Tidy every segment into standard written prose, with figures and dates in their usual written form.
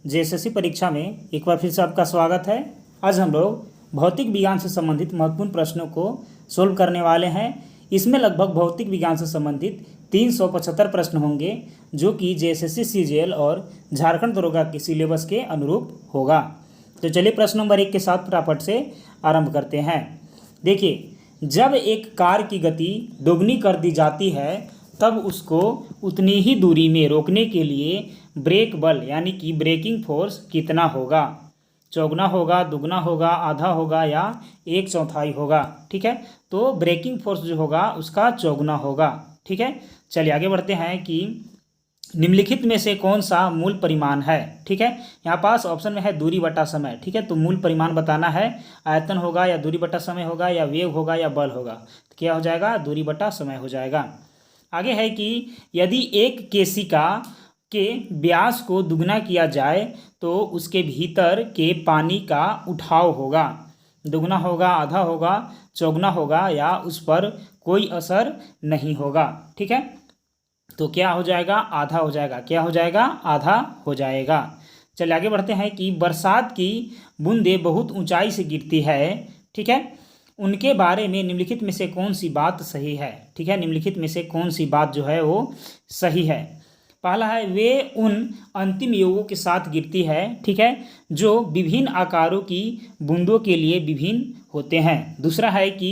JSSC परीक्षा में एक बार फिर से आपका स्वागत है। आज हम लोग भौतिक विज्ञान से संबंधित महत्वपूर्ण प्रश्नों को सोल्व करने वाले हैं। इसमें लगभग भौतिक विज्ञान से संबंधित 375 प्रश्न होंगे, जो कि जेएसएससी सीजीएल और झारखंड दरोगा के सिलेबस के अनुरूप होगा। तो चलिए प्रश्न नंबर 1 के साथ फटाफट से आरंभ करते हैं। देखिए, जब एक कार की गति दोगुनी कर दी जाती है तब उसको उतनी ही दूरी में रोकने के लिए ब्रेक बल यानी कि ब्रेकिंग फोर्स कितना होगा? चौगुना होगा, दुगना होगा, आधा होगा या 1/4 होगा। ठीक है, तो ब्रेकिंग फोर्स जो होगा उसका चौगुना होगा। ठीक है, चलिए आगे बढ़ते हैं कि निम्नलिखित में से कौन सा मूल परिमाण है। ठीक है, यहाँ पास ऑप्शन में है दूरी बटा समय। ठीक है, तो मूल परिमाण बताना है, आयतन होगा या दूरी बटा समय होगा या वेग होगा या बल होगा। तो क्या हो जाएगा? दूरी बटा समय हो जाएगा। आगे है कि यदि एक केशिका के व्यास को दुगना किया जाए तो उसके भीतर के पानी का उठाव होगा। दुगना होगा, आधा होगा, चौगुना होगा या उस पर कोई असर नहीं होगा। ठीक है, तो क्या हो जाएगा? आधा हो जाएगा। क्या हो जाएगा? आधा हो जाएगा। चलिए आगे बढ़ते हैं कि बरसात की बूंदें बहुत ऊंचाई से गिरती है। ठीक है, उनके बारे में निम्नलिखित में से कौन सी बात सही है? ठीक है, निम्नलिखित में से कौन सी बात जो है वो सही है? पहला है, वे उन अंतिम योगों के साथ गिरती है। ठीक है, जो विभिन्न आकारों की बूंदों के लिए विभिन्न होते हैं। दूसरा है कि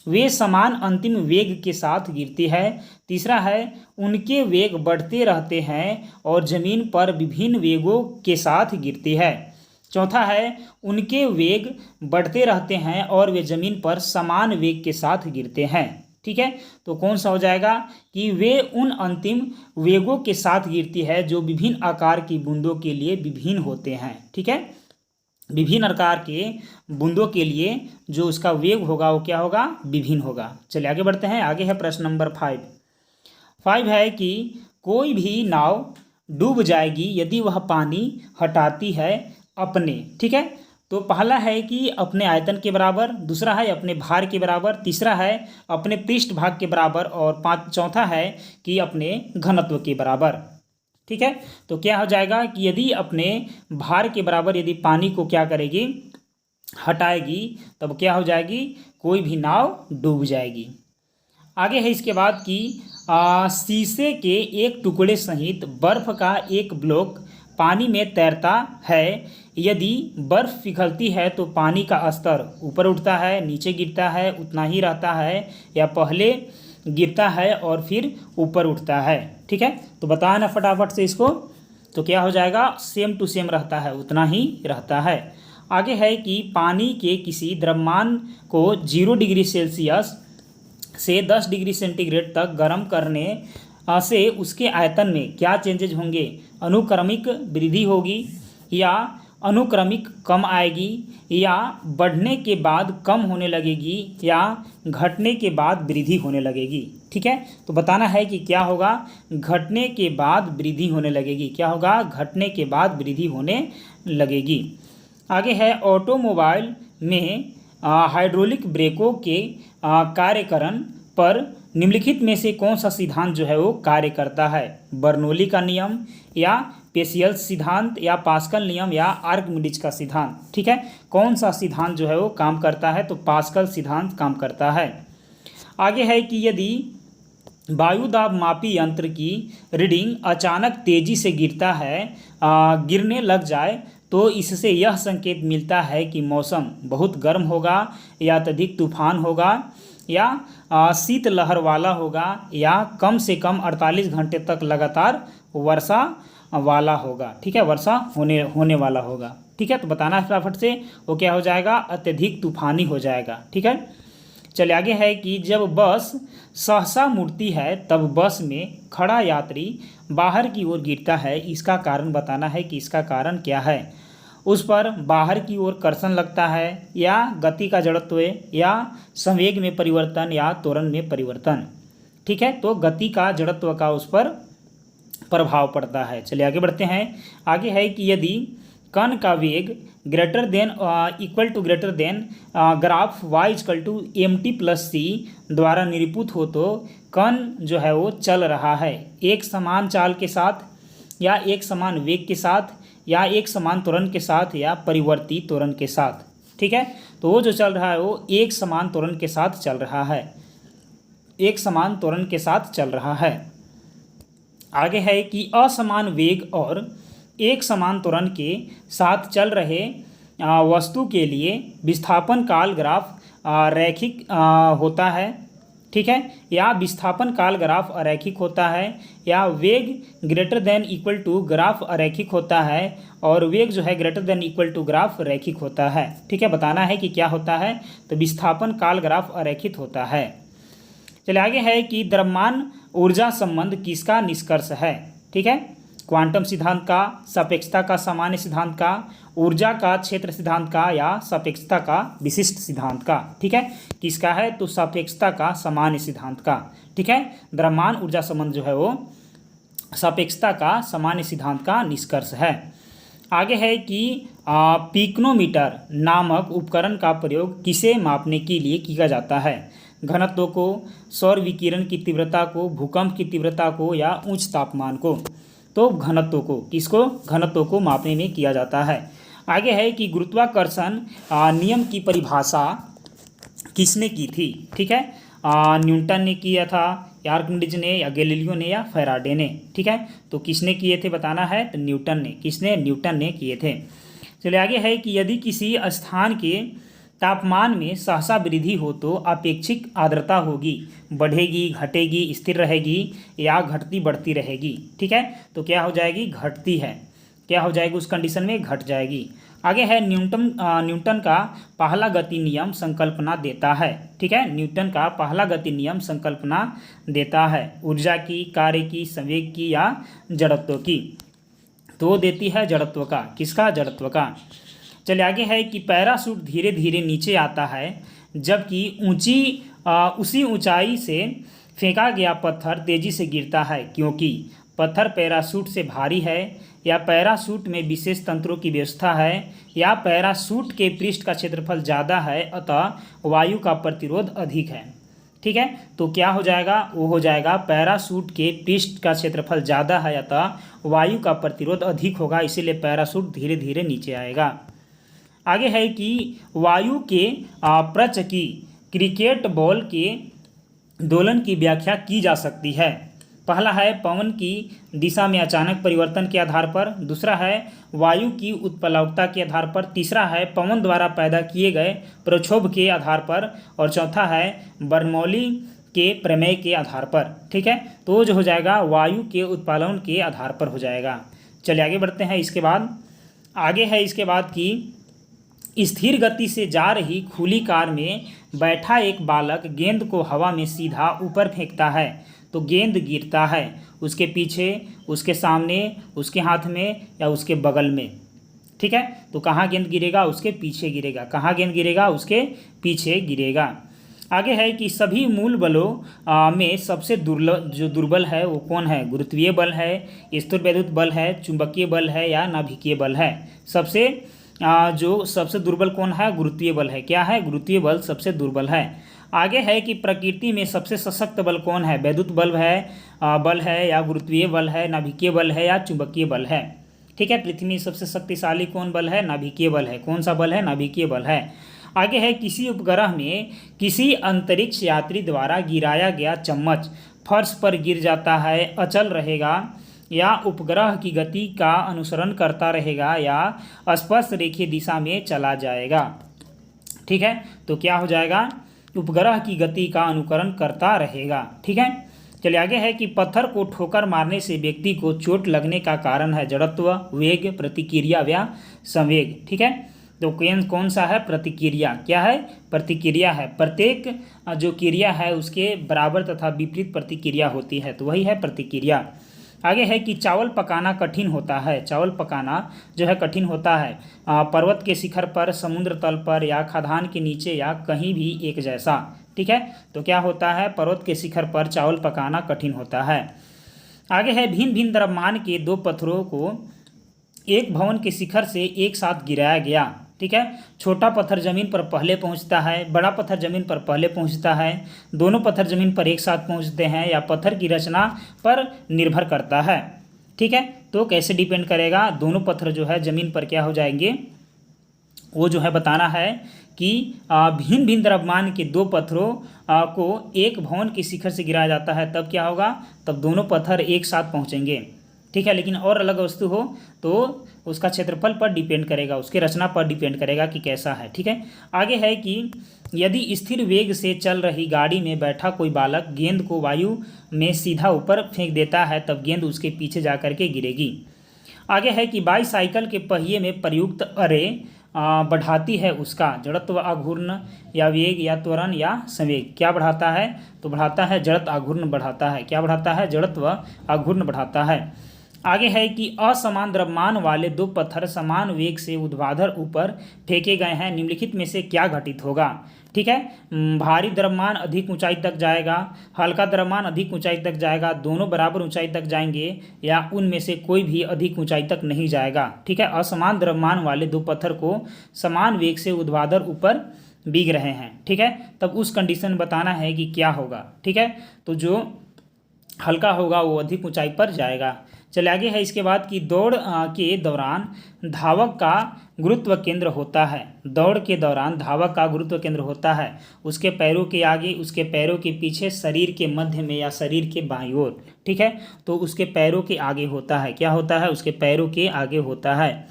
वे समान अंतिम वेग के साथ गिरती है। तीसरा है, उनके वेग बढ़ते रहते हैं और जमीन पर विभिन्न वेगों के साथ गिरती है। चौथा है, उनके वेग बढ़ते रहते हैं और वे जमीन पर समान वेग के साथ गिरते हैं। ठीक है, तो कौन सा हो जाएगा कि वे उन अंतिम वेगों के साथ गिरती है जो विभिन्न आकार की बूंदों के लिए विभिन्न होते हैं। ठीक है, विभिन्न आकार के बूंदों के लिए जो उसका वेग होगा वो क्या होगा? विभिन्न होगा। चलिए आगे बढ़ते हैं। आगे है प्रश्न नंबर 5 है कि कोई भी नाव डूब जाएगी यदि वह पानी हटाती है अपने। ठीक है, तो पहला है कि अपने आयतन के बराबर, दूसरा है अपने भार के बराबर, तीसरा है अपने पृष्ठ भाग के बराबर और चौथा है कि अपने घनत्व के बराबर। ठीक है, तो क्या हो जाएगा कि यदि अपने भार के बराबर यदि पानी को क्या करेगी? हटाएगी, तब क्या हो जाएगी? कोई भी नाव डूब जाएगी। आगे है इसके बाद कि शीशे के एक टुकड़े सहित बर्फ का एक ब्लॉक पानी में तैरता है। यदि बर्फ पिघलती है तो पानी का स्तर ऊपर उठता है, नीचे गिरता है, उतना ही रहता है, या पहले गिरता है और फिर ऊपर उठता है। ठीक है, तो बताया ना फटाफट से इसको। तो क्या हो जाएगा? सेम टू सेम रहता है, उतना ही रहता है। आगे है कि पानी के किसी द्रव्यमान को 0 डिग्री सेल्सियस से 10 डिग्री सेंटीग्रेड तक गर्म करने से उसके आयतन में क्या चेंजेज होंगे? अनुक्रमिक वृद्धि होगी या अनुक्रमिक कम आएगी, या बढ़ने के बाद कम होने लगेगी, या घटने के बाद वृद्धि होने लगेगी। ठीक है, तो बताना है कि क्या होगा? घटने के बाद वृद्धि होने लगेगी। क्या होगा? घटने के बाद वृद्धि होने लगेगी। आगे है, ऑटोमोबाइल में हाइड्रोलिक ब्रेकों के कार्यकरण पर निम्नलिखित में से कौन सा सिद्धांत जो है वो कार्य करता है? बर्नौली का नियम या पेसियल सिद्धांत या पास्कल नियम या आर्किमिडीज का सिद्धांत। ठीक है, कौन सा सिद्धांत जो है वो काम करता है? तो पास्कल सिद्धांत काम करता है। आगे है कि यदि वायुदाब मापी यंत्र की रीडिंग अचानक तेजी से गिरने लग जाए तो इससे यह संकेत मिलता है कि मौसम बहुत गर्म होगा या अत्यधिक तूफान होगा या शीतलहर वाला होगा या कम से कम 48 घंटे तक लगातार वर्षा वाला होगा। ठीक है, वर्षा होने वाला होगा। ठीक है, तो बताना है फटाफट से, वो क्या हो जाएगा? अत्यधिक तूफानी हो जाएगा। ठीक है, चलिए आगे है कि जब बस सहसा मुड़ती है तब बस में खड़ा यात्री बाहर की ओर गिरता है। इसका कारण बताना है कि इसका कारण क्या है? उस पर बाहर की ओर कर्षण लगता है, या गति का जड़त्व, या संवेग में परिवर्तन, या त्वरण में परिवर्तन। ठीक है, तो गति का जड़त्व का उस पर प्रभाव पड़ता है। चलिए आगे बढ़ते हैं। आगे है कि यदि कण का वेग ग्रेटर देन ग्राफ y=mt+c द्वारा निरूपित हो तो कण जो है वो चल रहा है एक समान चाल के साथ या एक समान वेग के साथ या एक समान त्वरण के साथ या परिवर्ती त्वरण के साथ। ठीक है, तो वो जो चल रहा है वो एक समान त्वरण के साथ चल रहा है, एक समान त्वरण के साथ चल रहा है। आगे है कि असमान वेग और एक समान त्वरण के साथ चल रहे वस्तु के लिए विस्थापन काल ग्राफ रैखिक होता है। ठीक है, या विस्थापन काल ग्राफ अरैखिक होता है, या वेग greater than equal to graph अरैखिक होता है, और वेग जो है greater than equal to graph रैखिक होता है। ठीक है, बताना है कि क्या होता है, तो विस्थापन काल ग्राफ अरैखिक होता है। चलिए आगे है कि द्रव्यमान ऊर्जा संबंध किसका निष्कर्ष है। ठीक है, क्वांटम सिद्धांत का, सापेक्षता का, सामान्य सिद्धांत का, ऊर्जा का क्षेत्र सिद्धांत का, या सापेक्षता का विशिष्ट सिद्धांत का। ठीक है, किसका है, तो सापेक्षता का, सामान्य सिद्धांत का। ठीक है, द्रव्यमान ऊर्जा संबंध जो है वो सापेक्षता का, सामान्य सिद्धांत का निष्कर्ष है। आगे है कि पिकोनोमीटर नामक उपकरण का प्रयोग किसे मापने के लिए किया जाता है। घनत्व को, सौर विकिरण की तीव्रता को, भूकंप की तीव्रता को, या उच्च तापमान को। तो घनत्व को, किसको, घनत्व को मापने में किया जाता है। आगे है कि गुरुत्वाकर्षण नियम की परिभाषा किसने की थी। ठीक है, न्यूटन ने किया था, या आर्किमिडीज ने, या गैलीलियो ने, या फैराडे ने। ठीक है, तो किसने किए थे बताना है, तो न्यूटन ने। किसने, न्यूटन ने किए थे। चलिए आगे है कि यदि किसी स्थान के तापमान में सहसा वृद्धि हो तो अपेक्षित आर्द्रता होगी, बढ़ेगी, घटेगी, स्थिर रहेगी, या घटती बढ़ती रहेगी। ठीक है, तो क्या हो जाएगी, घटती है। क्या हो जाएगी, उस कंडीशन में घट जाएगी। आगे है न्यूटन का पहला गति नियम संकल्पना देता है। ठीक है, न्यूटन का पहला गति नियम संकल्पना देता है ऊर्जा की, कार्य की, संवेग की, या जड़त्व की। तो देती है जड़त्व का। किसका, जड़त्व का। चलिए आगे है कि पैराशूट धीरे धीरे नीचे आता है जबकि उसी ऊंचाई से फेंका गया पत्थर तेजी से गिरता है, क्योंकि पत्थर पैराशूट से भारी है, या पैराशूट में विशेष तंत्रों की व्यवस्था है, या पैराशूट के पृष्ठ का क्षेत्रफल ज़्यादा है अतः वायु का प्रतिरोध अधिक है। ठीक है, तो क्या हो जाएगा, वो हो जाएगा पैराशूट के पृष्ठ का क्षेत्रफल ज़्यादा है अतः वायु का प्रतिरोध अधिक होगा, इसीलिए पैराशूट धीरे धीरे नीचे आएगा। आगे है कि वायु के प्रचकी क्रिकेट बॉल के दोलन की व्याख्या की जा सकती है। पहला है पवन की दिशा में अचानक परिवर्तन के आधार पर, दूसरा है वायु की उत्प्लावकता के आधार पर, तीसरा है पवन द्वारा पैदा किए गए प्रक्षोभ के आधार पर, और चौथा है बर्नौली के प्रमेय के आधार पर। ठीक है, तो जो हो जाएगा वायु के उत्प्लावन के आधार पर हो जाएगा। चलिए आगे बढ़ते हैं। इसके बाद आगे है इसके बाद कि स्थिर गति से जा रही खुली कार में बैठा एक बालक गेंद को हवा में सीधा ऊपर फेंकता है तो गेंद गिरता है उसके पीछे, उसके सामने, उसके हाथ में, या उसके बगल में। ठीक है, तो कहाँ गेंद गिरेगा, उसके पीछे गिरेगा। कहाँ गेंद गिरेगा, उसके पीछे गिरेगा। आगे है कि सभी मूल बलों में सबसे दुर्बल है वो कौन है। गुरुत्वीय बल है, स्थिरवैद्युत बल है, चुंबकीय बल है, या नाभिकीय बल है। जो सबसे दुर्बल कौन है, गुरुत्वीय बल है। क्या है, गुरुत्वीय बल सबसे दुर्बल है। आगे है कि प्रकृति में सबसे सशक्त बल कौन है। वैद्युत बल है, या गुरुत्वीय बल है, नाभिकीय बल है, या चुंबकीय बल है। ठीक है, पृथ्वी में सबसे शक्तिशाली कौन बल है, नाभिकीय बल है। कौन सा बल है, नाभिकीय बल है। आगे है किसी उपग्रह में किसी अंतरिक्ष यात्री द्वारा गिराया गया चम्मच फर्श पर गिर जाता है, अचल रहेगा, या उपग्रह की गति का अनुसरण करता रहेगा, या स्पर्श रेखीय दिशा में चला जाएगा। ठीक है, तो क्या हो जाएगा, उपग्रह की गति का अनुकरण करता रहेगा। ठीक है, चलिए आगे है कि पत्थर को ठोकर मारने से व्यक्ति को चोट लगने का कारण है जड़त्व, वेग, प्रतिक्रिया या संवेग। ठीक है, तो कौन सा है, प्रतिक्रिया। क्या है, प्रतिक्रिया है। प्रत्येक जो क्रिया है उसके बराबर तथा विपरीत प्रतिक्रिया होती है, तो वही है प्रतिक्रिया। आगे है कि चावल पकाना कठिन होता है। चावल पकाना जो है कठिन होता है पर्वत के शिखर पर, समुद्र तल पर, या खदान के नीचे, या कहीं भी एक जैसा। ठीक है, तो क्या होता है, पर्वत के शिखर पर चावल पकाना कठिन होता है। आगे है भिन्न भिन्न द्रव्यमान के दो पत्थरों को एक भवन के शिखर से एक साथ गिराया गया। ठीक है, छोटा पत्थर जमीन पर पहले पहुंचता है, बड़ा पत्थर जमीन पर पहले पहुंचता है, दोनों पत्थर जमीन पर एक साथ पहुंचते हैं, या पत्थर की रचना पर निर्भर करता है। ठीक है। तो कैसे डिपेंड करेगा, दोनों पत्थर जो है ज़मीन पर क्या हो जाएंगे, वो जो है बताना है कि भिन्न भिन्न द्रव्यमान के दो पत्थरों को एक भवन के शिखर से गिराया जाता है, तब क्या होगा, तब दोनों पत्थर एक साथ पहुंचेंगे, ठीक है। लेकिन और अलग वस्तु हो तो उसका क्षेत्रफल पर डिपेंड करेगा, उसके रचना पर डिपेंड करेगा कि कैसा है, ठीक है। आगे है कि यदि स्थिर वेग से चल रही गाड़ी में बैठा कोई बालक गेंद को वायु में सीधा ऊपर फेंक देता है, तब गेंद उसके पीछे जा कर के गिरेगी। आगे है कि बाईसाइकिल के पहिए में प्रयुक्त अरे बढ़ाती है उसका जड़त्व, आघूर्ण या वेग या त्वरण या संवेग। क्या बढ़ाता है, तो बढ़ाता है जड़त्व, आघूर्ण बढ़ाता है। क्या बढ़ाता है, जड़त्व, आघूर्ण बढ़ाता है। आगे है कि असमान द्रव्यमान वाले दो पत्थर समान वेग से ऊर्ध्वाधर ऊपर फेंके गए हैं, निम्नलिखित में से क्या घटित होगा, ठीक है। भारी द्रव्यमान अधिक ऊंचाई तक जाएगा, हल्का द्रव्यमान अधिक ऊंचाई तक जाएगा, दोनों बराबर ऊंचाई तक जाएंगे, या उनमें से कोई भी अधिक ऊंचाई तक नहीं जाएगा, ठीक है। असमान द्रव्यमान वाले दो पत्थर को समान वेग से ऊर्ध्वाधर ऊपर बिग रहे हैं, ठीक है। तब उस कंडीशन में बताना है कि क्या होगा, ठीक है। तो जो हल्का होगा वो अधिक ऊंचाई पर जाएगा। चले आगे है इसके बाद कि दौड़ के दौरान धावक का गुरुत्व केंद्र होता है। दौड़ के दौरान धावक का गुरुत्व केंद्र होता है उसके पैरों के आगे, उसके पैरों के पीछे, शरीर के मध्य में या शरीर के बाईं ओर, ठीक है। तो उसके पैरों के आगे होता है, क्या होता है, उसके पैरों के आगे होता है।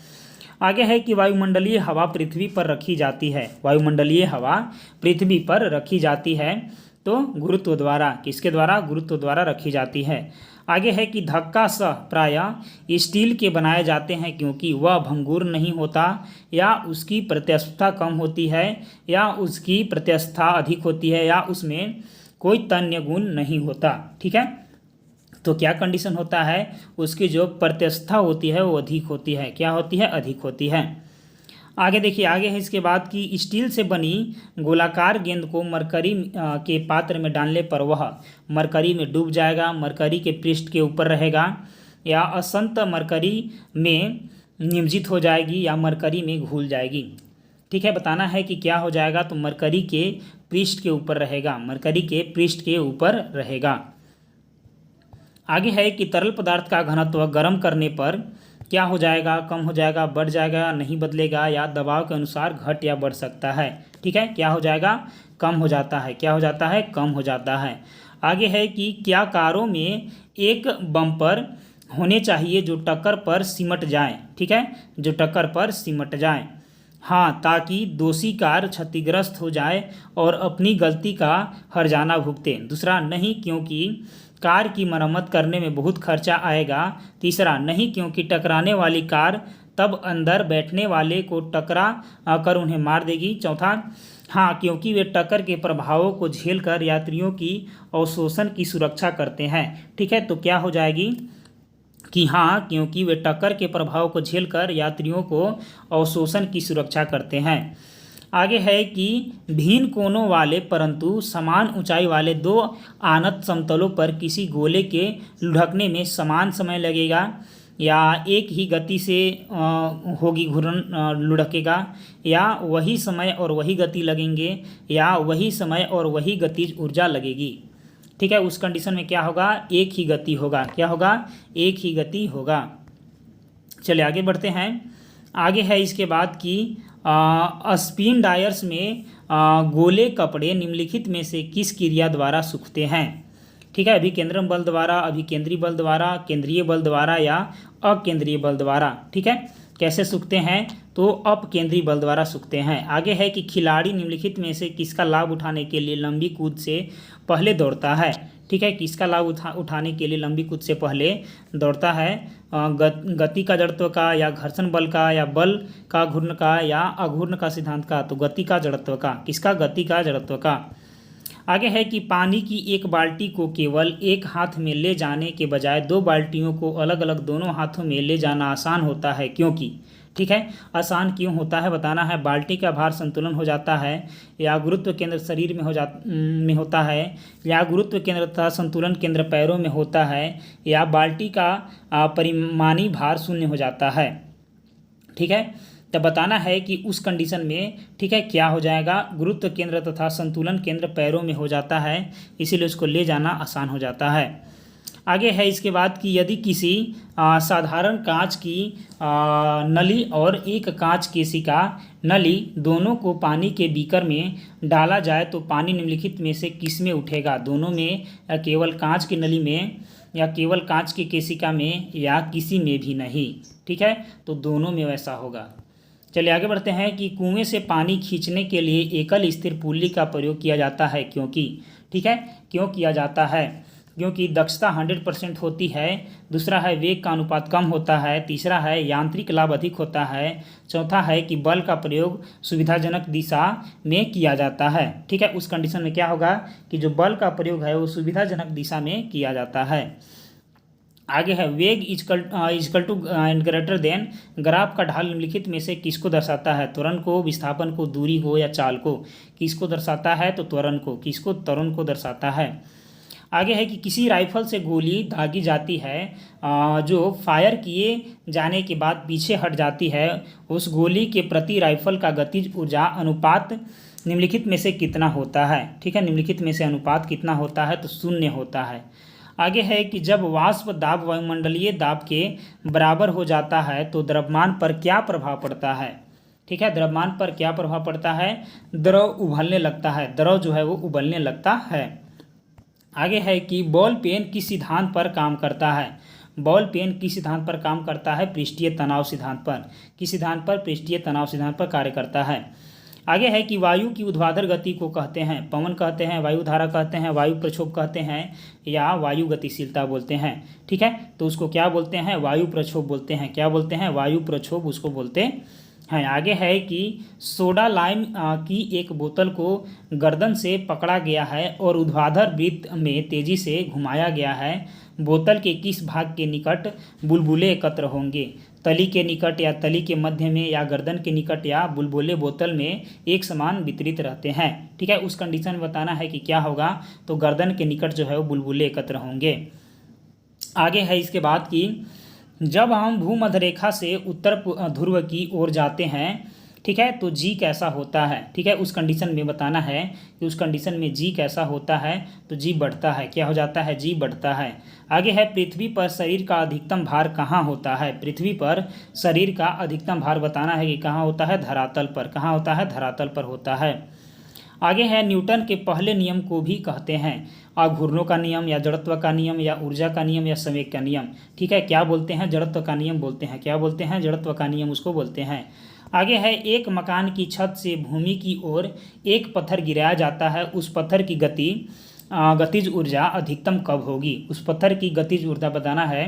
आगे है कि वायुमंडलीय हवा पृथ्वी पर रखी जाती है। वायुमंडलीय हवा पृथ्वी पर रखी जाती है तो गुरुत्व द्वारा, किसके द्वारा, गुरुत्व द्वारा रखी जाती है। आगे है कि धक्का सह प्रायः स्टील के बनाए जाते हैं क्योंकि वह भंगुर नहीं होता, या उसकी प्रत्यक्षता कम होती है, या उसकी प्रत्यक्षता अधिक होती है, या उसमें कोई तन्य गुण नहीं होता, ठीक है। तो क्या कंडीशन होता है, उसकी जो प्रत्यक्षता होती है वो अधिक होती है, क्या होती है, अधिक होती है। आगे देखिए, आगे है इसके बाद कि स्टील से बनी गोलाकार गेंद को मरकरी के पात्र में डालने पर वह मरकरी में डूब जाएगा, मरकरी के पृष्ठ के ऊपर रहेगा, या असंत मरकरी में निमज्जित हो जाएगी, या मरकरी में घुल जाएगी, ठीक है। बताना है कि क्या हो जाएगा, तो मरकरी के पृष्ठ के ऊपर रहेगा, मरकरी के पृष्ठ के ऊपर रहेगा। आगे है कि तरल पदार्थ का घनत्व गर्म करने पर क्या हो जाएगा, कम हो जाएगा, बढ़ जाएगा, नहीं बदलेगा, या दबाव के अनुसार घट या बढ़ सकता है, ठीक है। क्या हो जाएगा, कम हो जाता है, क्या हो जाता है, कम हो जाता है। आगे है कि क्या कारों में एक बम्पर होने चाहिए जो टक्कर पर सिमट जाए, ठीक है, जो टक्कर पर सिमट जाए, हाँ, ताकि दोषी कार क्षतिग्रस्त हो जाए और अपनी गलती का हर्जाना भुगते। दूसरा, नहीं क्योंकि कार की मरम्मत करने में बहुत खर्चा आएगा। तीसरा, नहीं क्योंकि टकराने वाली कार तब अंदर बैठने वाले को टकरा कर उन्हें मार देगी। चौथा, हाँ, क्योंकि वे टक्कर के प्रभावों को झेलकर यात्रियों की अवशोषण की सुरक्षा करते हैं, ठीक है। तो क्या हो जाएगी कि हाँ, क्योंकि वे टक्कर के प्रभाव को झेलकर यात्रियों को अवशोषण की सुरक्षा करते हैं। आगे है कि भिन्न कोनों वाले परंतु समान ऊंचाई वाले दो आनत समतलों पर किसी गोले के लुढ़कने में समान समय लगेगा, या एक ही गति से होगी घूर्णन, लुढ़केगा, या वही समय और वही गति लगेंगे, या वही समय और वही गतिज ऊर्जा लगेगी, ठीक है। उस कंडीशन में क्या होगा, एक ही गति होगा, क्या होगा, एक ही गति होगा। चलिए आगे बढ़ते हैं। आगे है इसके बाद कि स्पिन ड्रायर्स में गोले कपड़े निम्नलिखित में से किस क्रिया द्वारा सूखते हैं, ठीक है। अभिकेंद्र बल द्वारा, अभिकेंद्री बल द्वारा, केंद्रीय बल द्वारा, या अकेंद्रीय बल द्वारा, ठीक है। कैसे सूखते हैं, तो अपकेंद्री बल द्वारा सूखते हैं। आगे है कि खिलाड़ी निम्नलिखित में से किसका लाभ उठाने के लिए लंबी कूद से पहले दौड़ता है, ठीक है। किसका लाभ उठाने के लिए लंबी कूद से पहले दौड़ता है, गति का जड़त्व का, या घर्षण बल का, या बल का घूर्णन का, या अघूर्ण का सिद्धांत का, तो गति का जड़त्व का, किसका, गति का जड़त्व का। आगे है कि पानी की एक बाल्टी को केवल एक हाथ में ले जाने के बजाय दो बाल्टियों को अलग अलग दोनों हाथों में ले जाना आसान होता है, क्योंकि, ठीक है। आसान क्यों होता है बताना है, बाल्टी का भार संतुलन हो जाता है, या गुरुत्व केंद्र शरीर में होता है, या गुरुत्व केंद्र तथा संतुलन केंद्र पैरों में होता है, या बाल्टी का परिमाणी भार शून्य हो जाता है, ठीक है। तब बताना है कि उस कंडीशन में, ठीक है, क्या हो जाएगा, गुरुत्व केंद्र तथा संतुलन केंद्र पैरों में हो जाता है, इसीलिए उसको ले जाना आसान हो जाता है। आगे है इसके बाद कि यदि किसी साधारण कांच की नली और एक कांच केशिका नली दोनों को पानी के बीकर में डाला जाए तो पानी निम्नलिखित में से किस में उठेगा? दोनों में, या केवल कांच की नली में, या केवल कांच की केशिका में, या किसी में भी नहीं। ठीक है, तो दोनों में वैसा होगा। चलिए आगे बढ़ते हैं कि कुएं से पानी खींचने के लिए एकल स्थिर पुल्ली का प्रयोग किया जाता है क्योंकि, ठीक है, क्यों किया जाता है? क्योंकि दक्षता 100% होती है। दूसरा है वेग का अनुपात कम होता है। तीसरा है यांत्रिक लाभ अधिक होता है। चौथा है कि बल का प्रयोग सुविधाजनक दिशा में किया जाता है। ठीक है, उस कंडीशन में क्या होगा कि जो बल का प्रयोग है वो सुविधाजनक दिशा में किया जाता है। आगे है वेग is equal to and greater than, graph का ढाल निम्नलिखित में से किसको दर्शाता है? त्वरण को, विस्थापन को, दूरी को, या चाल को? किसको दर्शाता है? तो त्वरण को। किसको? त्वरण को दर्शाता है। आगे है कि किसी राइफल से गोली दागी जाती है जो फायर किए जाने के बाद पीछे हट जाती है, उस गोली के प्रति राइफल का गतिज ऊर्जा अनुपात निम्नलिखित में से कितना होता है? ठीक है, निम्नलिखित में से अनुपात कितना होता है? तो 0 होता है। आगे है कि जब वाष्प दाब वायुमंडलीय दाब के बराबर हो जाता है तो द्रव्यमान पर क्या प्रभाव पड़ता है? ठीक है, द्रव्यमान पर क्या प्रभाव पड़ता है? द्रव उबलने लगता है, द्रव जो है वो उबलने लगता है। आगे है कि बॉल पेन किस सिद्धांत पर काम करता है? बॉल पेन किस सिद्धांत पर काम करता है? पृष्ठीय तनाव सिद्धांत पर। किस सिद्धांत पर? पृष्ठीय तनाव सिद्धांत पर कार्य करता है। आगे है कि वायु की ऊर्ध्वाधर गति को कहते हैं पवन कहते हैं, वायु धारा कहते हैं, वायु प्रक्षोभ कहते हैं, या वायु गतिशीलता बोलते हैं। ठीक है, तो उसको क्या बोलते हैं? वायु प्रक्षोभ बोलते हैं। क्या बोलते हैं? वायु प्रक्षोभ उसको बोलते हैं। आगे है कि सोडा लाइम की एक बोतल को गर्दन से पकड़ा गया है और ऊर्ध्वाधर वृत्त में तेजी से घुमाया गया है। बोतल के किस भाग के निकट बुलबुले एकत्र होंगे? तली के निकट, या तली के मध्य में, या गर्दन के निकट, या बुलबुले बोतल में एक समान वितरित रहते हैं। ठीक है, उस कंडीशन में बताना है कि क्या होगा? तो गर्दन के निकट जो है वो बुलबुले एकत्र होंगे। आगे है इसके बाद कि जब हम भूमध्य रेखा से उत्तर ध्रुव की ओर जाते हैं, ठीक है, तो जी कैसा होता है? ठीक है, उस कंडीशन में बताना है कि उस कंडीशन में जी कैसा होता है? तो जी बढ़ता है। क्या हो जाता है? जी बढ़ता है। आगे है पृथ्वी पर शरीर का अधिकतम भार कहाँ होता है? पृथ्वी पर शरीर का अधिकतम भार बताना है कि कहाँ होता है? धरातल पर। कहाँ होता है? धरातल पर होता है। आगे है न्यूटन के पहले नियम को भी कहते हैं अघूर्णों का नियम, या जड़त्व का नियम, या ऊर्जा का नियम, या संवेग का नियम। ठीक है, क्या बोलते हैं? जड़त्व का नियम बोलते हैं। क्या बोलते हैं? जड़त्व का नियम उसको बोलते हैं। आगे है एक मकान की छत से भूमि की ओर एक पत्थर गिराया जाता है, उस पत्थर की गतिज ऊर्जा अधिकतम कब होगी? उस पत्थर की गतिज ऊर्जा बताना है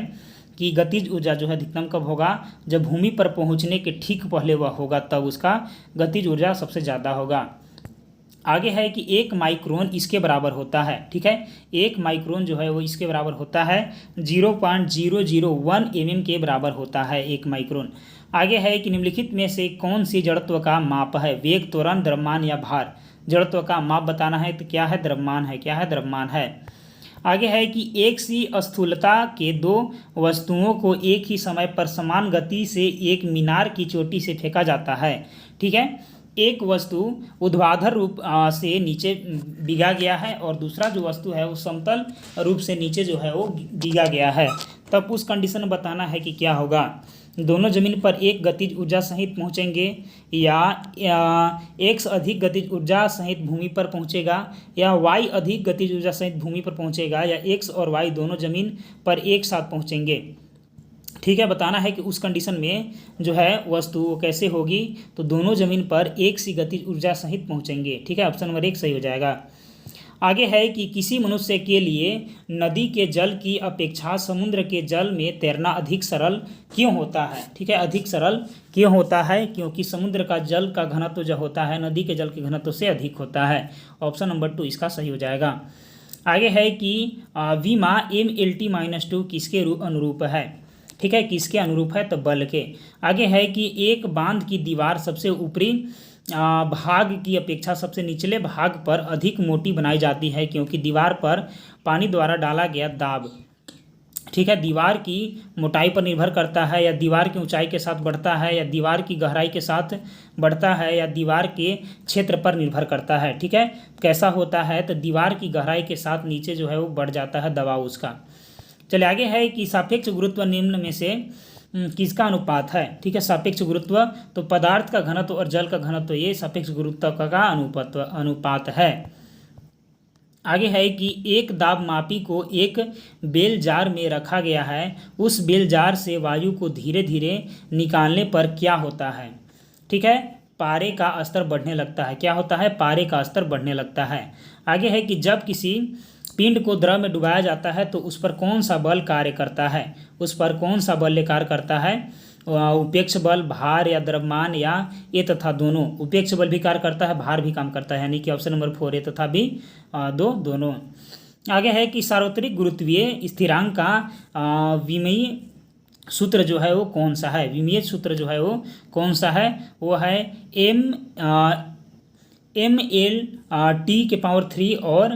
कि गतिज ऊर्जा जो है अधिकतम कब होगा? जब भूमि पर पहुंचने के ठीक पहले वह होगा, तब उसका गतिज ऊर्जा सबसे ज़्यादा होगा। आगे है कि 1 माइक्रोन इसके बराबर होता है। ठीक है, 1 माइक्रोन जो है वो इसके बराबर होता है 0.001 mm के बराबर होता है 1 माइक्रोन। आगे है कि निम्नलिखित में से कौन सी जड़त्व का माप है? वेग, त्वरण, द्रव्यमान, या भार? जड़त्व का माप बताना है तो क्या है? द्रव्यमान है। क्या है? द्रव्यमान है। आगे है कि एक सी स्थूलता के 2 वस्तुओं को एक ही समय पर समान गति से एक मीनार की चोटी से फेंका जाता है। ठीक है, एक वस्तु ऊर्ध्वाधर रूप से नीचे डिगा गया है और दूसरा जो वस्तु है वो समतल रूप से नीचे जो है वो डिगा गया है, तब उस कंडीशन में बताना है कि क्या होगा? दोनों जमीन पर एक गतिज ऊर्जा सहित पहुंचेंगे, या x अधिक गतिज ऊर्जा सहित भूमि पर पहुंचेगा, या y अधिक गतिज ऊर्जा सहित भूमि पर पहुंचेगा, या x और y दोनों जमीन पर एक साथ पहुंचेंगे। ठीक है, बताना है कि उस कंडीशन में जो है वस्तु वो कैसे होगी? तो दोनों जमीन पर एक सी गतिज ऊर्जा सहित पहुंचेंगे। ठीक है, ऑप्शन नंबर 1 सही हो जाएगा। आगे है कि किसी मनुष्य के लिए नदी के जल की अपेक्षा समुद्र के जल में तैरना अधिक सरल क्यों होता है? ठीक है, अधिक सरल क्यों होता है? क्योंकि समुद्र का जल का घनत्व जो होता है नदी के जल के घनत्व से अधिक होता है। ऑप्शन नंबर 2 इसका सही हो जाएगा। आगे है कि विमा MLT-2 किसके अनुरूप है? ठीक है, किसके अनुरूप है? तो बल के। आगे है कि एक बांध की दीवार सबसे ऊपरी भाग की अपेक्षा सबसे निचले भाग पर अधिक मोटी बनाई जाती है क्योंकि दीवार पर पानी द्वारा डाला गया दाब, ठीक है, दीवार की मोटाई पर निर्भर करता है, या दीवार की ऊंचाई के साथ बढ़ता है, या दीवार की गहराई के साथ बढ़ता है, या दीवार के क्षेत्र पर निर्भर करता है। ठीक है, कैसा होता है? तो दीवार की गहराई के साथ नीचे जो है वो बढ़ जाता है दबाव उसका। चलिए आगे है कि सापेक्ष गुरुत्व निम्न में से किसका अनुपात है। ठीक है, सापेक्ष गुरुत्व तो पदार्थ का घनत्व और जल का घनत्व ये सापेक्ष गुरुत्व का अनुपात है। आगे है कि एक दाब मापी को एक बेल जार में रखा गया है, उस बेल जार से वायु को धीरे धीरे निकालने पर क्या होता है। ठीक है, पारे का स्तर बढ़ने लगता है। क्या होता है, पारे का स्तर बढ़ने लगता है। आगे है कि जब किसी पिंड को द्रव में डुबाया जाता है तो उस पर कौन सा बल कार्य करता है। उस पर कौन सा बल कार्य करता है, उपेक्ष बल, भार या द्रव्यमान या ये तथा दोनों। उपेक्ष बल भी कार्य करता है, भार भी काम करता है, यानी कि ऑप्शन नंबर 4 ये तथा भी दोनों। आगे है कि सार्वत्रिक गुरुत्वीय स्थिरांक का विमीय सूत्र जो है वो कौन सा है। विमीय सूत्र जो है वो कौन सा है, वो है ML T के पावर 3 और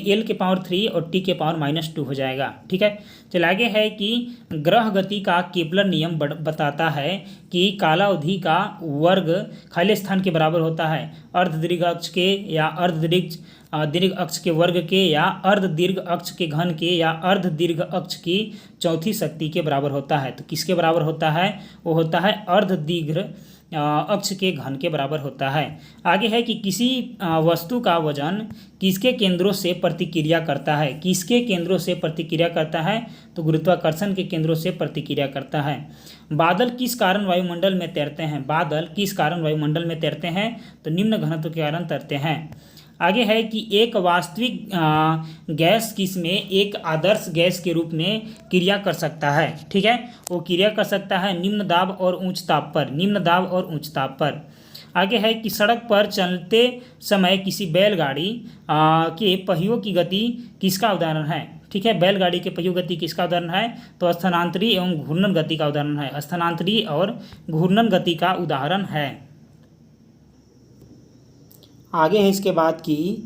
L के पावर 3 और T के पावर -2 हो जाएगा। ठीक है, चलिए आगे है कि ग्रह गति का केपलर नियम बताता है कि कालावधि का वर्ग खाली स्थान के बराबर होता है अर्ध दीर्घ अक्ष के या अर्ध दीर्घ अक्ष के वर्ग के या अर्ध दीर्घ अक्ष के घन के या अर्ध दीर्घ अक्ष की चौथी शक्ति के बराबर होता है। तो किसके बराबर होता है, वो होता है अर्ध दीर्घ अक्ष के घन के बराबर होता है। आगे है कि किसी वस्तु का वजन किसके केंद्रों से प्रतिक्रिया करता है। किसके केंद्रों से प्रतिक्रिया करता है, तो गुरुत्वाकर्षण के केंद्रों से प्रतिक्रिया करता है। बादल किस कारण वायुमंडल में तैरते हैं। बादल किस कारण वायुमंडल में तैरते हैं, तो निम्न घनत्व के कारण तैरते हैं। आगे है कि एक वास्तविक गैस किस में एक आदर्श गैस के रूप में क्रिया कर सकता है। ठीक है, वो क्रिया कर सकता है निम्न दाब और उच्च ताप पर। निम्न दाब और उच्च ताप पर। आगे है कि सड़क पर चलते समय किसी बैलगाड़ी के पहियों की गति किसका उदाहरण है। ठीक है, बैलगाड़ी के पहियों गति किसका उदाहरण है, तो स्थानांतरी एवं घूर्णन गति का उदाहरण है। स्थानांतरी और घूर्णन गति का उदाहरण है। आगे है इसके बाद कि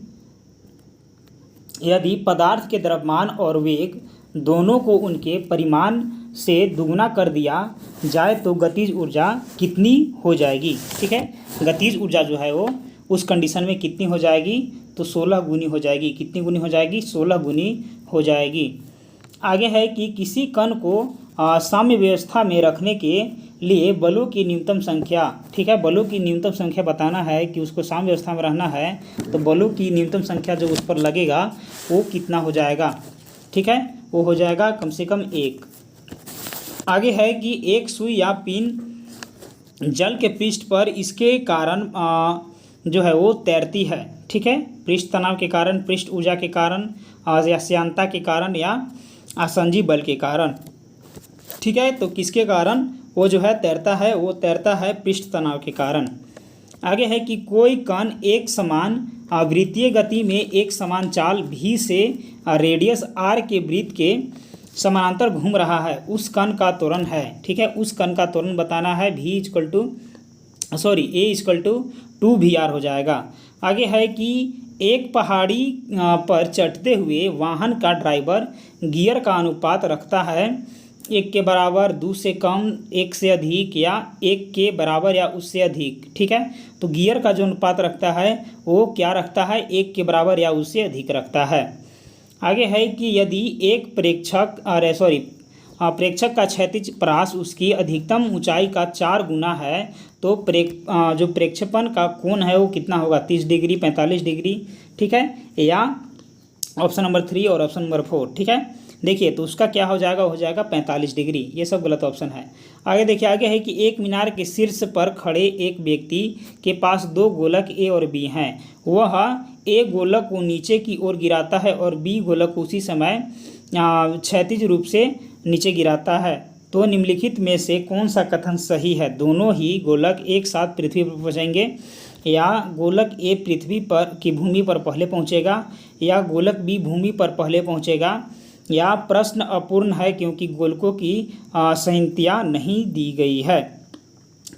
यदि पदार्थ के द्रव्यमान और वेग दोनों को उनके परिमाण से दुगुना कर दिया जाए तो गतिज ऊर्जा कितनी हो जाएगी। ठीक है, गतिज ऊर्जा जो है वो उस कंडीशन में कितनी हो जाएगी, तो 16 गुनी हो जाएगी। कितनी गुनी हो जाएगी, 16 गुनी हो जाएगी। आगे है कि किसी कण को साम्य व्यवस्था में रखने के लिए बलों की न्यूनतम संख्या। ठीक है, बलों की न्यूनतम संख्या बताना है कि उसको साम्य व्यवस्था में रहना है, तो बलों की न्यूनतम संख्या जो उस पर लगेगा वो कितना हो जाएगा। ठीक है, वो हो जाएगा कम से कम 1। आगे है कि एक सुई या पिन जल के पृष्ठ पर इसके कारण जो है वो तैरती है। ठीक है, पृष्ठ तनाव के कारण, पृष्ठ ऊर्जा के कारण, या श्यानता के कारण या आसंजी बल के कारण। ठीक है, तो किसके कारण वो जो है तैरता है, वो तैरता है पृष्ठ तनाव के कारण। आगे है कि कोई कण एक समान वृत्तीय गति में एक समान चाल v से रेडियस r के वृत्त के समानांतर घूम रहा है, उस कण का त्वरण है। ठीक है, उस कण का त्वरण बताना है। a = 2vr हो जाएगा। आगे है कि एक पहाड़ी पर चढ़ते हुए वाहन का ड्राइवर गियर का अनुपात रखता है 1 के बराबर, 2 से कम, 1 से अधिक या 1 के बराबर या उससे अधिक। ठीक है, तो गियर का जो अनुपात रखता है वो क्या रखता है, 1 के बराबर या उससे अधिक रखता है। आगे है कि यदि एक प्रेक्षक का क्षैतिज परास उसकी अधिकतम ऊंचाई का 4 गुना है तो जो प्रेक्षेपण का कोण है वो कितना होगा, 30 डिग्री, 45 डिग्री। ठीक है, या ऑप्शन नंबर 3 और ऑप्शन नंबर 4। ठीक है, देखिए तो उसका क्या हो जाएगा, हो जाएगा 45 डिग्री। ये सब गलत ऑप्शन है। आगे देखिए, आगे है कि एक मीनार के शीर्ष पर खड़े एक व्यक्ति के पास 2 गोलक ए और बी हैं। वह ए गोलक को नीचे की ओर गिराता है और बी गोलक को उसी समय क्षैतिज रूप से नीचे गिराता है, तो निम्नलिखित में से कौन सा कथन सही है। दोनों ही गोलक एक साथ पृथ्वी पर पहुँचेंगे, या गोलक ए पृथ्वी पर की भूमि पर पहले पहुँचेगा, या गोलक बी भूमि पर पहले पहुँचेगा, या प्रश्न अपूर्ण है क्योंकि गोलकों की संहिता नहीं दी गई है।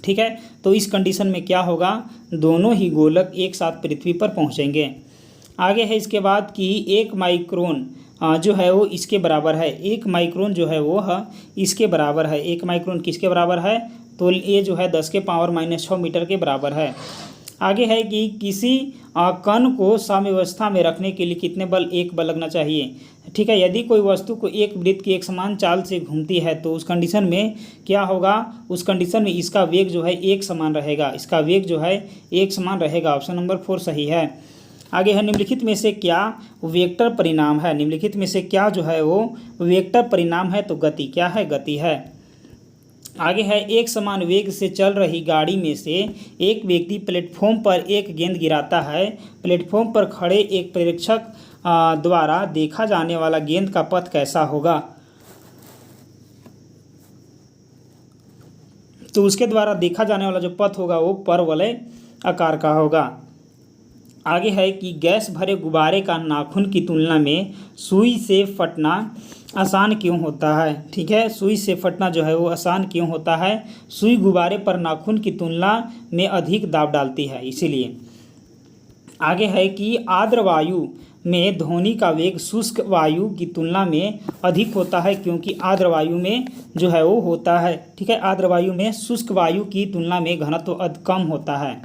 ठीक है, तो इस कंडीशन में क्या होगा, दोनों ही गोलक एक साथ पृथ्वी पर पहुंचेंगे। आगे है इसके बाद कि 1 माइक्रोन जो है वो इसके बराबर है। 1 माइक्रोन जो है वो इसके बराबर है। 1 माइक्रोन किसके बराबर है, तो ये जो है 10 के पावर -6 मीटर के बराबर है। आगे है कि किसी कण को साम्यावस्था में रखने के लिए कितने बल, एक बल लगना चाहिए। ठीक है, यदि कोई वस्तु को एक वृत्त की एक समान चाल से घूमती है तो उस कंडीशन में क्या होगा, उस कंडीशन में इसका वेग जो है एक समान रहेगा, इसका वेग जो है एक समान रहेगा। ऑप्शन नंबर 4 सही है। आगे है निम्नलिखित में से क्या वेक्टर परिणाम है, निम्नलिखित में से क्या जो है वो वेक्टर परिणाम है, तो गति क्या है, गति है। आगे है एक समान वेग से चल रही गाड़ी में से एक व्यक्ति प्लेटफॉर्म पर एक गेंद गिराता है। प्लेटफॉर्म पर खड़े एक प्रेक्षक द्वारा देखा जाने वाला गेंद का पथ कैसा होगा, तो उसके द्वारा देखा जाने वाला जो पथ होगा वो परवलय आकार का होगा। आगे है कि गैस भरे गुब्बारे का नाखून की तुलना में सुई से फटना आसान क्यों होता है। ठीक है, सुई से फटना जो है वो आसान क्यों होता है, सुई गुब्बारे पर नाखून की तुलना में अधिक दाब डालती है इसीलिए। आगे है कि आर्द्र वायु में ध्वनि का वेग शुष्क वायु की तुलना में अधिक होता है, क्योंकि आर्द्र वायु में जो है वो होता है। ठीक है, आर्द्र वायु में शुष्क वायु की तुलना में घनत्व कम होता है,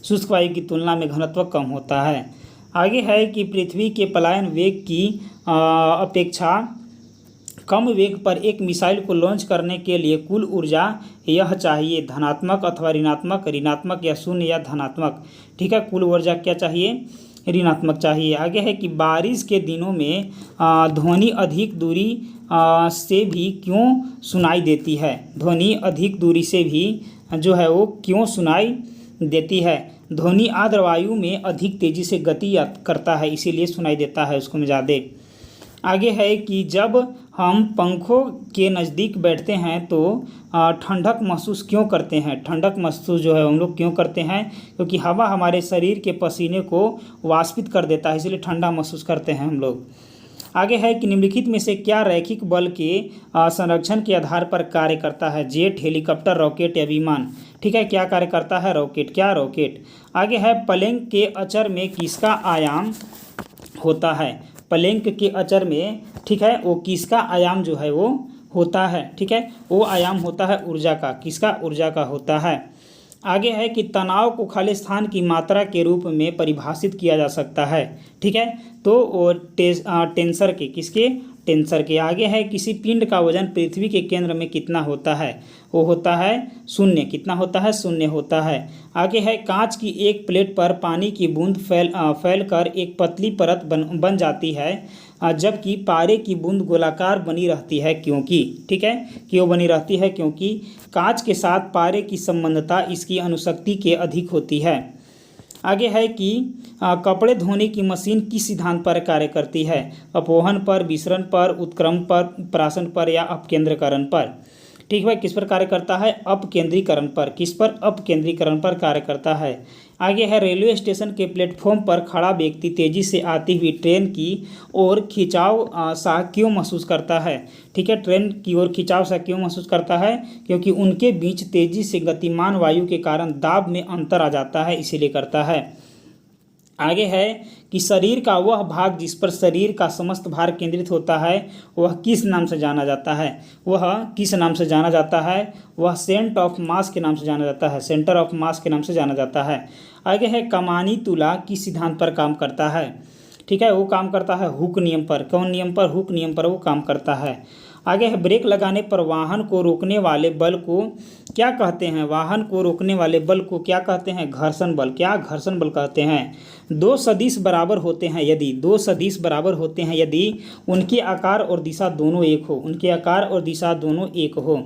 शुष्क वायु की तुलना में घनत्व कम होता है। आगे है कि पृथ्वी के पलायन वेग की अपेक्षा कम वेग पर एक मिसाइल को लॉन्च करने के लिए कुल ऊर्जा यह चाहिए, धनात्मक अथवा ऋणात्मक, ऋणात्मक या शून्य या धनात्मक। ठीक है, कुल ऊर्जा क्या चाहिए, ऋणात्मक चाहिए। आगे है कि बारिश के दिनों में ध्वनि अधिक दूरी से भी क्यों सुनाई देती है, ध्वनि अधिक दूरी से भी जो है वो क्यों सुनाई देती है। ध्वनि आर्द्र वायु में अधिक तेजी से गति करता है, इसीलिए सुनाई देता है उसको में ज़्यादा। आगे है कि जब हम पंखों के नज़दीक बैठते हैं तो ठंडक महसूस क्यों करते हैं, ठंडक महसूस जो है हम लोग क्यों करते हैं, क्योंकि हवा हमारे शरीर के पसीने को वाष्पित कर देता है, इसलिए ठंडा महसूस करते हैं हम लोग। आगे है कि निम्नलिखित में से क्या रैखिक बल के संरक्षण के आधार पर कार्य करता है, जेट, हेलीकॉप्टर, रॉकेट या विमान। ठीक है, क्या कार्य करता है, रॉकेट, क्या रॉकेट। आगे है पलंग के अचर में किसका आयाम होता है, पलंग के अचर में ठीक है वो किसका आयाम जो है वो होता है। ठीक है, वो आयाम होता है ऊर्जा का, किसका, ऊर्जा का होता है। आगे है कि तनाव को खाली स्थान की मात्रा के रूप में परिभाषित किया जा सकता है। ठीक है, तो वो टेंसर के, किसके, टेंसर के। आगे है किसी पिंड का वजन पृथ्वी के केंद्र में कितना होता है, वो होता है शून्य, कितना होता है, शून्य होता है। आगे है कांच की एक प्लेट पर पानी की बूंद फैलकर एक पतली परत बन जाती है, जबकि पारे की बूंद गोलाकार बनी रहती है, क्योंकि, ठीक है, क्यों बनी रहती है, क्योंकि कांच के साथ पारे की संबंधता इसकी अणुशक्ति के अधिक होती है। आगे है कि कपड़े धोने की मशीन किस सिद्धांत पर कार्य करती है, अपोहन पर, विसरण पर, उत्क्रमण पर, प्राशन पर या अपकेंद्रीकरण पर। ठीक है, किस पर कार्य करता है, अपकेंद्रीकरण पर, किस पर, अपकेंद्रीकरण पर कार्य करता है। आगे है रेलवे स्टेशन के प्लेटफॉर्म पर खड़ा व्यक्ति तेजी से आती हुई ट्रेन की ओर खिंचाव सा क्यों महसूस करता है। ठीक है, ट्रेन की ओर खिंचाव सा क्यों महसूस करता है, क्योंकि उनके बीच तेजी से गतिमान वायु के कारण दाब में अंतर आ जाता है, इसीलिए करता है। आगे है कि शरीर का वह भाग जिस पर शरीर का समस्त भार केंद्रित होता है वह किस नाम से जाना जाता है, वह किस नाम से जाना जाता है, वह सेंटर ऑफ मास के नाम से जाना जाता है, सेंटर ऑफ मास के नाम से जाना जाता है। आगे है कमानी तुला किस सिद्धांत पर काम करता है। ठीक है, वो काम करता है हुक नियम पर, कौन नियम पर, हुक नियम पर वो काम करता है। आगे है ब्रेक लगाने पर वाहन को रोकने वाले बल को क्या कहते हैं, वाहन को रोकने वाले बल को क्या कहते हैं, घर्षण बल, क्या, घर्षण बल कहते हैं। दो सदिश बराबर होते हैं यदि, दो सदिश बराबर होते हैं यदि उनके आकार और दिशा दोनों एक हो, उनके आकार और दिशा दोनों एक हो।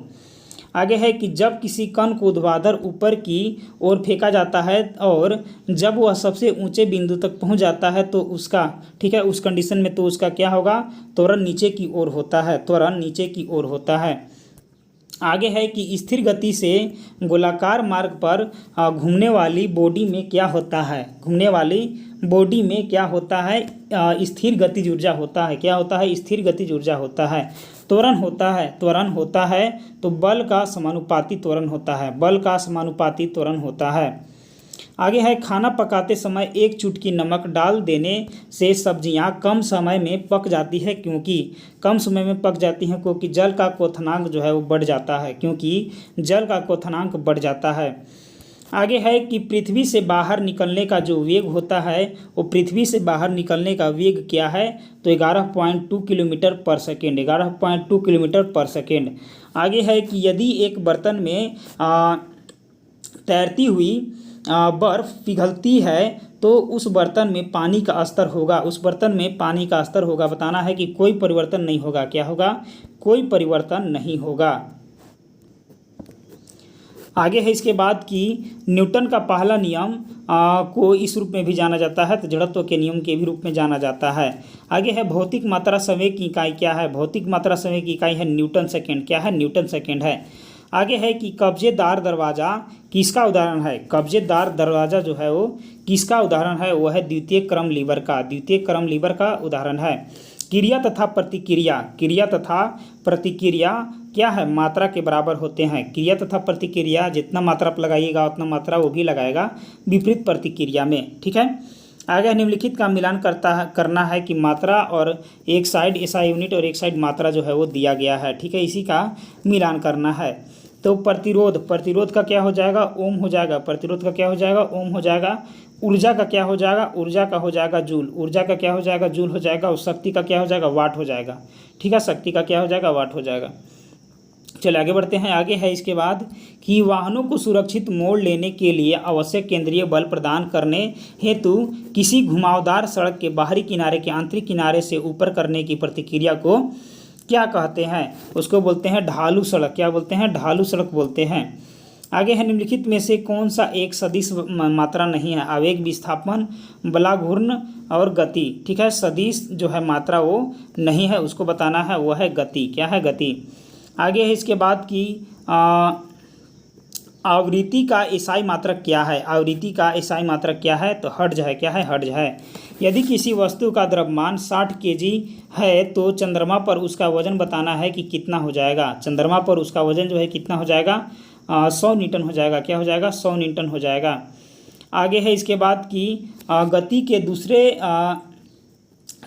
आगे है कि जब किसी कण को ऊर्ध्वाधर ऊपर की ओर फेंका जाता है और जब वह सबसे ऊंचे बिंदु तक पहुंच जाता है तो उसका, ठीक है, उस कंडीशन में तो उसका क्या होगा, त्वरण नीचे की ओर होता है, त्वरण नीचे की ओर होता है। आगे है कि स्थिर गति से गोलाकार मार्ग पर घूमने वाली बॉडी में क्या होता है, घूमने वाली बॉडी में क्या होता है, स्थिर गतिज ऊर्जा होता है, क्या होता है, स्थिर गतिज ऊर्जा होता है, त्वरण होता है, त्वरण होता है, तो बल का समानुपाती त्वरण होता है, बल का समानुपाती त्वरण होता है। आगे है खाना पकाते समय एक चुटकी नमक डाल देने से सब्जियां कम समय में पक जाती है, क्योंकि कम समय में पक जाती हैं क्योंकि जल का क्वथनांक जो है वो बढ़ जाता है, क्योंकि जल का क्वथनांक बढ़ जाता है। आगे है कि पृथ्वी से बाहर निकलने का जो वेग होता है वो पृथ्वी से बाहर निकलने का वेग क्या है, तो 11.2 किलोमीटर पर सेकेंड, 11.2 किलोमीटर पर सेकेंड। आगे है कि यदि एक बर्तन में तैरती हुई बर्फ़ पिघलती है तो उस बर्तन में पानी का स्तर होगा, उस बर्तन में पानी का स्तर होगा। बताना है कि कोई परिवर्तन नहीं होगा। क्या होगा? कोई परिवर्तन नहीं होगा। आगे है इसके बाद कि न्यूटन का पहला नियम को इस रूप में भी जाना जाता है, तो जड़त्व के नियम के भी रूप में जाना जाता है। आगे है भौतिक मात्रा समय की इकाई क्या है, भौतिक मात्रा समय की इकाई है न्यूटन सेकेंड। क्या है? न्यूटन सेकेंड है। आगे है कि कब्जेदार दरवाज़ा किसका उदाहरण है, कब्जेदार दरवाज़ा जो है वो किसका उदाहरण है, वो है द्वितीय क्रम लीवर का, द्वितीय क्रम लीवर का उदाहरण है। क्रिया तथा प्रतिक्रिया, क्रिया तथा प्रतिक्रिया क्या है? मात्रा के बराबर होते हैं। क्रिया तथा प्रतिक्रिया जितना मात्रा आप लगाइएगा उतना मात्रा वो भी लगाएगा विपरीत प्रतिक्रिया में। ठीक है। आगे निम्नलिखित का मिलान करना है कि मात्रा और एक साइड एसआई यूनिट और एक साइड मात्रा जो है वो दिया गया है। ठीक है, इसी का मिलान करना है। तो प्रतिरोध, प्रतिरोध का क्या हो जाएगा? ओम हो जाएगा। प्रतिरोध का क्या हो जाएगा? ओम हो जाएगा। ऊर्जा का क्या हो जाएगा? ऊर्जा का हो जाएगा जूल। ऊर्जा का क्या हो जाएगा? जूल हो जाएगा। और शक्ति का क्या हो जाएगा? वाट हो जाएगा। ठीक है, शक्ति का क्या हो जाएगा? वाट हो जाएगा। चलिए आगे बढ़ते हैं। आगे है इसके बाद कि वाहनों को सुरक्षित मोड़ लेने के लिए आवश्यक केंद्रीय बल प्रदान करने हेतु किसी घुमावदार सड़क के बाहरी किनारे के आंतरिक किनारे से ऊपर करने की प्रतिक्रिया को क्या कहते हैं? उसको बोलते हैं ढालू सड़क। क्या बोलते हैं? ढालू सड़क बोलते हैं। आगे है निम्नलिखित में से कौन सा एक सदिश मात्रा नहीं है? आवेग, विस्थापन, बलाघूर्ण और गति। ठीक है, सदिश जो है मात्रा वो नहीं है, उसको बताना है, वो है गति। क्या है? गति। आगे है इसके बाद कि आवृत्ति का एसआई मात्रक क्या है? आवृत्ति का एसआई मात्रक क्या है? तो हर्ट्ज है। क्या है? हर्ट्ज है। यदि किसी वस्तु का द्रव्यमान 60 केजी है तो चंद्रमा पर उसका वजन बताना है कि कितना हो जाएगा। चंद्रमा पर उसका वजन जो है कितना हो जाएगा? 100 न्यूटन हो जाएगा। क्या हो जाएगा? 100 न्यूटन हो जाएगा। आगे है इसके बाद कि गति के दूसरे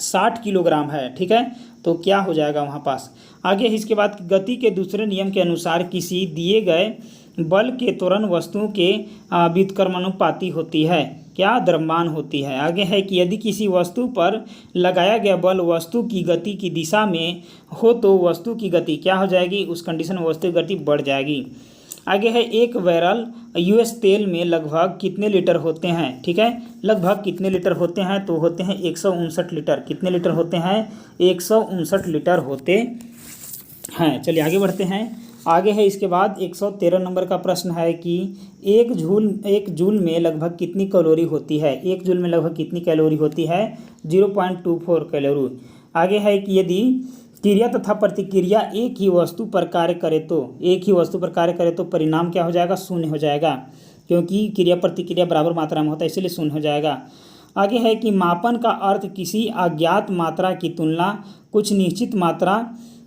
60 किलोग्राम है। ठीक है, तो क्या हो जाएगा वहाँ पास? आगे है इसके बाद गति के दूसरे नियम के अनुसार किसी दिए गए बल के त्वरण वस्तुओं के व्युत्क्रमानुपाती होती है। क्या? द्रव्यमान होती है। आगे है कि यदि किसी वस्तु पर लगाया गया बल वस्तु की गति की दिशा में हो तो वस्तु की गति क्या हो जाएगी? उस कंडीशन में वस्तु की गति बढ़ जाएगी। आगे है एक बैरल यूएस तेल में लगभग कितने लीटर होते हैं? ठीक है, लगभग कितने लीटर होते हैं? तो होते हैं 159 लीटर। कितने लीटर होते हैं? 159 लीटर होते हैं। चलिए आगे बढ़ते हैं। आगे है इसके बाद 113 नंबर का प्रश्न है कि एक जूल में लगभग कितनी कैलोरी होती है? एक जूल में लगभग कितनी कैलोरी होती है? 0.24 कैलोरी। आगे है कि यदि क्रिया तथा प्रतिक्रिया एक ही वस्तु पर कार्य करे तो परिणाम क्या हो जाएगा? शून्य हो जाएगा, क्योंकि क्रिया प्रतिक्रिया बराबर मात्रा में होता है, इसलिए शून्य हो जाएगा। आगे है कि मापन का अर्थ किसी अज्ञात मात्रा की तुलना कुछ निश्चित मात्रा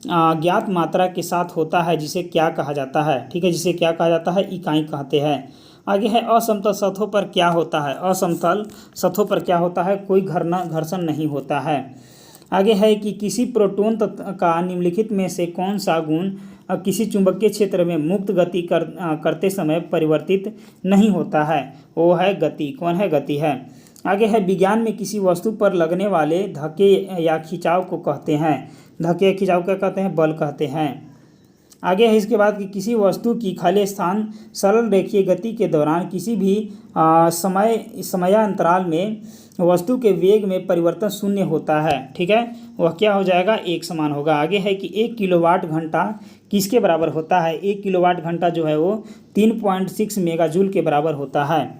ज्ञात मात्रा के साथ होता है, जिसे क्या कहा जाता है? ठीक है, जिसे क्या कहा जाता है? इकाई कहते हैं। आगे है असमतल सतहों पर क्या होता है? असमतल सतहों पर क्या होता है? कोई घर्षण नहीं होता है। आगे है कि किसी प्रोटॉन का निम्नलिखित में से कौन सा गुण किसी चुंबकीय क्षेत्र में मुक्त गति करते समय परिवर्तित नहीं होता है? वो है गति। कौन है? गति है। आगे है विज्ञान में किसी वस्तु पर लगने वाले धक्के या खिंचाव को कहते हैं। धक्के या खिंचाव क्या कहते हैं? बल कहते हैं। आगे है इसके बाद कि किसी वस्तु की खाली स्थान सरल रेखीय गति के दौरान किसी भी समयांतराल में वस्तु के वेग में परिवर्तन शून्य होता है। ठीक है, वह क्या हो जाएगा? एक समान होगा। आगे है कि 1 किलोवाट घंटा किसके बराबर होता है? 1 किलोवाट घंटा जो है वो 3.6 मेगाजूल के बराबर होता है।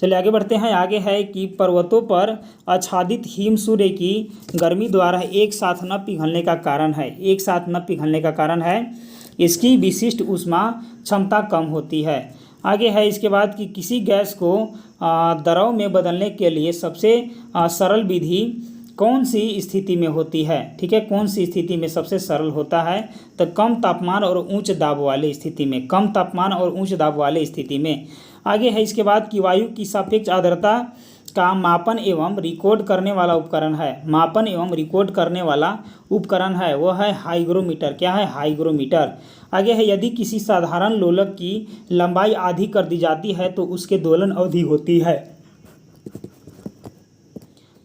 चलिए आगे बढ़ते हैं। आगे है कि पर्वतों पर आच्छादित हिम सूर्य की गर्मी द्वारा एक साथ न पिघलने का कारण है। एक साथ न पिघलने का कारण है इसकी विशिष्ट ऊष्मा क्षमता कम होती है। आगे है इसके बाद कि किसी गैस को द्रव में बदलने के लिए सबसे सरल विधि कौन सी स्थिति में होती है? ठीक है, कौन सी स्थिति में सबसे सरल होता है? तो कम तापमान और उच्च दाब वाले स्थिति में, कम तापमान और उच्च दाब वाले स्थिति में। आगे है इसके बाद कि वायु की सापेक्ष आर्द्रता का मापन एवं रिकॉर्ड करने वाला उपकरण है। मापन एवं रिकॉर्ड करने वाला उपकरण है वो है हाइग्रोमीटर। क्या है? हाइग्रोमीटर। आगे है, यदि किसी साधारण लोलक की लंबाई आधी कर दी जाती है तो उसके दोलन अवधि होती है,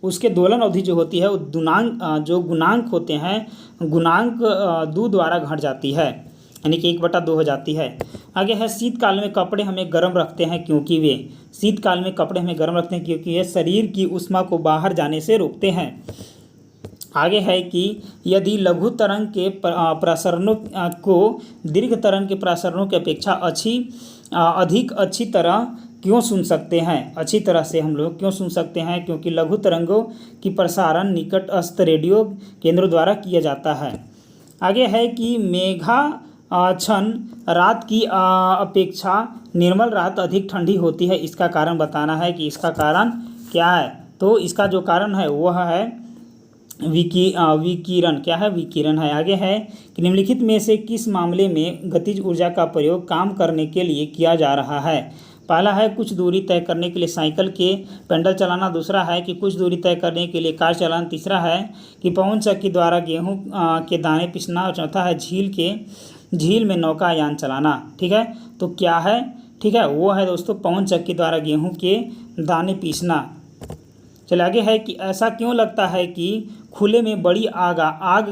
उसके दोलन अवधि जो होती है वो जो गुणांक होते हैं, गुणांक 2 द्वारा घट जाती है, यानी कि 1/2 हो जाती है। आगे है, शीतकाल में कपड़े हमें गर्म रखते हैं क्योंकि वे शीतकाल में कपड़े हमें गर्म रखते हैं क्योंकि ये शरीर की ऊष्मा को बाहर जाने से रोकते हैं। आगे है कि यदि लघु तरंग के प्रसरणों को दीर्घ तरंग के प्रसरणों की अपेक्षा अधिक अच्छी तरह क्यों सुन सकते हैं, अच्छी तरह से हम लोग क्यों सुन सकते हैं? क्योंकि लघु तरंगों की प्रसारण निकटस्थ रेडियो केंद्रों द्वारा किया जाता है। आगे है कि मेघाच्छन्न रात की अपेक्षा निर्मल रात अधिक ठंडी होती है, इसका कारण बताना है कि इसका कारण क्या है। तो इसका जो कारण है वह है विकिरण। क्या है? विकिरण है। आगे है कि निम्नलिखित में से किस मामले में गतिज ऊर्जा का प्रयोग काम करने के लिए किया जा रहा है? पहला है कुछ दूरी तय करने के लिए साइकिल के पेंडल चलाना, दूसरा है कि कुछ दूरी तय करने के लिए कार चलाना, तीसरा है कि पवन चक्की द्वारा गेहूं के दाने पीसना, और चौथा है झील में नौकायान चलाना। ठीक है, तो क्या है? ठीक है, वो है दोस्तों पवन चक्की द्वारा गेहूं के दाने पीसना। चलिए आगे है कि ऐसा क्यों लगता है कि खुले में बड़ी आग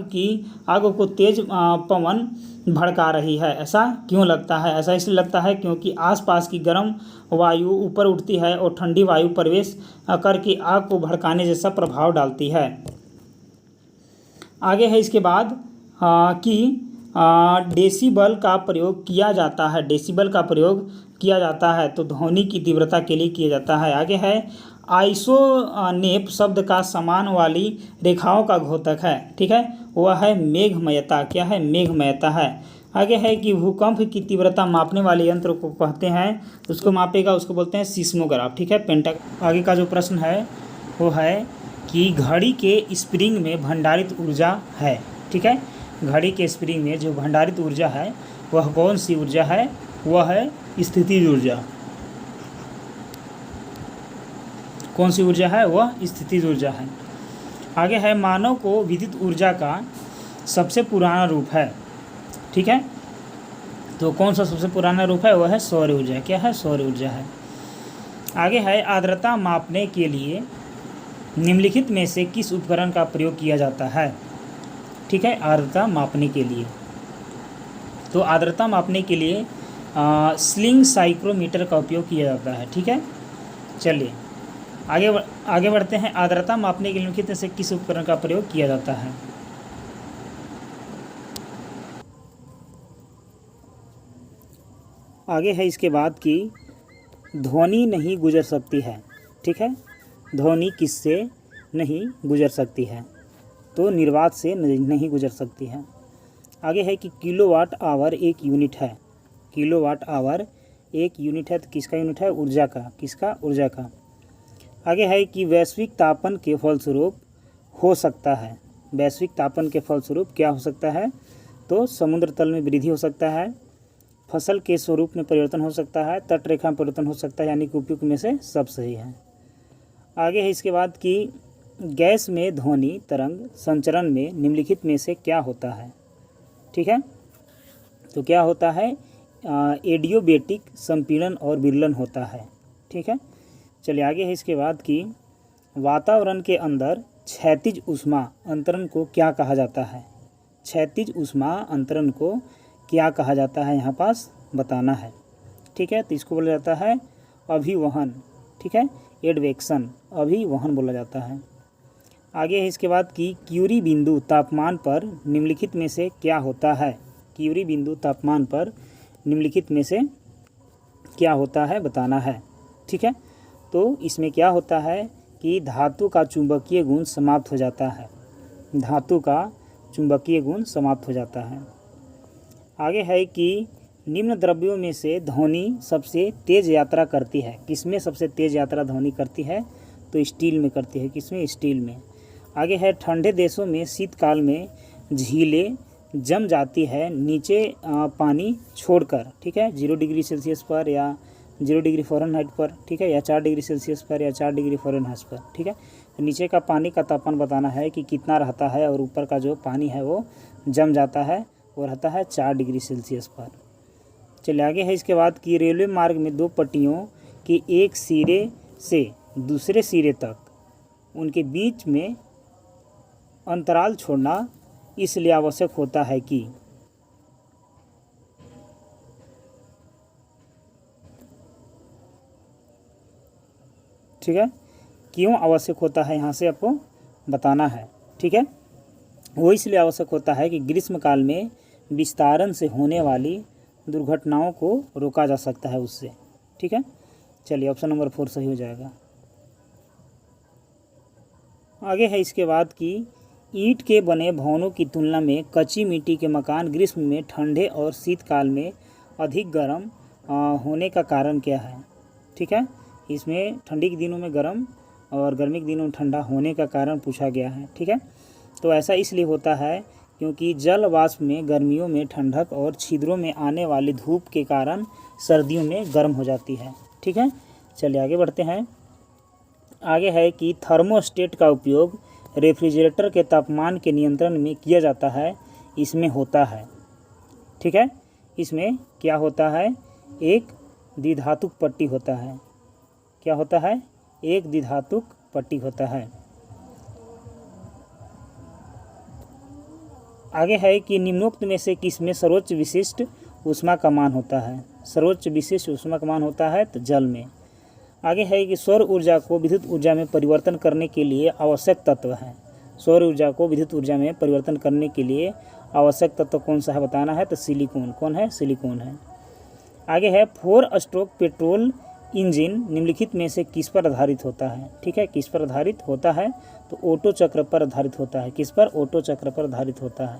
को तेज पवन भड़का रही है? ऐसा क्यों लगता है? ऐसा इसलिए लगता है क्योंकि आसपास की गर्म वायु ऊपर उठती है और ठंडी वायु प्रवेश करके आग को भड़काने जैसा प्रभाव डालती है। आगे है इसके बाद कि डेसिबल का प्रयोग किया जाता है। डेसिबल का प्रयोग किया जाता है तो ध्वनि की तीव्रता के लिए किया जाता है। आगे है आइसोनेप शब्द का समान वाली रेखाओं का घोतक है। ठीक है, वह है मेघमयता। क्या है? मेघमयता है। आगे है कि भूकंप की तीव्रता मापने वाले यंत्र को कहते हैं, उसको मापेगा, उसको बोलते हैं सीस्मोग्राफ। ठीक है, आगे का जो प्रश्न है वो है कि घड़ी के स्प्रिंग में भंडारित ऊर्जा है। ठीक है, घड़ी के स्प्रिंग में जो भंडारित ऊर्जा है वह कौन सी ऊर्जा है? वह है स्थितिज ऊर्जा। कौन सी ऊर्जा है? वह स्थितिज ऊर्जा है। आगे है, मानव को विद्युत ऊर्जा का सबसे पुराना रूप है। ठीक है, तो कौन सा सबसे पुराना रूप है? वह है सौर ऊर्जा। क्या है? सौर ऊर्जा है। आगे है, आर्द्रता मापने के लिए निम्नलिखित में से किस उपकरण का प्रयोग किया जाता है? ठीक है, आर्द्रता मापने के लिए, तो आर्द्रता मापने के लिए स्लिंग साइक्रोमीटर का उपयोग किया जाता है। ठीक है, चलिए आगे बढ़ते हैं। आर्द्रता मापने के लिए निम्नलिखित में से किस उपकरण का प्रयोग किया जाता है? आगे है इसके बाद कि ध्वनि नहीं गुजर सकती है। ठीक है, ध्वनि किससे नहीं गुजर सकती है? तो निर्वात से नहीं गुजर सकती है। आगे है कि किलोवाट आवर एक यूनिट है। किलोवाट आवर एक यूनिट है, तो किसका यूनिट है? ऊर्जा का। किसका? ऊर्जा का। आगे है कि वैश्विक तापन के फलस्वरूप हो सकता है। वैश्विक तापन के फलस्वरूप क्या हो सकता है? तो समुद्र तल में वृद्धि हो सकता है, फसल के स्वरूप में परिवर्तन हो सकता है, तटरेखा में परिवर्तन हो सकता है, यानी कि उपयुक्त में से सब सही है। आगे है इसके बाद कि गैस में ध्वनि तरंग संचरण में निम्नलिखित में से क्या होता है? ठीक है, तो क्या होता है? एडियोबेटिक संपीड़न और विरलन होता है। ठीक है, चलिए आगे है इसके बाद कि वातावरण के अंदर क्षैतिज ऊष्मा अंतरण को क्या कहा जाता है? क्षैतिज ऊष्मा अंतरण को क्या कहा जाता है? यहाँ पास बताना है। ठीक है, तो इसको बोला जाता है अभिवहन। ठीक है, एडवेक्शन, अभिवहन बोला जाता है। आगे है इसके बाद कि क्यूरी बिंदु तापमान पर निम्नलिखित में से क्या होता है? क्यूरी बिंदु तापमान पर निम्नलिखित में से क्या होता है बताना है। ठीक है, तो इसमें क्या होता है कि धातु का चुंबकीय गुण समाप्त हो जाता है। धातु का चुंबकीय गुण समाप्त हो जाता है। आगे है कि निम्न द्रव्यों में से ध्वनि सबसे तेज यात्रा करती है। किसमें सबसे तेज यात्रा ध्वनि करती है? तो स्टील में करती है। किसमें? स्टील में। आगे है ठंडे देशों में शीतकाल में झीलें जम जाती है नीचे पानी छोड़कर। ठीक है, 0 डिग्री सेल्सियस पर या डिग्री फ़ारेनहाइट पर, ठीक है, या 4 डिग्री सेल्सियस पर, या 4 डिग्री फ़ारेनहाइट पर, ठीक है। तो नीचे का पानी का तापमान बताना है कि कितना रहता है, और ऊपर का जो पानी है वो जम जाता है, वो रहता है 4 डिग्री सेल्सियस पर। चलिए आगे है इसके बाद कि रेलवे मार्ग में 2 पट्टियों के एक सिरे से दूसरे सिरे तक उनके बीच में अंतराल छोड़ना इसलिए आवश्यक होता है कि, ठीक है, क्यों आवश्यक होता है यहाँ से आपको बताना है, ठीक है। वो इसलिए आवश्यक होता है कि ग्रीष्मकाल में विस्तारण से होने वाली दुर्घटनाओं को रोका जा सकता है उससे, ठीक है। चलिए ऑप्शन नंबर 4 सही हो जाएगा। आगे है इसके बाद कि ईंट के बने भवनों की तुलना में कच्ची मिट्टी के मकान ग्रीष्म में ठंडे और शीतकाल में अधिक गर्म होने का कारण क्या है, ठीक है। इसमें ठंडी के दिनों में गर्म और गर्मी के दिनों में ठंडा होने का कारण पूछा गया है, ठीक है। तो ऐसा इसलिए होता है क्योंकि जल वाष्प में गर्मियों में ठंडक और छिद्रों में आने वाली धूप के कारण सर्दियों में गर्म हो जाती है, ठीक है। चलिए आगे बढ़ते हैं। आगे है कि थर्मोस्टेट का उपयोग रेफ्रिजरेटर के तापमान के नियंत्रण में किया जाता है, इसमें होता है, ठीक है। इसमें क्या होता है, एक द्विधातुक पट्टी होता है। क्या होता है, एक द्विधातुक पट्टी होता है। आगे है कि निम्नोक्त में से किसमें सर्वोच्च विशिष्ट ऊष्मा का मान होता है। सर्वोच्च विशिष्ट ऊष्मा का मान होता है तो जल में। आगे है कि सौर ऊर्जा को विद्युत ऊर्जा में परिवर्तन करने के लिए आवश्यक तत्व है। सौर ऊर्जा को विद्युत ऊर्जा में परिवर्तन करने के लिए आवश्यक तत्व कौन सा है बताना है, तो सिलिकॉन। कौन है, सिलिकॉन है। आगे है 4 स्ट्रोक पेट्रोल इंजन निम्नलिखित में से किस पर आधारित होता है, ठीक है। किस पर आधारित होता है, तो ओटो चक्र पर आधारित होता है। किस पर, ओटो चक्र पर आधारित होता है।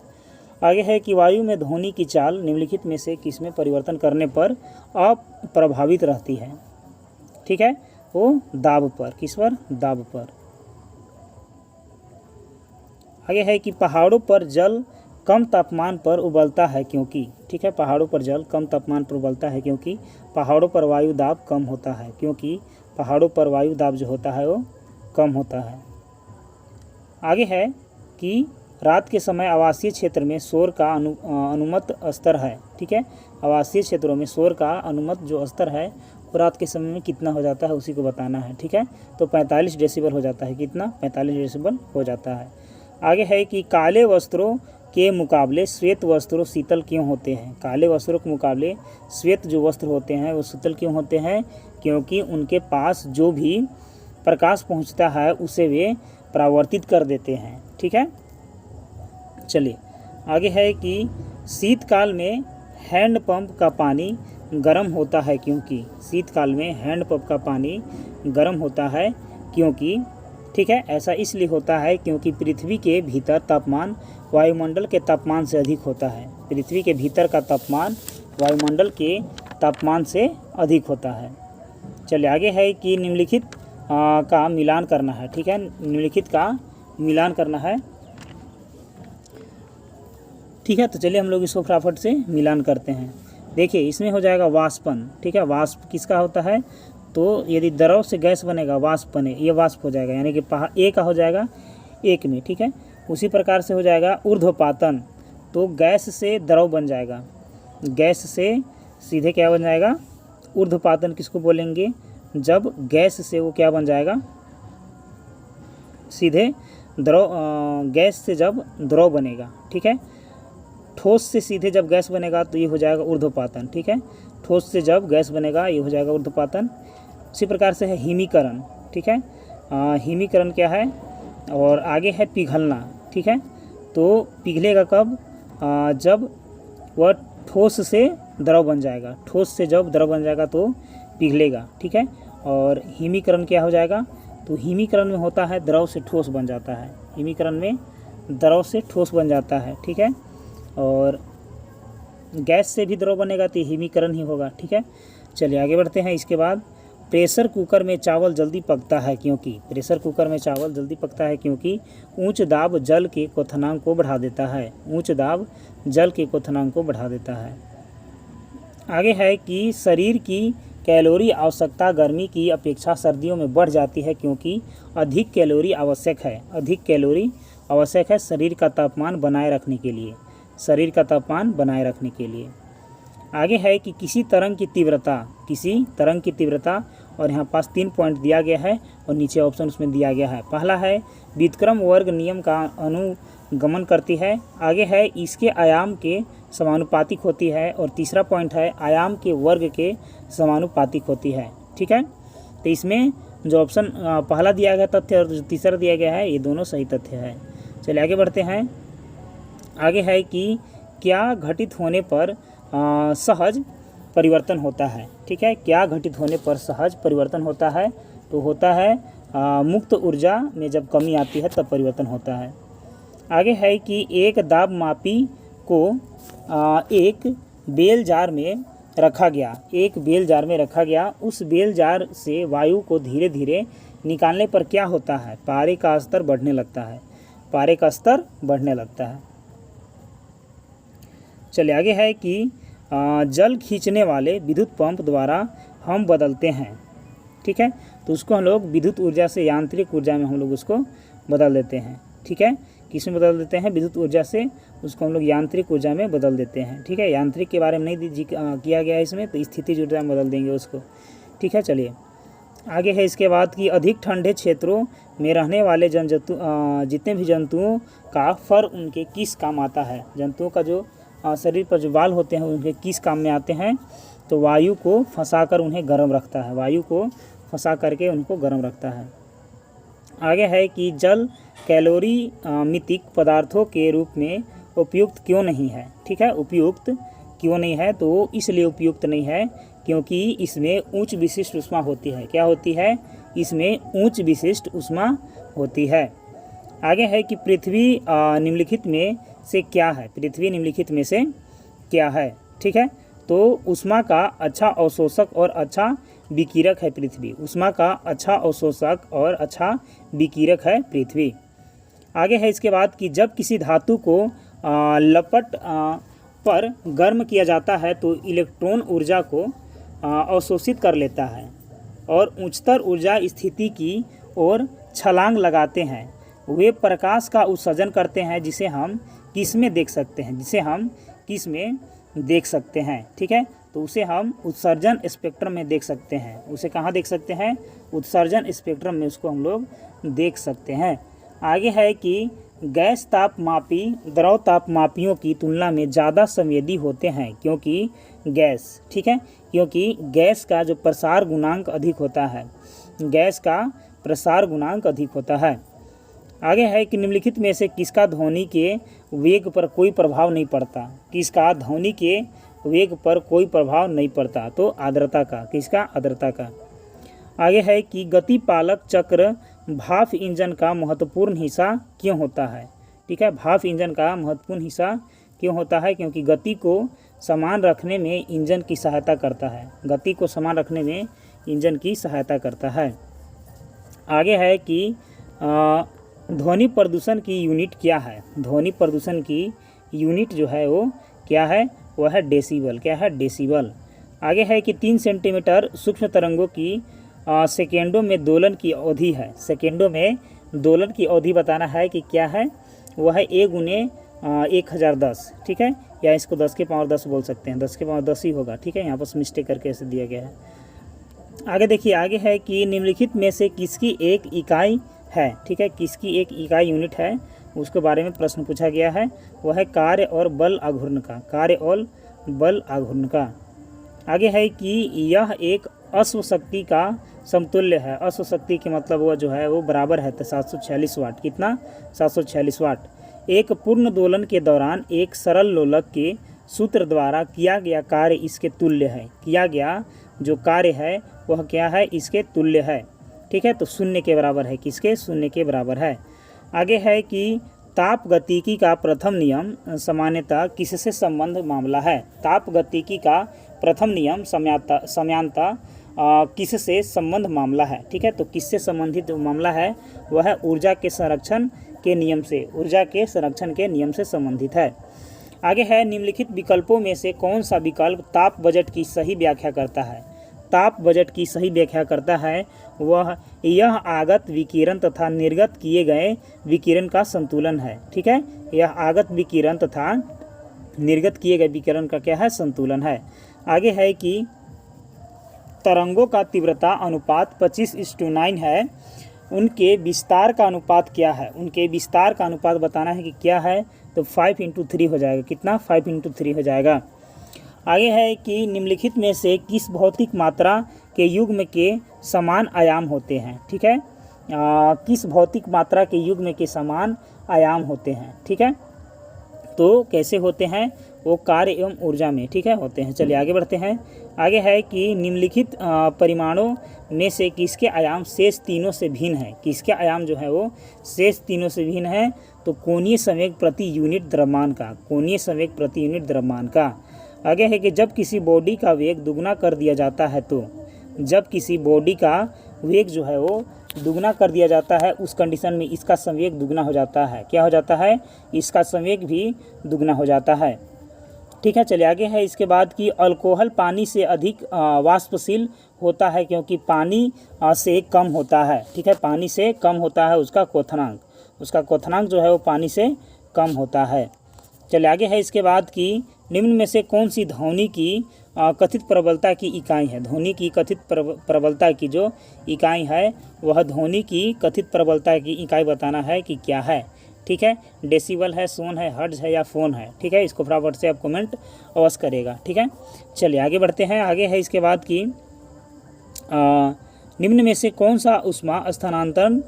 आगे है कि वायु में ध्वनि की चाल निम्नलिखित में से किस में परिवर्तन करने पर अप्रभावित रहती है, ठीक है, वो दाब पर। किस पर, दाब पर। आगे है कि पहाड़ों पर जल कम तापमान पर उबलता है क्योंकि, ठीक है, पहाड़ों पर जल कम तापमान पर उबलता है क्योंकि पहाड़ों पर वायु दाब कम होता है। क्योंकि पहाड़ों पर वायु दाब जो होता है वो कम होता है। आगे है कि रात के समय आवासीय क्षेत्र में शोर का अनुमत स्तर है, ठीक है। आवासीय क्षेत्रों में शोर का अनुमत जो स्तर है वो रात के समय में कितना हो जाता है, उसी को बताना है, ठीक है। तो 45 डेसिबल हो जाता है। कितना, 45 डेसिबल हो जाता है। आगे है कि काले वस्त्रों के मुकाबले श्वेत वस्त्र शीतल क्यों होते हैं। काले वस्त्रों के मुकाबले श्वेत जो वस्त्र होते हैं वो शीतल क्यों होते हैं, क्योंकि उनके पास जो भी प्रकाश पहुंचता है उसे वे परावर्तित कर देते हैं, ठीक है। चलिए आगे है कि शीतकाल में हैंडपंप का पानी गर्म होता है क्योंकि, शीतकाल में हैंडपंप का पानी गर्म होता है क्योंकि, ठीक है, ऐसा इसलिए होता है क्योंकि पृथ्वी के भीतर तापमान वायुमंडल के तापमान से अधिक होता है। पृथ्वी के भीतर का तापमान वायुमंडल के तापमान से अधिक होता है। चलिए आगे है कि निम्नलिखित का मिलान करना है, ठीक है। निम्नलिखित का मिलान करना है, ठीक है। तो चलिए हम लोग इसको फटाफट से मिलान करते हैं। देखिए इसमें हो जाएगा वाष्पन, ठीक है। वाष्प किसका होता है, तो यदि द्रव से गैस बनेगा वाष्प बने, ये वाष्प हो जाएगा, यानी कि ए का हो जाएगा एक में, ठीक है। उसी प्रकार से हो जाएगा ऊर्ध्वपातन, तो गैस से द्रव बन जाएगा। गैस से सीधे क्या बन जाएगा, ऊर्ध्वपातन किसको बोलेंगे, जब गैस से वो क्या बन जाएगा, सीधे द्रव, गैस से जब द्रव बनेगा, ठीक है। ठोस से सीधे जब गैस बनेगा तो ये हो जाएगा ऊर्ध्वपातन, ठीक है। ठोस से जब गैस बनेगा ये हो जाएगा ऊर्ध्वपातन। उसी प्रकार से है हिमीकरण, ठीक है। हिमीकरण क्या है, और आगे है पिघलना, ठीक है। तो पिघलेगा कब, जब वह ठोस से द्रव बन जाएगा। ठोस से जब द्रव बन जाएगा तो पिघलेगा, ठीक है। और हिमीकरण क्या हो जाएगा, तो हिमीकरण में होता है द्रव से ठोस बन जाता है। हिमीकरण में द्रव से ठोस बन जाता है, ठीक है। और गैस से भी द्रव बनेगा तो हिमीकरण ही होगा, ठीक है। चलिए आगे बढ़ते हैं। इसके बाद प्रेशर कुकर में चावल जल्दी पकता है क्योंकि, प्रेशर कुकर में चावल जल्दी पकता है क्योंकि उच्च दाब जल के क्वथनांक को बढ़ा देता है। उच्च दाब जल के क्वथनांक को बढ़ा देता है। आगे है कि शरीर की कैलोरी आवश्यकता गर्मी की अपेक्षा सर्दियों में बढ़ जाती है क्योंकि अधिक कैलोरी आवश्यक है। अधिक कैलोरी आवश्यक है शरीर का तापमान बनाए रखने के लिए, शरीर का तापमान बनाए रखने के लिए। आगे है कि किसी तरंग की तीव्रता और यहाँ पास 3 पॉइंट दिया गया है और नीचे ऑप्शन उसमें दिया गया है। पहला है व्युत्क्रम वर्ग नियम का अनुगमन करती है। आगे है इसके आयाम के समानुपातिक होती है और तीसरा पॉइंट है आयाम के वर्ग के समानुपातिक होती है। ठीक है, तो इसमें जो ऑप्शन पहला दिया गया तथ्य और जो तीसरा दिया गया है ये दोनों सही तथ्य है। चलिए आगे बढ़ते हैं। आगे है कि क्या घटित होने पर सहज परिवर्तन होता है। ठीक है, क्या घटित होने पर सहज परिवर्तन होता है, तो होता है मुक्त ऊर्जा में जब कमी आती है तब परिवर्तन होता है। आगे है कि एक दाब मापी को एक बेल जार में रखा गया, उस बेल जार से वायु को धीरे धीरे निकालने पर क्या होता है, पारे का स्तर बढ़ने लगता है। चलिए आगे है कि जल खींचने वाले विद्युत पंप द्वारा हम बदलते हैं। ठीक है, तो उसको हम लोग विद्युत ऊर्जा से यांत्रिक ऊर्जा में हम लोग उसको बदल देते हैं। ठीक है, किस में बदल देते हैं, विद्युत ऊर्जा से उसको हम लोग यांत्रिक ऊर्जा में बदल देते हैं। ठीक है, यांत्रिक के बारे में नहीं किया गया है इसमें, तो स्थितिज ऊर्जा में बदल देंगे उसको। ठीक है, चलिए आगे है इसके बाद कि अधिक ठंडे क्षेत्रों में रहने वाले जितने भी जंतुओं का फर उनके किस काम आता है। जंतुओं का जो शरीर पर जो बाल होते हैं उनके किस काम में आते हैं, तो वायु को फंसाकर उन्हें गर्म रखता है, वायु को फंसा करके उनको गर्म रखता है। आगे है कि जल कैलोरी मितिक पदार्थों के रूप में उपयुक्त क्यों नहीं है। ठीक है, उपयुक्त क्यों नहीं है, तो इसलिए उपयुक्त नहीं है क्योंकि इसमें उच्च विशिष्ट ऊष्मा होती है। क्या होती है, इसमें उच्च विशिष्ट ऊष्मा होती है। आगे है कि पृथ्वी निम्नलिखित में से क्या है, पृथ्वी निम्नलिखित में से क्या है। ठीक है, तो ऊष्मा का अच्छा अवशोषक और अच्छा विकिरक है पृथ्वी, ऊष्मा का अच्छा अवशोषक और अच्छा विकिरक है पृथ्वी। आगे है इसके बाद कि जब किसी धातु को लपट पर गर्म किया जाता है तो इलेक्ट्रॉन ऊर्जा को अवशोषित कर लेता है और उच्चतर ऊर्जा स्थिति की ओर छलांग लगाते हैं। वे प्रकाश का उत्सर्जन करते हैं जिसे हम किस में देख सकते हैं, ठीक है, तो उसे हम उत्सर्जन स्पेक्ट्रम में देख सकते हैं। उसे कहाँ देख सकते हैं, उत्सर्जन स्पेक्ट्रम में उसको हम लोग देख सकते हैं। आगे है कि गैस तापमापी द्रव तापमापियों की तुलना में ज़्यादा संवेदी होते हैं क्योंकि गैस, ठीक है, क्योंकि गैस का जो प्रसार गुणांक अधिक होता है, गैस का प्रसार गुणांक अधिक होता है। आगे है कि निम्नलिखित में से किसका ध्वनि के वेग पर कोई प्रभाव नहीं पड़ता, किसका ध्वनि के वेग पर कोई प्रभाव नहीं पड़ता, तो आर्द्रता का, किसका, आर्द्रता का। आगे है कि गतिपालक चक्र भाप इंजन का महत्वपूर्ण हिस्सा क्यों होता है, ठीक है, भाप इंजन का महत्वपूर्ण हिस्सा क्यों होता है, क्योंकि गति को समान रखने में इंजन की सहायता करता है, गति को समान रखने में इंजन की सहायता करता है। आगे है कि ध्वनि प्रदूषण की यूनिट क्या है, ध्वनि प्रदूषण की यूनिट जो है वो क्या है, वह है डेसीबल, क्या है, डेसीबल। आगे है कि 3 सेंटीमीटर सूक्ष्म तरंगों की सेकेंडों में दोलन की अवधि है, सेकेंडों में दोलन की अवधि बताना है कि क्या है, वह है A गुने 1010, ठीक है, या इसको 10 के पावर 10 बोल सकते हैं, 10 के पावर 10 ही होगा, ठीक है, यहाँ पर मिस्टेक करके ऐसे दिया गया है। आगे देखिए, आगे है कि निम्नलिखित में से किसकी एक इकाई है, ठीक है, किसकी एक इकाई यूनिट है, उसके बारे में प्रश्न पूछा गया है, वह है कार्य और बल आघूर्ण का, कार्य और बल आघूर्ण का। आगे है कि यह एक अश्व शक्ति का समतुल्य है, अश्व शक्ति के मतलब वो जो है वो बराबर है 746 वाट, कितना, 746 वाट। एक पूर्ण दोलन के दौरान एक सरल लोलक के सूत्र द्वारा किया गया कार्य इसके तुल्य है, किया गया जो कार्य है वह क्या है, इसके तुल्य है, ठीक है, तो 0 के बराबर है, किसके, 0 के बराबर है। आगे है कि ताप गतिकी का प्रथम नियम सामान्यतः किससे संबंध मामला है, ताप गतिकी का प्रथम नियम सामान्यतः किससे संबंध मामला है, ठीक है, तो किससे संबंधित मामला है, वह है ऊर्जा के संरक्षण के नियम से, ऊर्जा के संरक्षण के नियम से संबंधित है। आगे है निम्नलिखित विकल्पों में से कौन सा विकल्प ताप बजट की सही व्याख्या करता है, ताप बजट की सही व्याख्या करता है वह यह आगत विकिरण तथा निर्गत किए गए विकिरण का संतुलन है। ठीक है, यह आगत विकिरण तथा निर्गत किए गए विकिरण का क्या है, संतुलन है। आगे है कि तरंगों का तीव्रता अनुपात 25:9 है, उनके विस्तार का अनुपात क्या है, उनके विस्तार का अनुपात बताना है कि क्या है, तो 5:3 हो जाएगा। कितना, 5:3 हो जाएगा। आगे है कि निम्नलिखित में से किस भौतिक मात्रा के युग्म के समान आयाम होते हैं। ठीक है, किस भौतिक मात्रा के युग्म के समान आयाम होते हैं। ठीक है, तो कैसे होते हैं, वो कार्य एवं ऊर्जा में, ठीक है, होते हैं। चलिए आगे बढ़ते हैं। आगे है कि निम्नलिखित परिमाणों में से किसके आयाम शेष तीनों से भिन्न है। किसके आयाम जो है वो शेष तीनों से भिन्न है, तो कोणीय संवेग प्रति यूनिट द्रव्यमान का, कोणीय संवेग प्रति यूनिट द्रव्यमान का। आगे है कि जब किसी बॉडी का वेग दुगना कर दिया जाता है, तो जब किसी बॉडी का वेग जो है वो दुगना कर दिया जाता है, उस कंडीशन में इसका संवेग दुगना हो जाता है। क्या हो जाता है, इसका संवेग भी दुगना हो जाता है। ठीक है, चलिए आगे है इसके बाद कि अल्कोहल पानी से अधिक वाष्पशील होता है क्योंकि पानी से कम होता है। ठीक है, पानी से कम होता है उसका क्वथनांक, उसका क्वथनांक जो है वो पानी से कम होता है। चलिए आगे है इसके बाद कि निम्न में से कौन सी ध्वनि की कथित प्रबलता की इकाई है। ध्वनि की कथित प्रबलता की जो इकाई है वह ध्वनि की कथित प्रबलता की इकाई बताना है कि क्या है। ठीक है, डेसिबल है, सोन है, हर्ट्ज है या फोन है। ठीक है, इसको फटाफट से आप कमेंट अवश्य करेगा। ठीक है, चलिए आगे बढ़ते हैं। आगे है इसके बाद कि निम्न में से कौन सा ऊष्मा स्थानांतरण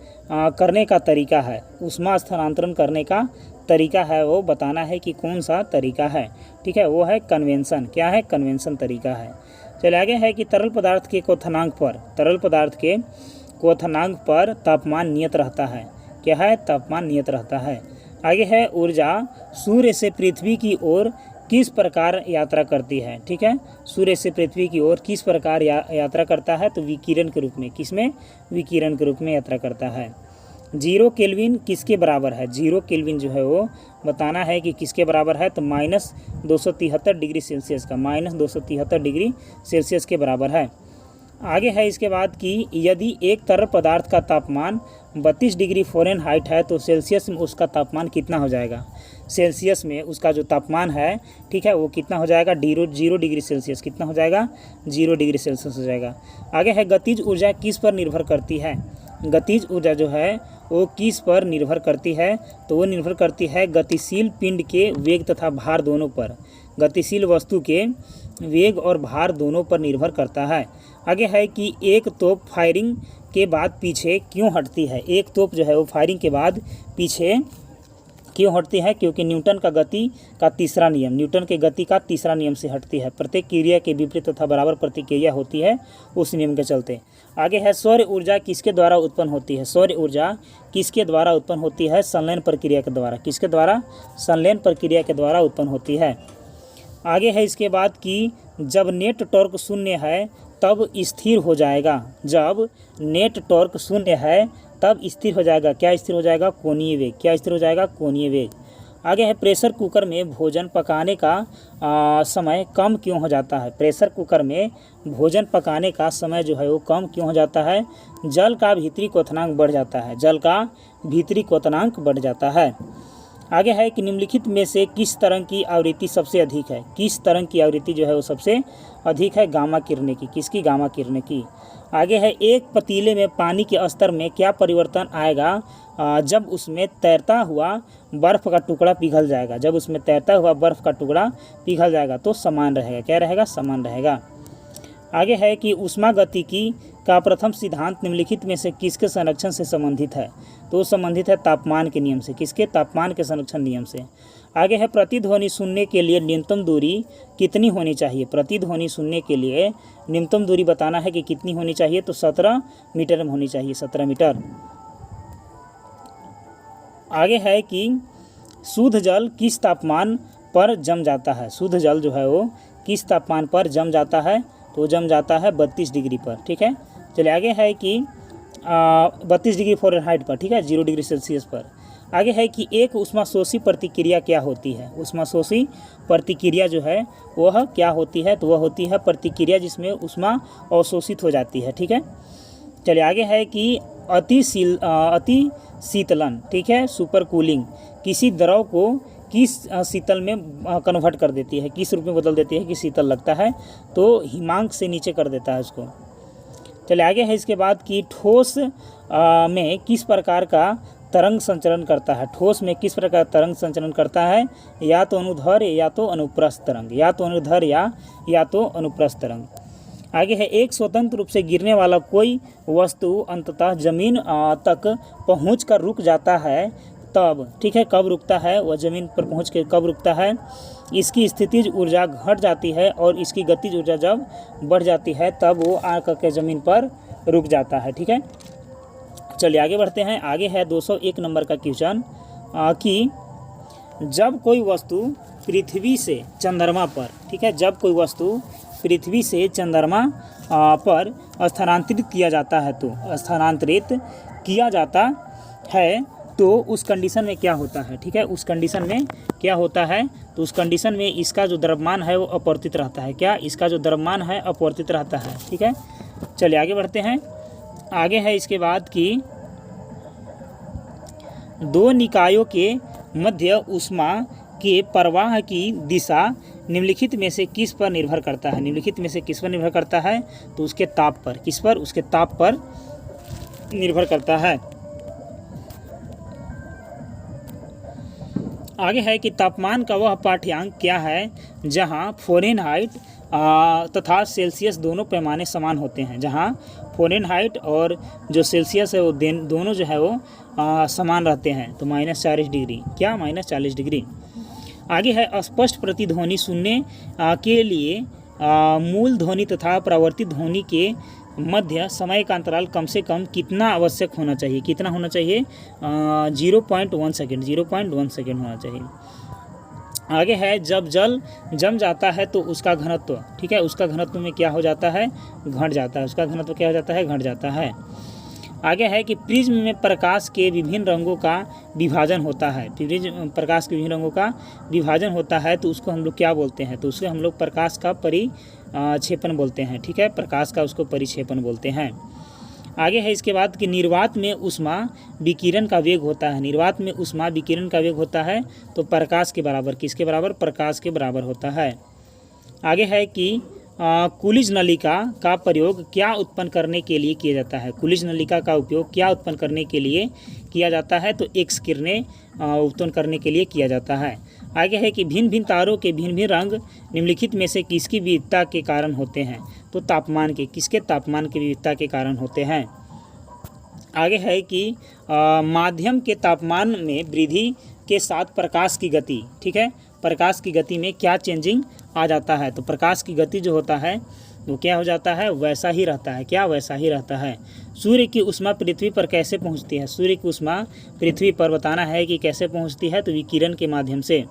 करने का तरीका है। ऊष्मा स्थानांतरण करने का तरीका है वो बताना है कि कौन सा तरीका है। ठीक है, वो है कन्वेंशन। क्या है, कन्वेंशन तरीका है। चलिए आगे है कि तरल पदार्थ के क्वथनांक पर, तरल पदार्थ के क्वथनांक पर तापमान नियत रहता है। क्या है, तापमान नियत रहता है। आगे है ऊर्जा सूर्य से पृथ्वी की ओर किस प्रकार यात्रा करती है। ठीक है, सूर्य से पृथ्वी की ओर किस प्रकार यात्रा करता है, तो विकिरण के रूप में। किसमें, विकिरण के रूप में यात्रा करता है। 0 केल्विन किसके बराबर है। 0 केल्विन जो है वो बताना है कि किसके बराबर है, तो -273 डिग्री सेल्सियस का, -273 डिग्री सेल्सियस के बराबर है। आगे है इसके बाद कि यदि एक तरल पदार्थ का तापमान 32 डिग्री फ़ारेनहाइट है तो सेल्सियस में उसका तापमान कितना हो जाएगा। सेल्सियस में उसका जो तापमान है, ठीक है, वो कितना हो जाएगा, 0 डिग्री सेल्सियस। कितना हो जाएगा, 0 डिग्री सेल्सियस हो जाएगा। आगे है गतिज ऊर्जा किस पर निर्भर करती है। गतिज ऊर्जा जो है वो किस पर निर्भर करती है, तो वो निर्भर करती है गतिशील पिंड के वेग तथा भार दोनों पर। गतिशील वस्तु के वेग और भार दोनों पर निर्भर करता है। आगे है कि एक तोप फायरिंग के बाद पीछे क्यों हटती है। एक तोप जो है वो फायरिंग के बाद पीछे क्यों हटती है, क्योंकि न्यूटन का गति का तीसरा नियम, न्यूटन के गति का तीसरा नियम से हटती है। प्रत्येक क्रिया के विपरीत तथा बराबर प्रतिक्रिया होती है उस नियम के चलते। आगे है सौर ऊर्जा किसके द्वारा उत्पन्न होती है। सौर ऊर्जा किसके द्वारा उत्पन्न होती है, संलयन प्रक्रिया के द्वारा। किसके द्वारा, संलयन प्रक्रिया के द्वारा उत्पन्न होती है। आगे है इसके बाद कि जब नेट टॉर्क शून्य है तब स्थिर हो जाएगा। जब नेट टॉर्क शून्य है तब स्थिर हो जाएगा। क्या स्थिर हो जाएगा, कोणीय वेग। क्या स्थिर हो जाएगा, कोणीय वेग। आगे है प्रेशर कुकर में भोजन पकाने का समय कम क्यों हो जाता है। प्रेशर कुकर में भोजन पकाने का समय जो है वो कम क्यों हो जाता है, जल का भीतरी क्वथनांक बढ़ जाता है। जल का भीतरी क्वथनांक बढ़ जाता है। आगे है कि निम्नलिखित में से किस तरंग की आवृत्ति सबसे अधिक है। किस तरंग की आवृत्ति जो है वो सबसे अधिक है, गामा किरणें की। किसकी, गामा किरणें की। आगे है एक पतीले में पानी के स्तर में क्या परिवर्तन आएगा जब उसमें तैरता हुआ बर्फ़ का टुकड़ा पिघल जाएगा। जब उसमें तैरता हुआ बर्फ़ का टुकड़ा पिघल जाएगा तो समान रहेगा। क्या रहेगा, समान रहेगा। आगे है कि ऊष्मागतिकी का प्रथम सिद्धांत निम्नलिखित में से किसके संरक्षण से संबंधित है, तो संबंधित है तापमान के नियम से। किसके, तापमान के संरक्षण नियम से। आगे है प्रतिध्वनि सुनने के लिए न्यूनतम दूरी कितनी होनी चाहिए। प्रतिध्वनि सुनने के लिए न्यूनतम दूरी बताना है कि कितनी होनी चाहिए, तो 17 मीटर में होनी चाहिए, 17 मीटर। आगे है कि शुद्ध जल किस तापमान पर जम जाता है। शुद्ध जल जो है वो किस तापमान पर जम जाता है, तो जम जाता है 32 डिग्री पर। ठीक है, चलिए आगे है कि 32 डिग्री फ़ारेनहाइट पर। ठीक है, 0 डिग्री सेल्सियस पर। आगे है कि एक ऊष्माशोषी प्रतिक्रिया क्या होती है। ऊष्माशोषी प्रतिक्रिया जो है वह क्या होती है, तो वह होती है प्रतिक्रिया जिसमें ऊष्मा अवशोषित हो जाती है। ठीक है, चलिए आगे है कि अति शीतलन, ठीक है, सुपर कूलिंग किसी द्रव को किस शीतल में कन्वर्ट कर देती है, किस रूप में बदल देती है कि शीतल लगता है, तो हिमांक से नीचे कर देता है उसको। चलिए आगे है इसके बाद कि ठोस में किस प्रकार का तरंग संचरण करता है। ठोस में किस प्रकार तरंग संचरण करता है, या तो अनुदैर्ध्य या तो अनुप्रस्थ तरंग, या तो अनुदैर्ध्य या तो अनुप्रस्थ तरंग। आगे है एक स्वतंत्र रूप से गिरने वाला कोई वस्तु अंततः जमीन तक पहुंचकर रुक जाता है तब, ठीक है, कब रुकता है, वह जमीन पर पहुंच के कब रुकता है, इसकी स्थितिज ऊर्जा घट जाती है और इसकी गतिज ऊर्जा जब बढ़ जाती है तब वो आकर के ज़मीन पर रुक जाता है। ठीक है, चलिए आगे बढ़ते हैं। आगे है 201 नंबर का क्वेश्चन कि जब कोई वस्तु पृथ्वी से चंद्रमा पर, ठीक है, जब कोई वस्तु पृथ्वी से चंद्रमा पर स्थानांतरित किया जाता है, तो स्थानांतरित किया जाता है तो उस कंडीशन में क्या होता है। ठीक है, उस कंडीशन में क्या होता है, तो उस कंडीशन में इसका जो द्रव्यमान है वो अपवर्तित रहता है। क्या, इसका जो द्रव्यमान है अपवर्तित रहता है। ठीक है, चलिए आगे बढ़ते हैं। आगे है इसके बाद कि दो निकायों के मध्य ऊष्मा के प्रवाह की दिशा निम्नलिखित में से किस पर निर्भर करता है। निम्नलिखित में से किस पर निर्भर करता है, तो उसके ताप पर। किस पर, उसके ताप पर निर्भर करता है। आगे है कि तापमान का वह पाठ्यांक क्या है जहां फ़ारेनहाइट तथा सेल्सियस दोनों पैमाने समान होते हैं। जहां फ़ारेनहाइट और जो सेल्सियस है वो दोनों जो है वो समान रहते हैं, तो -40 डिग्री। क्या, -40 डिग्री। आगे है स्पष्ट प्रतिध्वनि सुनने के लिए मूल ध्वनि तथा परावर्तित ध्वनि के मध्य समय का अंतराल कम से कम कितना आवश्यक होना चाहिए। कितना होना चाहिए, 0.1 सेकेंड, 0.1 सेकेंड होना चाहिए। आगे है जब जल जम जाता है तो उसका घनत्व, ठीक है, उसका घनत्व में क्या हो जाता है, घट जाता है। उसका घनत्व क्या हो जाता है, घट जाता है। आगे है कि प्रिज्म में प्रकाश के विभिन्न रंगों का विभाजन होता है। प्रिज्म प्रकाश के विभिन्न रंगों का विभाजन होता है तो उसको हम लोग क्या बोलते हैं, तो उसको हम लोग प्रकाश का परिक्षेपण बोलते हैं। ठीक है, प्रकाश का उसको परिक्षेपण बोलते हैं। आगे है इसके बाद कि निर्वात में ऊष्मा विकिरण का वेग होता है। निर्वात में ऊष्मा विकिरण का वेग होता है तो प्रकाश के बराबर, किसके बराबर, प्रकाश के बराबर होता है। आगे है कि कुलिज नलिका का प्रयोग क्या उत्पन्न करने के लिए किया जाता है। कुलिज नलिका का उपयोग क्या उत्पन्न करने के लिए किया जाता है, तो एक्स किरणें उत्पन्न करने के लिए किया जाता है। आगे है कि भिन्न भिन्न तारों के भिन्न भिन्न रंग निम्नलिखित में से किसकी विविधता के कारण होते हैं, तो तापमान के, किसके, तापमान की विविधता के कारण होते हैं। आगे है कि माध्यम के तापमान में वृद्धि के साथ प्रकाश की गति, ठीक है, प्रकाश की गति में क्या चेंजिंग आ जाता है, तो प्रकाश की गति जो होता है वो क्या हो जाता है, वैसा ही रहता है। क्या, वैसा ही रहता है। सूर्य की ऊष्मा पृथ्वी पर कैसे पहुंचती है। सूर्य की ऊष्मा पृथ्वी पर बताना है कि कैसे पहुंचती है, तो विकिरण के माध्यम से।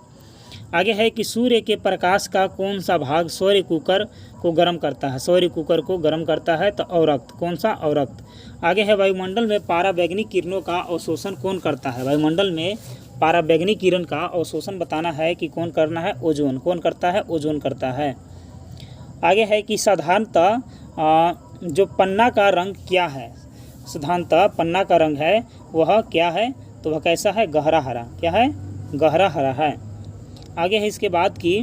आगे है कि सूर्य के प्रकाश का कौन सा भाग सौर कुकर को गर्म करता है। सौर कुकर को गर्म करता है तो अवरक्त, कौन सा, अवरक्त। आगे है वायुमंडल में पारावैंगनिक किरणों का अवशोषण कौन करता है। वायुमंडल में पारावैंगनिक किरण का अवशोषण बताना है कि कौन करना है, ओजोन। कौन करता है, ओजोन करता है। आगे है कि साधारणतः जो पन्ना का रंग क्या है। साधारणतः पन्ना का रंग है वह क्या है, तो वह कैसा है, गहरा हरा। क्या है, गहरा हरा है। आगे है इसके बाद कि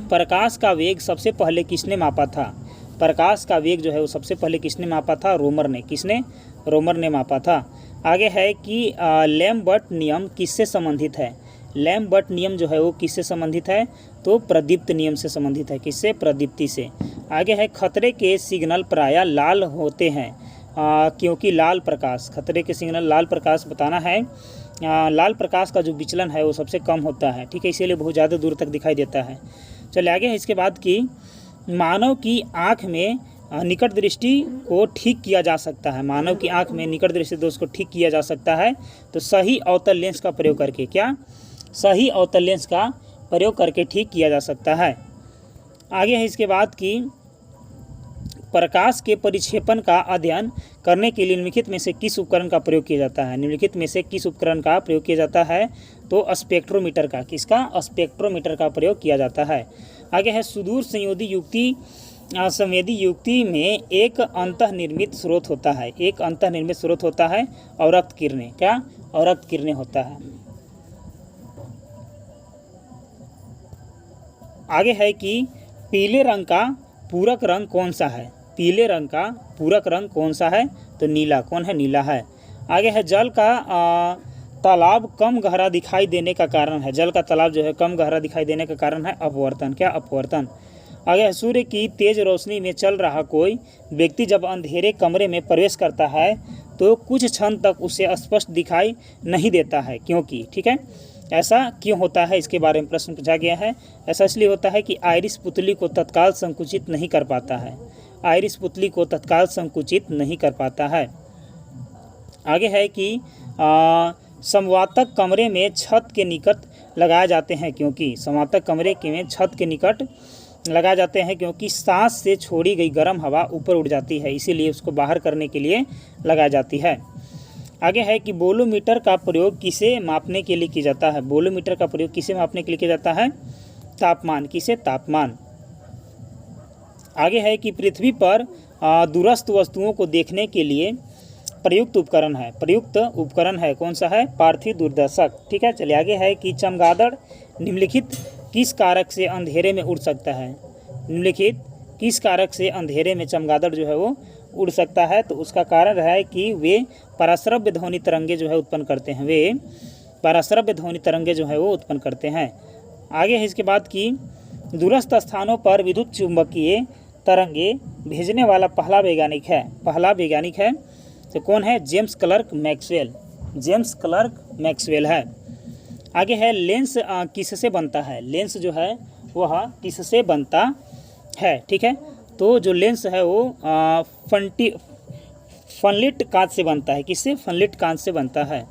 प्रकाश का वेग सबसे पहले किसने मापा था। प्रकाश का वेग जो है वो सबसे पहले किसने मापा था, रोमर ने। किसने, रोमर ने मापा था। आगे है कि लैम्बर्ट नियम किससे संबंधित है। लैम्बर्ट नियम जो है वो किससे संबंधित है, तो प्रदीप्त नियम से संबंधित है। किससे, प्रदीप्ति से। आगे है खतरे के सिग्नल प्रायः लाल होते हैं क्योंकि लाल प्रकाश, खतरे के सिग्नल लाल प्रकाश बताना है। लाल प्रकाश का जो विचलन है वो सबसे कम होता है, ठीक है, इसीलिए बहुत ज़्यादा दूर तक दिखाई देता है। चलिए आगे है इसके बाद कि मानव की आँख में निकट दृष्टि को ठीक किया जा सकता है। मानव की आँख में निकट दृष्टि दोष को ठीक किया जा सकता है तो सही अवतल लेंस का प्रयोग करके। क्या, सही अवतल लेंस का प्रयोग करके ठीक किया जा सकता है। आगे है इसके बाद कि प्रकाश के परिक्षेपण का अध्ययन करने के लिए निम्नलिखित में से किस उपकरण का प्रयोग किया जाता है? निम्नलिखित में से किस उपकरण का प्रयोग किया जाता है? तो स्पेक्ट्रोमीटर का। किसका? स्पेक्ट्रोमीटर का प्रयोग किया जाता है। आगे है सुदूर संवेदी युक्ति में एक अंतःनिर्मित स्रोत होता है। एक अंतःनिर्मित स्रोत होता है अवरक्त किरणें। क्या? अवरक्त किरणें होता है। आगे है कि पीले रंग का पूरक रंग कौन सा है? पीले रंग का पूरक रंग कौन सा है? तो नीला। कौन है? नीला है। आगे है जल का तालाब कम गहरा दिखाई देने का कारण है। जल का तालाब जो है कम गहरा दिखाई देने का कारण है अपवर्तन। क्या? अपवर्तन। आगे है सूर्य की तेज रोशनी में चल रहा कोई व्यक्ति जब अंधेरे कमरे में प्रवेश करता है तो कुछ क्षण तक उसे स्पष्ट दिखाई नहीं देता है, क्योंकि, ठीक है, ऐसा क्यों होता है? इसके बारे में प्रश्न पूछा गया है। ऐसा इसलिए होता है कि आइरिस पुतली को तत्काल संकुचित नहीं कर पाता है। आइरिस पुतली को तत्काल संकुचित नहीं कर पाता है। आगे है कि संवातक कमरे में छत के निकट लगाए जाते हैं, क्योंकि संवातक कमरे में छत के निकट लगाए जाते हैं क्योंकि सांस से छोड़ी गई गर्म हवा ऊपर उड़ जाती है, इसीलिए उसको बाहर करने के लिए लगाई जाती है। आगे है कि बोलोमीटर का प्रयोग किसे मापने के लिए किया जाता है? बोलोमीटर का प्रयोग किसे मापने के लिए किया जाता है? तापमान। किसे? तापमान। आगे है कि पृथ्वी पर दूरस्थ वस्तुओं को देखने के लिए प्रयुक्त उपकरण है। प्रयुक्त उपकरण है कौन सा है? पार्थिव दूरदर्शक। ठीक है, चलिए आगे है कि चमगादड़ निम्नलिखित किस कारक से अंधेरे में उड़ सकता है? निम्नलिखित किस कारक से अंधेरे में चमगादड़ जो है वो उड़ सकता है? तो उसका कारण है कि वे पराश्रव्य ध्वनि तरंगे जो है उत्पन्न करते हैं। वे पराश्रव्य ध्वनि तरंगे जो है वो उत्पन्न करते हैं। आगे है इसके बाद कि दूरस्थ स्थानों पर विद्युत चुंबकीय तरंगे भेजने वाला पहला वैज्ञानिक है। तो कौन है? James clerk Maxwell. James clerk Maxwell है। आगे है लेंस किससे बनता है? लेंस जो है वह किससे बनता है? ठीक है, तो जो लेंस है वो फनलिट कांच से बनता है। किससे? फनलिट कांच से बनता है।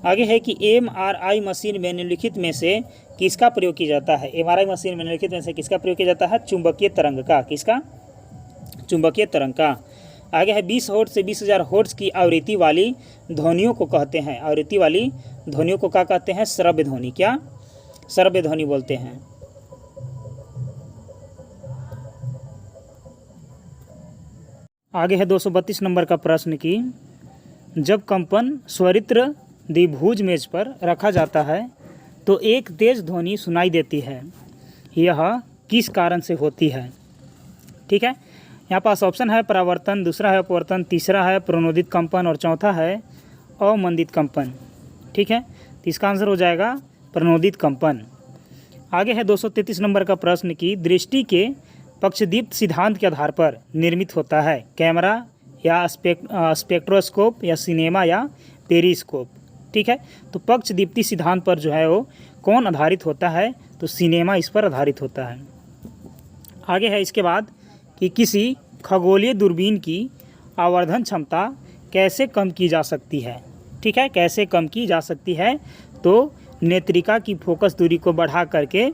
आगे है कि MRI मशीन में निम्नलिखित में से किसका प्रयोग किया जाता है? MRI मशीन में निम्नलिखित में से किसका प्रयोग किया जाता है? चुंबकीय तरंग का। किसका? चुंबकीय तरंग का। आगे है 20 हर्ट्ज से 20,000 हर्ट्ज की आवृत्ति वाली ध्वनियों को कहते हैं। आवृत्ति वाली ध्वनियों को क्या कहते हैं? श्रव्य ध्वनि। क्या? श्रव्य ध्वनि बोलते हैं। आगे है 232 नंबर का प्रश्न कि जब कंपन स्वरित्र द्विभुज मेज पर रखा जाता है तो एक तेज ध्वनि सुनाई देती है, यह किस कारण से होती है? ठीक है, यहाँ पास ऑप्शन है परावर्तन, दूसरा है अपवर्तन, तीसरा है प्रणोदित कंपन और चौथा है अवमंदित कंपन। ठीक है, तो इसका आंसर हो जाएगा प्रणोदित कंपन। आगे है 233 नंबर का प्रश्न कि दृष्टि के पक्षदीप्त सिद्धांत के आधार पर निर्मित होता है कैमरा या स्पेक्ट्रोस्कोप या सिनेमा या पेरिस्कोप। ठीक है, तो पक्षदीप्ति सिद्धांत पर जो है वो कौन आधारित होता है? तो सिनेमा इस पर आधारित होता है। आगे है इसके बाद कि किसी खगोलीय दूरबीन की आवर्धन क्षमता कैसे कम की जा सकती है? ठीक है, कैसे कम की जा सकती है? तो नेत्रिका की फोकस दूरी को बढ़ा करके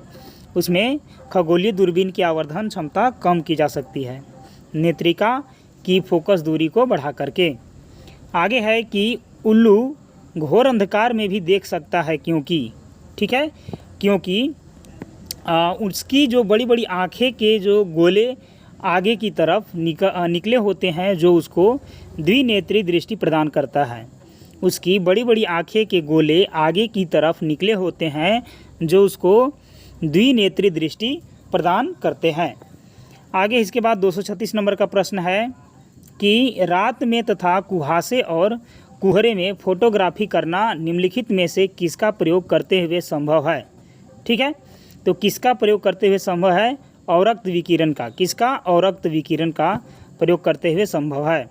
उसमें खगोलीय दूरबीन की आवर्धन क्षमता कम की जा सकती है, नेत्रिका की फोकस दूरी को बढ़ा करके। आगे है कि उल्लू घोर अंधकार में भी देख सकता है, क्योंकि, ठीक है, क्योंकि उसकी जो बड़ी बड़ी आँखें के जो गोले आगे की तरफ निकले होते हैं, जो उसको द्विनेत्री दृष्टि प्रदान करता है। उसकी बड़ी बड़ी आँखें के गोले आगे की तरफ निकले होते हैं, जो उसको द्विनेत्री दृष्टि प्रदान करते हैं। आगे इसके बाद 236 नंबर का प्रश्न है कि रात में तथा कुहासे और कुहरे में फोटोग्राफी करना निम्नलिखित में से किसका प्रयोग करते हुए संभव है? ठीक है, तो किसका प्रयोग करते हुए संभव है? अवरक्त विकिरण का। किसका? अवरक्त विकिरण का प्रयोग करते हुए संभव है।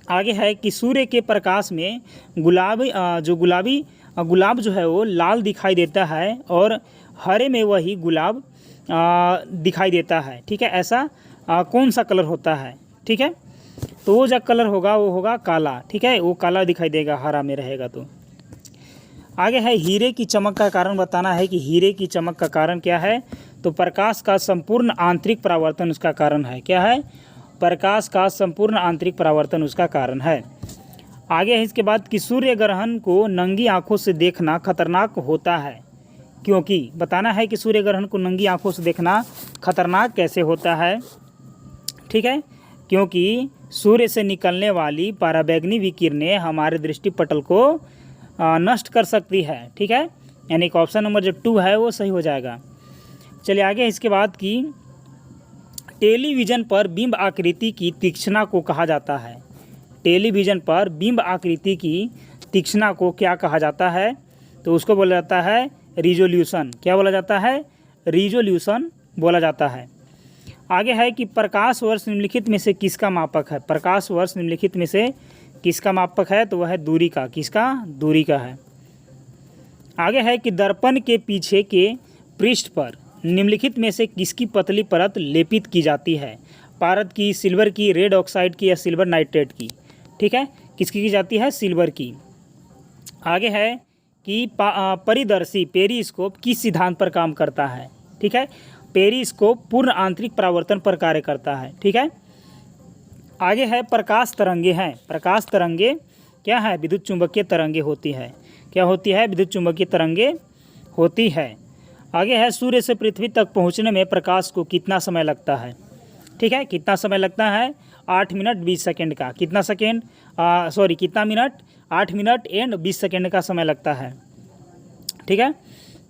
आगे है कि सूर्य के प्रकाश में गुलाब जो है वो लाल दिखाई देता है और हरे में वही गुलाब दिखाई देता है। ठीक है, ऐसा कौन सा कलर होता है? ठीक है, तो वो जो कलर होगा वो होगा काला। ठीक है, वो काला दिखाई देगा, हरा में रहेगा। तो आगे है हीरे की चमक का कारण बताना है कि हीरे की चमक का कारण क्या है? तो प्रकाश का संपूर्ण आंतरिक परावर्तन उसका कारण है। क्या है? प्रकाश का संपूर्ण आंतरिक परावर्तन उसका कारण है। आगे है इसके बाद कि सूर्य ग्रहण को नंगी आंखों से देखना खतरनाक होता है, क्योंकि बताना है कि सूर्य ग्रहण को नंगी आंखों से देखना खतरनाक कैसे होता है। ठीक है, क्योंकि सूर्य से निकलने वाली पराबैंगनी विकिरणें हमारे दृष्टिपटल को नष्ट कर सकती है। ठीक है, यानी कि ऑप्शन नंबर जो 2 है वो सही हो जाएगा। चलिए आगे इसके बाद कि टेलीविज़न पर बिंब आकृति की तीक्ष्णता को कहा जाता है। टेलीविज़न पर बिंब आकृति की तीक्ष्णता को क्या कहा जाता है? तो उसको बोला जाता है रिजोल्यूशन। क्या बोला जाता है? रिजोल्यूशन बोला जाता है। आगे है कि प्रकाश वर्ष निम्नलिखित में से किसका मापक है? प्रकाश वर्ष निम्नलिखित में से किसका मापक है? तो वह है दूरी का। किसका? दूरी का है। आगे है कि दर्पण के पीछे के पृष्ठ पर निम्नलिखित में से किसकी पतली परत लेपित की जाती है? पारद की, सिल्वर की, रेड ऑक्साइड की या सिल्वर नाइट्रेट की? ठीक है, किसकी की जाती है? सिल्वर की। आगे है कि परिदर्शी पेरिस्कोप किस सिद्धांत पर काम करता है? ठीक है, पेरिस्कोप पूर्ण आंतरिक परावर्तन पर कार्य करता है। ठीक है, आगे है प्रकाश तरंगे हैं। प्रकाश तरंगे क्या है? विद्युत चुंबकीय तरंगे होती है। क्या होती है? विद्युत चुंबकीय तरंगे होती है। आगे है सूर्य से पृथ्वी तक पहुंचने में प्रकाश को कितना समय लगता है? ठीक है, कितना समय लगता है? 8 मिनट 20 सेकेंड का। कितना सेकेंड? कितना मिनट? 8 मिनट एंड 20 सेकेंड का समय लगता है। ठीक है,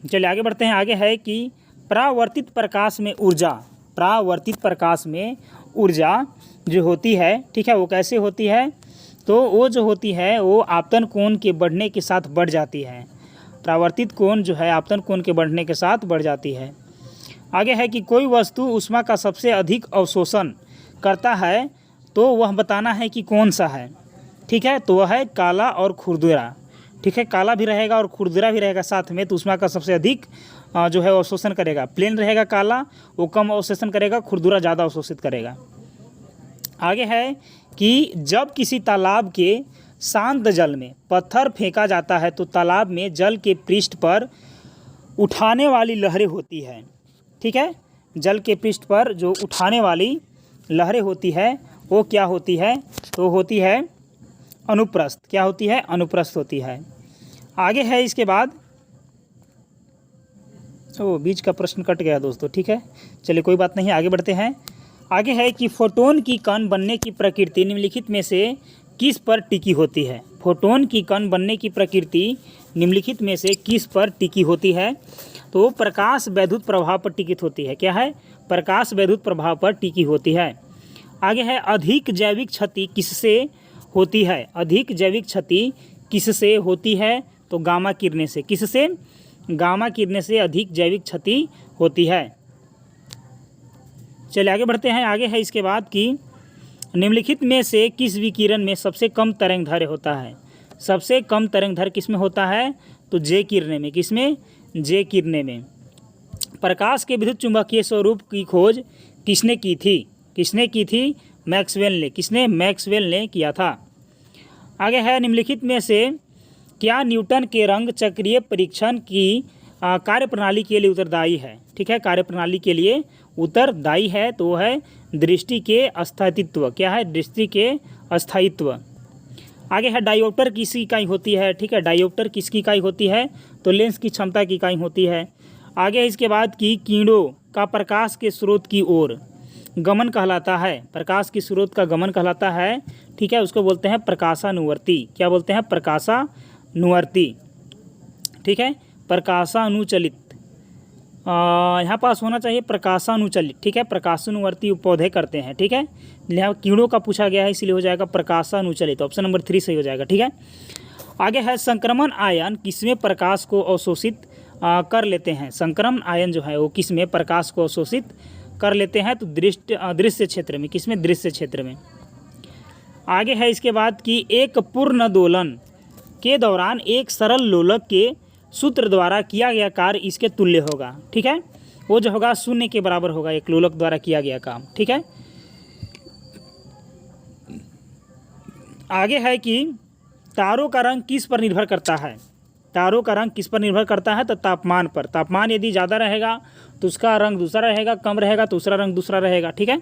चलिए आगे बढ़ते हैं। आगे है कि परावर्तित प्रकाश में ऊर्जा, परावर्तित प्रकाश में ऊर्जा जो होती है, ठीक है, वो कैसे होती है? तो वो जो होती है वो आपतन कोण के बढ़ने के साथ बढ़ जाती है। परावर्तित कोण जो है आपतन कोण के बढ़ने के साथ बढ़ जाती है। आगे है कि कोई वस्तु ऊष्मा का सबसे अधिक अवशोषण करता है, तो वह बताना है कि कौन सा है। ठीक है, तो वह है काला और खुरदुरा। ठीक है, काला भी रहेगा और खुरदुरा भी रहेगा साथ में, तो ऊष्मा का सबसे अधिक जो है अवशोषण करेगा। प्लेन रहेगा काला, वो कम अवशोषण करेगा, खुरदुरा ज़्यादा अवशोषित करेगा। आगे है कि जब किसी तालाब के शांत जल में पत्थर फेंका जाता है तो तालाब में जल के पृष्ठ पर उठाने वाली लहरें होती है। ठीक है, जल के पृष्ठ पर जो उठाने वाली लहरें होती है वो क्या होती है? तो होती है अनुप्रस्थ। क्या होती है? अनुप्रस्थ होती है। आगे है इसके बाद, बीच का प्रश्न कट गया दोस्तों। ठीक है, चलिए कोई बात नहीं, आगे बढ़ते हैं। आगे है कि फोटोन की कण बनने की प्रकृति निम्नलिखित में से किस पर टिकी होती है? फोटोन की कण बनने की प्रकृति निम्नलिखित में से किस पर टिकी होती है? तो प्रकाश वैद्युत प्रभाव पर टिकित होती है। क्या है? प्रकाश वैद्युत प्रभाव पर टिकी होती है। आगे है अधिक जैविक क्षति किससे होती है? अधिक जैविक क्षति किससे होती है? तो गामा किरणें से। किससे? गामा किरणें से अधिक जैविक क्षति होती है। चलिए आगे बढ़ते हैं। आगे है इसके बाद कि निम्नलिखित में से किस विकिरण में सबसे कम तरंगदैर्घ्य होता है? सबसे कम तरंगदैर्घ्य किस में होता है? तो जे किरणें में। किस में? जे किरणें में। प्रकाश के विद्युत चुंबकीय स्वरूप की खोज किसने की थी? किसने की थी? मैक्सवेल ने। किसने? मैक्सवेल ने किया था। आगे है निम्नलिखित में से क्या न्यूटन के रंग चक्रीय परीक्षण की कार्यप्रणाली के लिए उत्तरदायी है? ठीक है, कार्यप्रणाली के लिए उत्तरदायी है, तो वह है दृष्टि के अस्थायित्व। क्या है? दृष्टि के अस्थायित्व। आगे है डायोप्टर किसकी इकाई होती है? ठीक है, डायोप्टर किसकी इकाई होती है? तो लेंस की क्षमता की इकाई होती है। आगे इसके बाद कि किरणों का प्रकाश के स्रोत की ओर गमन कहलाता है। प्रकाश की स्रोत का गमन कहलाता है। ठीक है, उसको बोलते हैं प्रकाशानुवर्ती। क्या बोलते हैं? प्रकाशानुवर्ती। ठीक है, प्रकाशानुचलित, यहाँ पास होना चाहिए प्रकाशानुचलित। ठीक है, प्रकाशानुवर्ती पौधे करते हैं। ठीक है, यहाँ कीड़ों का पूछा गया है इसलिए हो जाएगा प्रकाशानुचलित। ऑप्शन नंबर 3 सही हो जाएगा। ठीक है, आगे है संक्रमण आयन किसमें प्रकाश को अवशोषित कर लेते हैं? संक्रमण आयन जो है वो किसमें प्रकाश को अवशोषित कर लेते हैं? तो दृश्य क्षेत्र में। किसमें? दृश्य क्षेत्र में। आगे है इसके बाद कि एक पूर्ण दोलन के दौरान एक सरल लोलक के सूत्र द्वारा किया गया कार्य इसके तुल्य होगा। ठीक है, वो जो होगा 0 के बराबर होगा एक लोलक द्वारा किया गया काम। ठीक है, आगे है कि तारों का रंग किस पर निर्भर करता है? तारों का रंग किस पर निर्भर करता है? तो तापमान पर। तापमान यदि ज़्यादा रहेगा तो उसका रंग दूसरा रहेगा, कम रहेगा तो उसका रंग दूसरा रहेगा। ठीक है,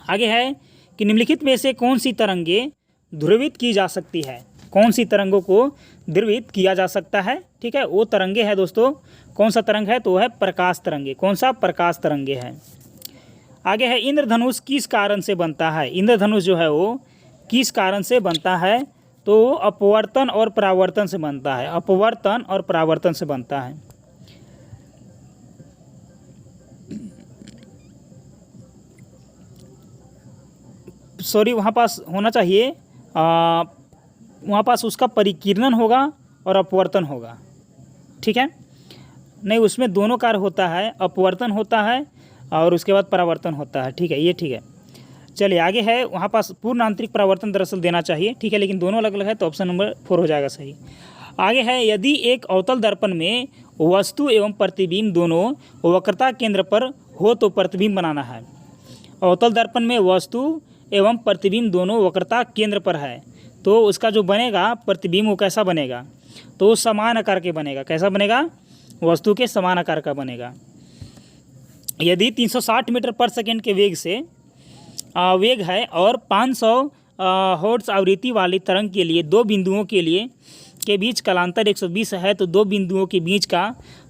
आगे है कि निम्नलिखित में से कौन सी तरंगे ध्रुवित की जा सकती है, कौन सी तरंगों को ध्रुवित किया जा सकता है। ठीक है, वो तरंगे है दोस्तों, कौन सा तरंग है, तो है प्रकाश तरंगे। कौन सा, प्रकाश तरंगे है। आगे है इंद्रधनुष किस कारण से बनता है, इंद्रधनुष जो है वो किस कारण से बनता है, तो अपवर्तन और परावर्तन से बनता है, अपवर्तन और परावर्तन से बनता है। सॉरी, वहाँ पास होना चाहिए, वहाँ पास उसका परिकीर्णन होगा और अपवर्तन होगा। ठीक है, नहीं, उसमें दोनों कार्य होता है, अपवर्तन होता है और उसके बाद परावर्तन होता है। ठीक है, ये ठीक है। चलिए आगे है, वहाँ पास पूर्ण आंतरिक परावर्तन दरअसल देना चाहिए। ठीक है, लेकिन दोनों अलग अलग है तो ऑप्शन नंबर 4 हो जाएगा सही। आगे है, यदि एक अवतल दर्पण में वस्तु एवं प्रतिबिंब दोनों वक्रता केंद्र पर हो तो प्रतिबिंब बनाना है। अवतल दर्पण में वस्तु एवं प्रतिबिंब दोनों वक्रता केंद्र पर है तो उसका जो बनेगा प्रतिबिंब वो कैसा बनेगा, तो समान आकार के बनेगा। कैसा बनेगा, वस्तु के समान आकार का बनेगा। यदि 360 मीटर पर सेकेंड के वेग से वेग है और 500 हर्ट्ज आवृत्ति वाली तरंग के लिए दो बिंदुओं के बीच कालांतर 120 है तो दो बिंदुओं के बीच का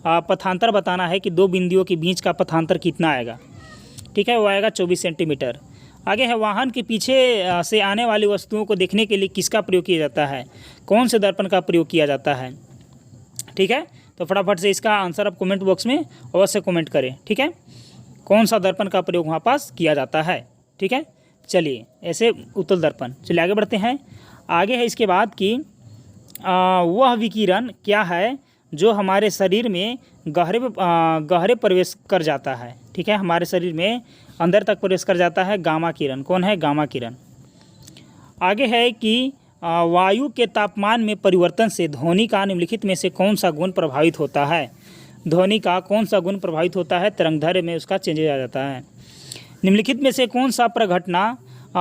पथांतर बताना है कि दो बिंदुओं के बीच का पथांतर कितना आएगा। ठीक है, वो आएगा 24 सेंटीमीटर। आगे है, वाहन के पीछे से आने वाली वस्तुओं को देखने के लिए किसका प्रयोग किया जाता है, कौन से दर्पण का प्रयोग किया जाता है। ठीक है, तो फटाफट से इसका आंसर आप कमेंट बॉक्स में अवश्य कमेंट करें। ठीक है, कौन सा दर्पण का प्रयोग वहाँ पास किया जाता है। ठीक है, चलिए ऐसे उत्तल दर्पण। चलिए आगे बढ़ते हैं। आगे है इसके बाद कि वह विकिरण क्या है जो हमारे शरीर में गहरे प्रवेश कर जाता है। ठीक है, हमारे शरीर में अंदर तक प्रवेश कर जाता है, गामा किरण। कौन है, गामा किरण। आगे है कि वायु के तापमान में परिवर्तन से ध्वनि का निम्नलिखित में से कौन सा गुण प्रभावित होता है, ध्वनि का कौन सा गुण प्रभावित होता है, तरंगदैर्घ्य में उसका चेंजेज आ जाता है। निम्नलिखित में से कौन सा प्रघटना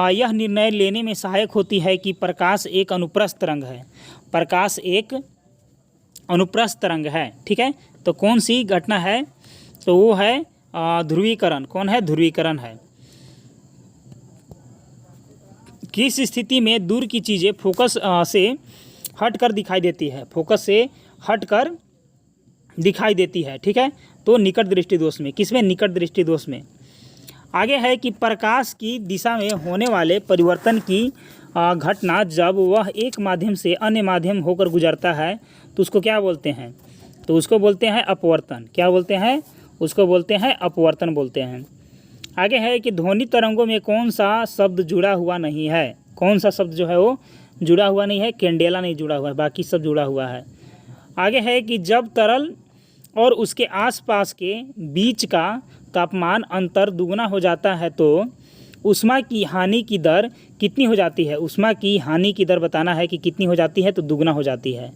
यह निर्णय लेने में सहायक होती है कि प्रकाश एक अनुप्रस्थ तरंग है, प्रकाश एक अनुप्रस्थ तरंग है। ठीक है, तो कौन सी घटना है, तो वो है ध्रुवीकरण। कौन है, ध्रुवीकरण है। किस स्थिति में दूर की चीज़ें फोकस से हटकर दिखाई देती है, फोकस से हटकर दिखाई देती है। ठीक है, तो निकट दृष्टि दोष में। किसमें, निकट दृष्टि दोष में। आगे है कि प्रकाश की दिशा में होने वाले परिवर्तन की घटना जब वह एक माध्यम से अन्य माध्यम होकर गुजरता है तो उसको क्या बोलते हैं, तो उसको बोलते हैं अपवर्तन। क्या बोलते हैं, उसको बोलते हैं अपवर्तन बोलते हैं। आगे है कि ध्वनि तरंगों में कौन सा शब्द जुड़ा हुआ नहीं है, कौन सा शब्द जो है वो जुड़ा हुआ नहीं है, कैंडेला नहीं जुड़ा हुआ है, बाकी सब जुड़ा हुआ है। आगे है कि जब तरल और उसके आसपास के बीच का तापमान अंतर दुगना हो जाता है तो ऊष्मा की हानि की दर कितनी हो जाती है, ऊष्मा की हानि की दर बताना है कि कितनी हो जाती है, तो दुगना हो जाती है।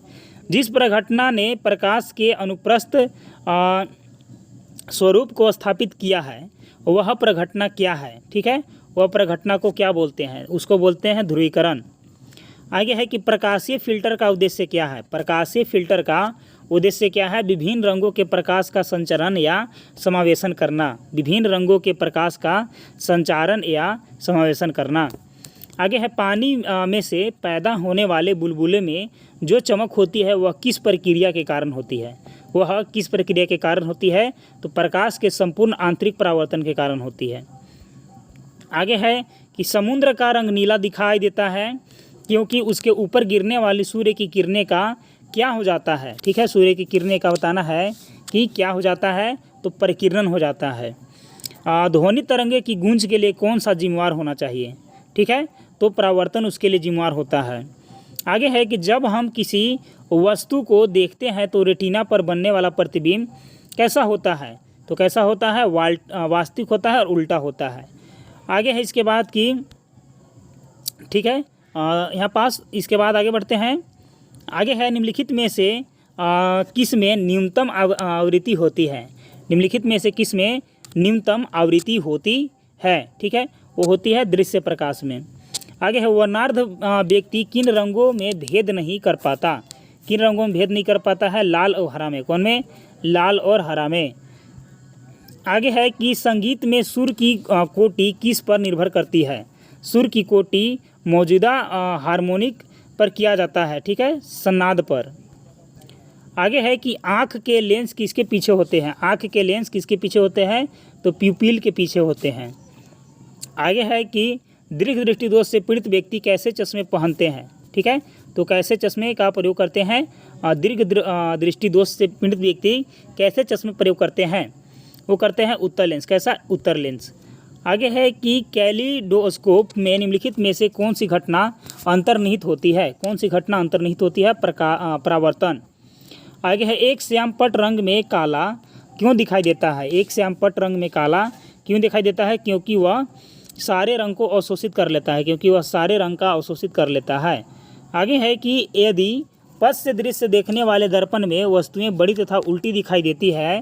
जिस प्रघटना ने प्रकाश के अनुप्रस्थ स्वरूप को स्थापित किया है वह प्रघटना क्या है। ठीक है, वह प्रघटना को क्या बोलते हैं, उसको बोलते हैं ध्रुवीकरण। आगे है कि प्रकाशीय फिल्टर का उद्देश्य क्या है, प्रकाशीय फिल्टर का उद्देश्य क्या है, विभिन्न रंगों के प्रकाश का संचरण या समावेशन करना, विभिन्न रंगों के प्रकाश का संचारण या समावेशन करना। आगे है पानी में से पैदा होने वाले बुलबुले में जो चमक होती है वह किस प्रक्रिया के कारण होती है, वह किस प्रक्रिया के कारण होती है, तो प्रकाश के संपूर्ण आंतरिक परावर्तन के कारण होती है। आगे है कि समुद्र का रंग नीला दिखाई देता है क्योंकि उसके ऊपर गिरने वाली सूर्य की किरणें का क्या हो जाता है। ठीक है, सूर्य की किरणें का बताना है कि क्या हो जाता है, तो परिकिरण हो जाता है। ध्वनि तरंगे की गूंज के लिए कौन सा जिम्मेवार होना चाहिए, ठीक है, तो परावर्तन उसके लिए जिम्मेवार होता है। आगे है कि जब हम किसी वस्तु को देखते हैं तो रेटिना पर बनने वाला प्रतिबिंब कैसा होता है, तो कैसा होता है, वास्तविक होता है और उल्टा होता है। आगे है इसके बाद कि ठीक है, यहाँ पास इसके बाद आगे बढ़ते हैं। आगे है निम्नलिखित में से किस में न्यूनतम आवृत्ति होती है, निम्नलिखित में से किस में न्यूनतम आवृत्ति होती है, ठीक है, वो होती है दृश्य प्रकाश में। आगे है वर्णार्ध व्यक्ति किन रंगों में भेद नहीं कर पाता, किन रंगों में भेद नहीं कर पाता है, लाल और हरा में। कौन में, लाल और हरा में। आगे है कि संगीत में सुर की कोटि किस पर निर्भर करती है। सुर की कोटि मौजूदा हार्मोनिक पर किया जाता है, ठीक है, सन्नाद पर। आगे है कि आँख के लेंस किसके पीछे होते हैं। आँख के लेंस किसके पीछे होते हैं, तो प्यूपिल के पीछे होते हैं। आगे है कि दीर्घ दृष्टि दोष से पीड़ित व्यक्ति कैसे चश्मे पहनते हैं, ठीक है, तो कैसे चश्मे का प्रयोग करते हैं। दीर्घ दृष्टि दोष से पीड़ित व्यक्ति कैसे चश्मे प्रयोग करते हैं, वो करते हैं उत्तर लेंस। कैसा, उत्तर लेंस। आगे है कि कैलिडोस्कोप में निम्नलिखित में से कौन सी घटना अंतर्निहित होती है। कौन सी घटना अंतर्निहित होती है, परावर्तन। आगे है एक श्यामपट्ट रंग में काला क्यों दिखाई देता है। एक श्यामपट्ट रंग में काला क्यों दिखाई देता है, क्योंकि वह सारे रंग को अवशोषित कर लेता है, क्योंकि वह सारे रंग का अवशोषित कर लेता है। आगे है कि यदि पश्च से दृश्य देखने वाले दर्पण में वस्तुएं बड़ी तथा उल्टी दिखाई देती है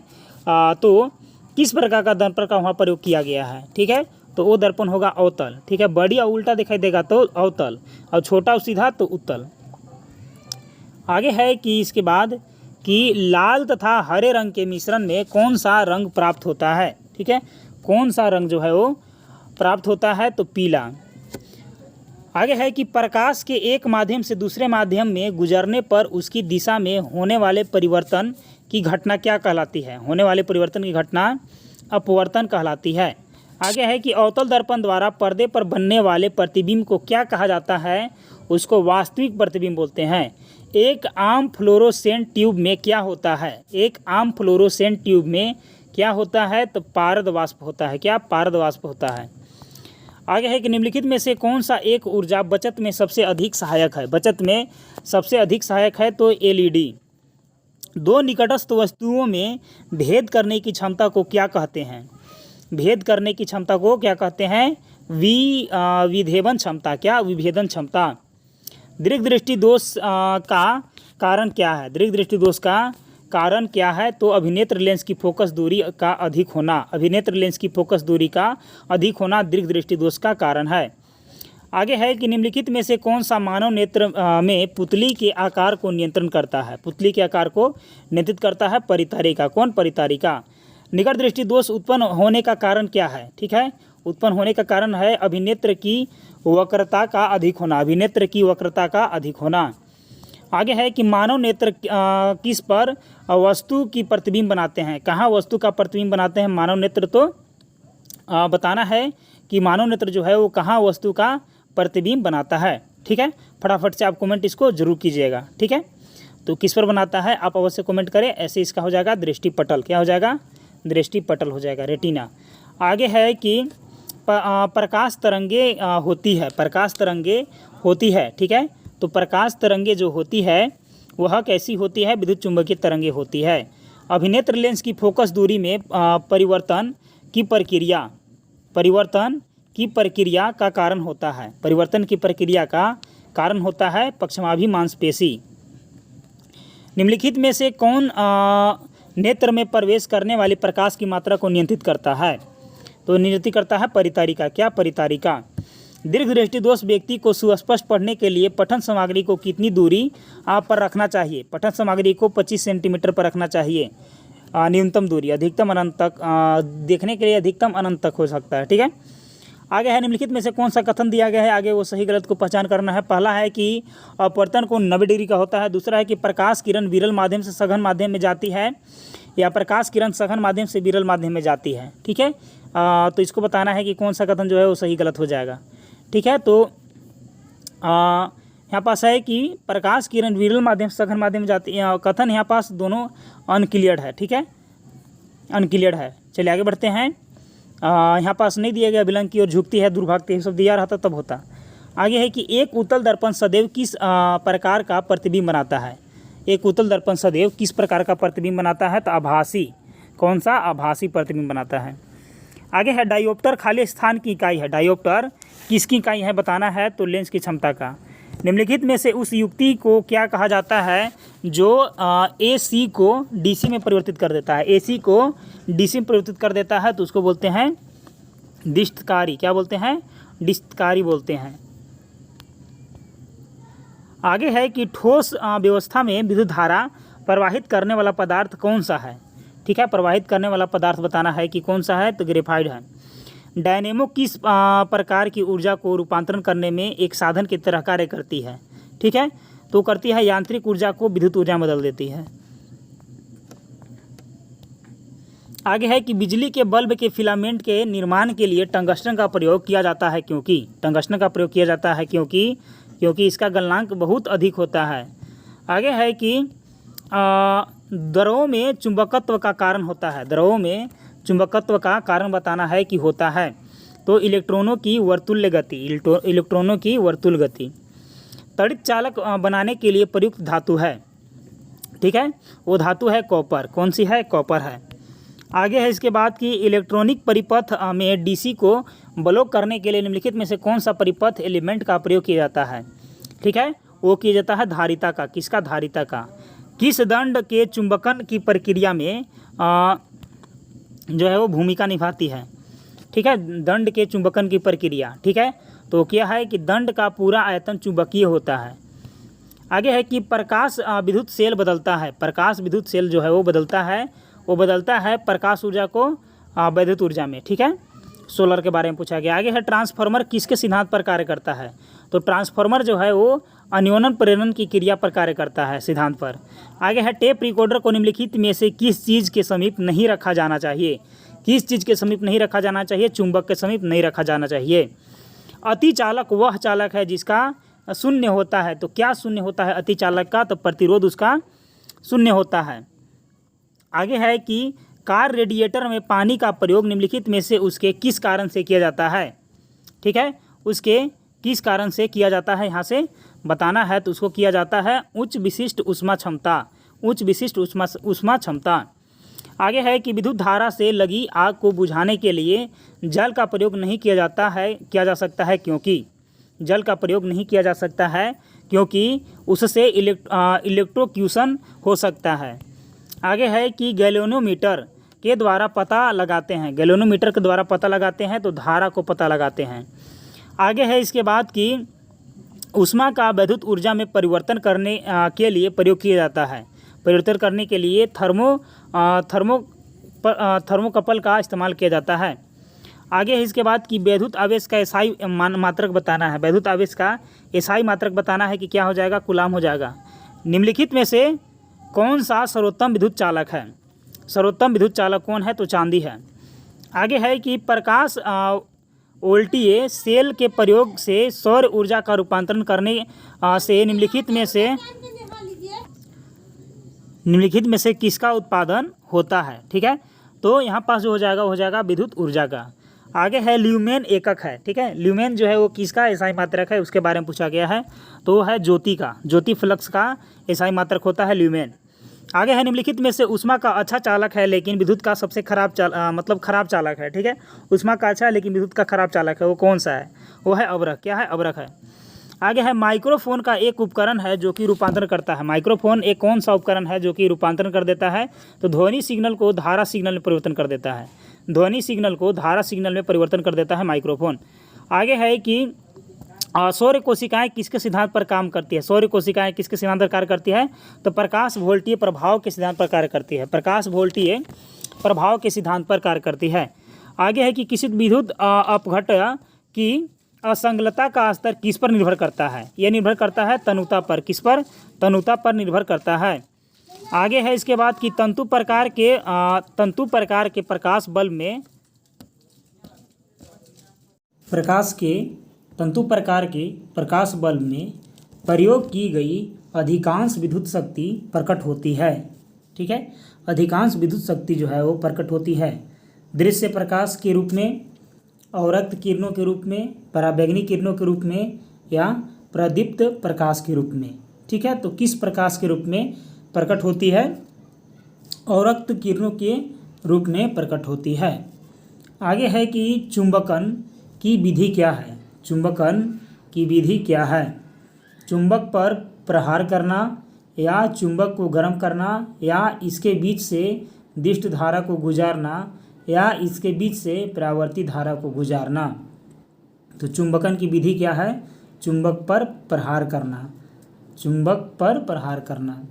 तो किस प्रकार का दर्पण का वहाँ प्रयोग किया गया है, ठीक है, तो वो दर्पण होगा अवतल, ठीक है। बड़ी और उल्टा दिखाई देगा तो अवतल, और छोटा और सीधा तो उत्तल। आगे है कि इसके बाद कि लाल तथा हरे रंग के मिश्रण में कौन सा रंग प्राप्त होता है, ठीक है, कौन सा रंग जो है वो प्राप्त होता है, तो पीला। आगे है कि प्रकाश के एक माध्यम से दूसरे माध्यम में गुजरने पर उसकी दिशा में होने वाले परिवर्तन की घटना क्या कहलाती है। होने वाले परिवर्तन की घटना अपवर्तन कहलाती है। आगे है कि अवतल दर्पण द्वारा पर्दे पर बनने वाले प्रतिबिंब को क्या कहा जाता है, उसको वास्तविक प्रतिबिंब बोलते हैं। एक आम फ्लोरोसेंट ट्यूब में क्या होता है। एक आम फ्लोरोसेंट ट्यूब में क्या होता है, तो पारद वाष्प होता है। क्या, पारद वाष्प होता है। आगे है कि निम्नलिखित में से कौन सा एक ऊर्जा बचत में सबसे अधिक सहायक है। बचत में सबसे अधिक सहायक है तो एलईडी। दो निकटस्थ वस्तुओं में भेद करने की क्षमता को क्या कहते हैं। भेद करने की क्षमता को क्या कहते हैं, विभेदन क्षमता। क्या, विभेदन क्षमता। दीर्घ दृष्टि दोष का कारण क्या है। दीर्घ दृष्टि दोष का कारण क्या है, तो अभिनेत्र लेंस की फोकस दूरी का अधिक होना। अभिनेत्र लेंस की फोकस दूरी का अधिक होना दीर्घ दृष्टि दोष का कारण है। आगे है कि निम्नलिखित में से कौन सा मानव नेत्र में पुतली के आकार को नियंत्रण करता है। पुतली के आकार को नियंत्रित करता है परितारिका। कौन, परितारिका। निकट दृष्टि दोष उत्पन्न होने का कारण क्या है, ठीक है, उत्पन्न होने का कारण है अभिनेत्र की वक्रता का अधिक होना। अभिनेत्र की वक्रता का अधिक होना। आगे है कि मानव नेत्र किस पर वस्तु की प्रतिबिंब बनाते हैं। कहाँ वस्तु का प्रतिबिंब बनाते हैं मानव नेत्र, तो बताना है कि मानव नेत्र जो है वो कहाँ वस्तु का प्रतिबिंब बनाता है, ठीक है। फटाफट से आप कमेंट इसको जरूर कीजिएगा, ठीक है। तो किस पर बनाता है आप अवश्य कमेंट करें। ऐसे इसका हो जाएगा दृष्टिपटल। क्या हो जाएगा, दृष्टिपटल हो जाएगा, रेटिना। आगे है कि प्रकाश तरंगे होती है। प्रकाश तरंगे होती है, ठीक है, तो प्रकाश तरंगे जो होती है वह कैसी होती है, विद्युत चुंबकीय तरंगे होती है। अभिनेत्र लेंस की फोकस दूरी में परिवर्तन की प्रक्रिया का कारण होता है। परिवर्तन की प्रक्रिया का कारण होता है पक्षमाभि मांसपेशी। निम्नलिखित में से कौन नेत्र में प्रवेश करने वाली प्रकाश की मात्रा को नियंत्रित करता है, तो नियंत्रित करता है परितारिका। क्या, परितारिका। दीर्घ दृष्टि दोष व्यक्ति को सुस्पष्ट पढ़ने के लिए पठन सामग्री को कितनी दूरी पर रखना चाहिए। पठन सामग्री को 25 सेंटीमीटर पर रखना चाहिए न्यूनतम दूरी। अधिकतम अनंत तक देखने के लिए अधिकतम अनंत तक हो सकता है, ठीक है। आगे है निम्नलिखित में से कौन सा कथन दिया गया है, आगे वो सही गलत को पहचान करना है। पहला है कि अपवर्तन कोण 90 डिग्री का होता है। दूसरा है कि प्रकाश किरण विरल माध्यम से सघन माध्यम में जाती है, या प्रकाश किरण सघन माध्यम से विरल माध्यम में जाती है, ठीक है। तो इसको बताना है कि कौन सा कथन जो है वो सही गलत हो जाएगा, ठीक है। तो यहाँ पास है कि प्रकाश किरण विरल माध्यम से सघन माध्यम में जाती है। कथन यहाँ पास दोनों अनक्लियर्ड है, ठीक है, अनक्लियर्ड है। चलिए आगे बढ़ते हैं। यहाँ पास नहीं दिया गया, विलंब की ओर झुकती है, दुर्भाग्य सब दिया रहता तब होता। आगे है कि एक उत्तल दर्पण सदैव किस प्रकार का प्रतिबिंब बनाता है। एक उत्तल दर्पण सदैव किस प्रकार का प्रतिबिंब बनाता है, तो आभासी। कौन सा, आभासी प्रतिबिंब बनाता है। आगे है डायोप्टर खाली स्थान की इकाई है। डायोप्टर किसकी इकाई है बताना है, तो लेंस की क्षमता का। निम्नलिखित में से उस युक्ति को क्या कहा जाता है जो AC को DC में परिवर्तित कर देता है। AC को DC में परिवर्तित कर देता है तो उसको बोलते हैं दिष्टकारी। क्या बोलते हैं, दिष्टकारी बोलते हैं। आगे है कि ठोस व्यवस्था में विद्युत धारा प्रवाहित करने वाला पदार्थ कौन सा है। ठीक है, प्रवाहित करने वाला पदार्थ बताना है कि कौन सा है, तो ग्रेफाइट है। डायनेमो किस प्रकार की ऊर्जा को रूपांतरण करने में एक साधन की तरह कार्य करती है, ठीक है, तो करती है यांत्रिक ऊर्जा को विद्युत ऊर्जा में बदल देती है। आगे है कि बिजली के बल्ब के फिलामेंट के निर्माण के लिए टंगस्टन का प्रयोग किया जाता है, क्योंकि टंगस्टन का प्रयोग किया जाता है क्योंकि इसका गलनांक बहुत अधिक होता है। आगे है कि द्रवों में चुंबकत्व का कारण होता है, द्रवों में चुंबकत्व का कारण बताना है कि होता है, तो इलेक्ट्रॉनों की वर्तुल्य गति, इलेक्ट्रॉनों की वर्तुल गति। तड़ित चालक बनाने के लिए प्रयुक्त धातु है, ठीक है, वो धातु है कॉपर। कौन सी है, कॉपर है। आगे है इसके बाद कि इलेक्ट्रॉनिक परिपथ में डीसी को ब्लॉक करने के लिए निम्नलिखित में से कौन सा परिपथ एलिमेंट का प्रयोग किया जाता है, ठीक है, वो किया जाता है धारिता का। किसका, धारिता का। किस दंड के चुंबकन की प्रक्रिया में जो है वो भूमिका निभाती है, ठीक है, दंड के चुंबकन की प्रक्रिया, ठीक है, तो क्या है कि दंड का पूरा आयतन चुंबकीय होता है। आगे है कि प्रकाश विद्युत सेल बदलता है, प्रकाश विद्युत सेल जो है वो बदलता है प्रकाश ऊर्जा को विद्युत ऊर्जा में, ठीक है, सोलर के बारे में पूछा गया। आगे है ट्रांसफार्मर किसके सिद्धांत पर कार्य करता है, तो ट्रांसफार्मर जो है वो अन्योन्य प्रेरण की क्रिया पर कार्य करता है, सिद्धांत पर। आगे है टेप रिकॉर्डर को निम्नलिखित में से किस चीज़ के समीप नहीं रखा जाना चाहिए, किस चीज़ के समीप नहीं रखा जाना चाहिए, चुंबक के समीप नहीं रखा जाना चाहिए। अति चालक वह चालक है जिसका शून्य होता है, तो क्या शून्य होता है अति चालक का, तो प्रतिरोध उसका शून्य होता है। आगे है कि कार रेडिएटर में पानी का प्रयोग निम्नलिखित में से उसके किस कारण से किया जाता है, ठीक है, उसके किस कारण से किया जाता है यहाँ से बताना है, तो उसको किया जाता है उच्च विशिष्ट ऊष्मा क्षमता, उच्च विशिष्ट ऊष्मा क्षमता। आगे है कि विद्युत धारा से लगी आग को बुझाने के लिए जल का प्रयोग नहीं किया जा सकता है, क्योंकि जल का प्रयोग नहीं किया जा सकता है क्योंकि उससे इलेक्ट्रोक्यूशन हो सकता है। आगे है कि गैल्वेनोमीटर के द्वारा पता लगाते हैं, गैल्वेनोमीटर के द्वारा पता लगाते हैं, तो धारा को पता लगाते हैं। आगे है इसके बाद कि ऊष्मा का विद्युत ऊर्जा में परिवर्तन करने के लिए प्रयोग किया जाता है, परिवर्तन करने के लिए थर्मोकपल का इस्तेमाल किया जाता है। आगे है इसके बाद कि विद्युत आवेश का एसआई मात्रक बताना है, विद्युत आवेश का एसआई मात्रक बताना है कि क्या हो जाएगा, कूलाम हो जाएगा। निम्नलिखित में से कौन सा सर्वोत्तम विद्युत चालक है, सर्वोत्तम विद्युत चालक कौन है, तो चांदी है। आगे है कि प्रकाश वोल्टीय सेल के प्रयोग से सौर ऊर्जा का रूपांतरण करने से निम्नलिखित में से किसका उत्पादन होता है, ठीक है, तो यहाँ पास जो हो जाएगा विद्युत ऊर्जा का। आगे है ल्यूमेन एकक है, ठीक है, ल्यूमेन जो है वो किसका एसआई मात्रक है, उसके बारे में पूछा गया है, तो है ज्योति का, ज्योति फ्लक्स का एसआई मात्रक होता है ल्यूमेन। आगे है निम्नलिखित में से ऊष्मा का अच्छा चालक है लेकिन विद्युत का सबसे खराब खराब चालक है, ठीक है, ऊष्मा का अच्छा है लेकिन विद्युत का खराब चालक है, वो कौन सा है, वो है अवरक। क्या है, अवरक है। आगे है माइक्रोफोन का एक उपकरण है जो कि रूपांतरण करता है, माइक्रोफोन एक कौन सा उपकरण है जो कि रूपांतरण कर देता है, तो ध्वनि सिग्नल को धारा सिग्नल में परिवर्तन कर देता है, ध्वनि सिग्नल को धारा सिग्नल में परिवर्तन कर देता है माइक्रोफोन। आगे है कि सौर कोशिकाएं किसके सिद्धांत पर काम करती है, सौर कोशिकाएं किसके सिद्धांत पर कार्य करती है, तो प्रकाश वोल्टीय प्रभाव के सिद्धांत पर कार्य करती है, प्रकाश वोल्टीय प्रभाव के सिद्धांत पर कार्य करती है। आगे है कि किसी विद्युत अपघट्य की असंगतता का स्तर किस पर निर्भर करता है, यह निर्भर करता है तनुता पर, किस पर, तनुता पर निर्भर करता है। आगे है इसके बाद कि तंतु प्रकार के प्रकाश बल्ब में प्रकाश बल्ब में प्रयोग की गई अधिकांश विद्युत शक्ति प्रकट होती है, ठीक है, अधिकांश विद्युत शक्ति जो है वो प्रकट होती है दृश्य प्रकाश के रूप में, अवरक्त किरणों के रूप में, पराबैंगनी किरणों के रूप में या प्रदीप्त प्रकाश के रूप में, ठीक है, तो किस प्रकाश के रूप में प्रकट होती है, अवरक्त किरणों के रूप में प्रकट होती है। आगे है कि चुंबकन की विधि क्या है, चुंबकन की विधि क्या है, चुंबक पर प्रहार करना या चुंबक को गर्म करना या इसके बीच से दिष्ट धारा को गुजारना या इसके बीच से परावर्ती धारा को गुजारना। तो चुंबकन की विधि क्या है, चुंबक पर प्रहार करना, चुंबक पर प्रहार करना।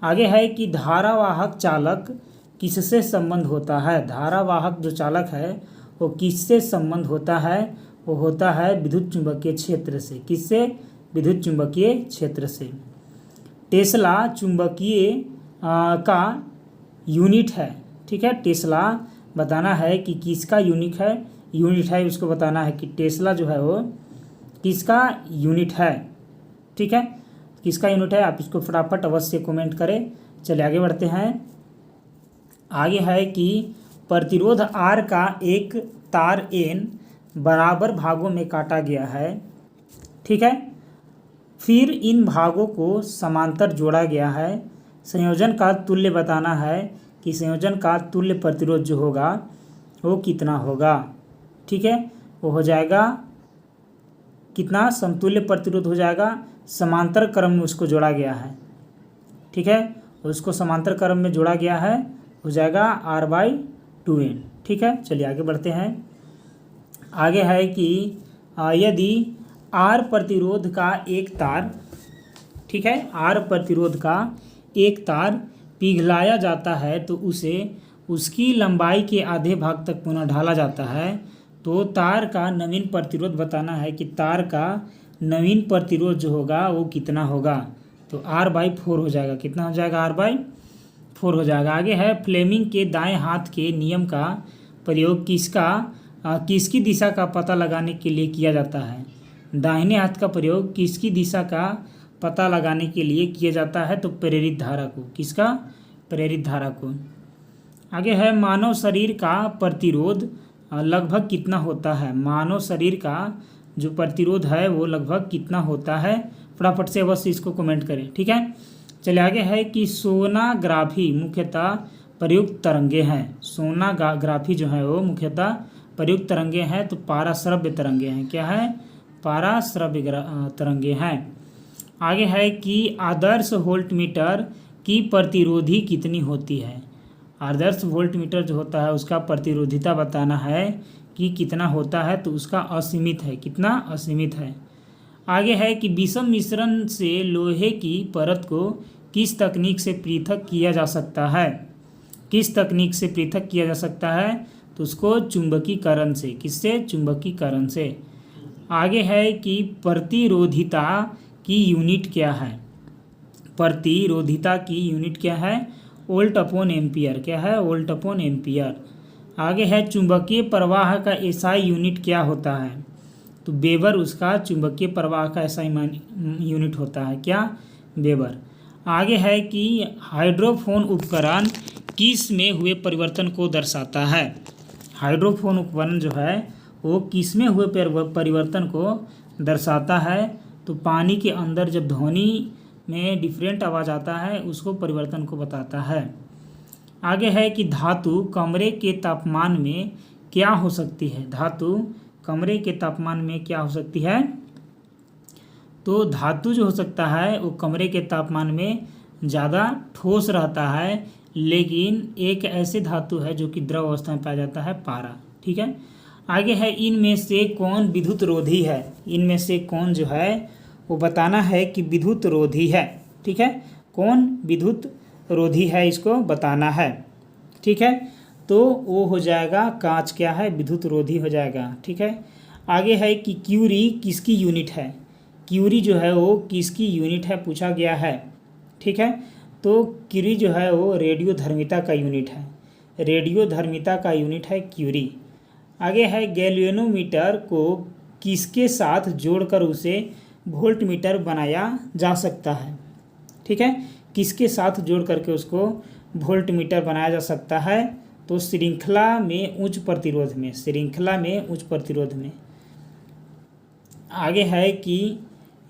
आगे है कि धारावाहक चालक किससे संबंध होता है? धारावाहक जो चालक है वो किससे संबंध होता है? वो होता है विद्युत चुंबकीय क्षेत्र से। किससे? विद्युत चुंबकीय क्षेत्र से। टेस्ला चुंबकीय का यूनिट है। ठीक है, टेस्ला बताना है कि किसका यूनिट है उसको बताना है कि टेस्ला जो है वो किसका यूनिट है। ठीक है, किसका यूनिट है, आप इसको फटाफट अवश्य कमेंट करें। चलिए आगे बढ़ते हैं। आगे है कि प्रतिरोध R का एक तार N बराबर भागों में काटा गया है। ठीक है, फिर इन भागों को समांतर जोड़ा गया है। संयोजन का तुल्य बताना है कि संयोजन का तुल्य प्रतिरोध जो होगा वो कितना होगा। ठीक है, वो हो जाएगा कितना? समतुल्य प्रतिरोध हो जाएगा। समांतर क्रम में उसको जोड़ा गया है। ठीक है, उसको समांतर क्रम में जोड़ा गया है, हो जाएगा R/2N। ठीक है, चलिए आगे बढ़ते हैं। आगे है कि यदि R प्रतिरोध का एक तार, ठीक है, R प्रतिरोध का एक तार पिघलाया जाता है तो उसे उसकी लंबाई के आधे भाग तक पुनः ढाला जाता है, तो तार का नवीन प्रतिरोध बताना है कि तार का नवीन प्रतिरोध जो होगा वो कितना होगा। तो R/4 हो जाएगा। कितना हो जाएगा? R/4 हो जाएगा। आगे है फ्लेमिंग के दाएं हाथ के नियम का प्रयोग किसकी दिशा का पता लगाने के लिए किया जाता है? दाहिने हाथ का प्रयोग किसकी दिशा का पता लगाने के लिए किया जाता है? तो प्रेरित धारा को। किसका? प्रेरित धारा को। आगे है मानव शरीर का प्रतिरोध लगभग कितना होता है? मानव शरीर का जो प्रतिरोध है वो लगभग कितना होता है? फटाफट से अवश्य इसको कमेंट करें। ठीक है, चलिए आगे है कि सोनाग्राफी मुख्यतः प्रयुक्त तरंगे हैं। सोनाग्राफी जो है वो मुख्यतः प्रयुक्त तरंगे हैं, तो पाराश्रव्य तरंगे हैं। क्या है? पाराश्रव्य तरंगे हैं। आगे है कि आदर्श वोल्टमीटर की प्रतिरोधी कितनी होती है? आदर्श वोल्टमीटर जो होता है उसका प्रतिरोधिता बताना है कि कितना होता है, तो उसका असीमित है। कितना? असीमित है। आगे है कि विषम मिश्रण से लोहे की परत को किस तकनीक से पृथक किया जा सकता है? किस तकनीक से पृथक किया जा सकता है? तो उसको चुंबकीकरण से। किससे? चुंबकीकरण से। आगे है कि प्रतिरोधिता की यूनिट क्या है? प्रतिरोधिता की यूनिट क्या है? वोल्ट/एम्पियर। क्या है? वोल्ट/एम्पियर। आगे है चुंबकीय प्रवाह का एसआई यूनिट क्या होता है? तो वेबर उसका चुंबकीय प्रवाह का एसआई यूनिट होता है। क्या? वेबर। आगे है कि हाइड्रोफोन उपकरण किस में हुए परिवर्तन को दर्शाता है? हाइड्रोफोन उपकरण जो है वो किस में हुए परिवर्तन को दर्शाता है? तो पानी के अंदर जब ध्वनि में डिफरेंट आवाज़ आता है उसको परिवर्तन को बताता है। आगे है कि धातु कमरे के तापमान में क्या हो सकती है? धातु कमरे के तापमान में क्या हो सकती है? तो धातु जो हो सकता है वो कमरे के तापमान में ज़्यादा ठोस रहता है, लेकिन एक ऐसे धातु है जो कि द्रव अवस्था में पाया जाता है, पारा। ठीक है, आगे है इनमें से कौन विद्युत रोधी है? इनमें से कौन जो है वो बताना है कि विद्युत रोधी है। ठीक है, कौन विद्युत रोधी है इसको बताना है। ठीक है, तो वो हो जाएगा कांच। क्या है? विद्युत रोधी हो जाएगा। ठीक है, आगे है कि क्यूरी किसकी यूनिट है? क्यूरी जो है वो किसकी यूनिट है पूछा गया है। ठीक है, तो क्यूरी जो है वो रेडियोधर्मिता का यूनिट है। रेडियोधर्मिता का यूनिट है क्यूरी। आगे है गैल्वेनोमीटर को किसके साथ जोड़कर उसे वोल्टमीटर बनाया जा सकता है? ठीक है, किसके साथ जोड़ करके उसको वोल्टमीटर बनाया जा सकता है? तो श्रृंखला में उच्च प्रतिरोध में। श्रृंखला में उच्च प्रतिरोध में। आगे है कि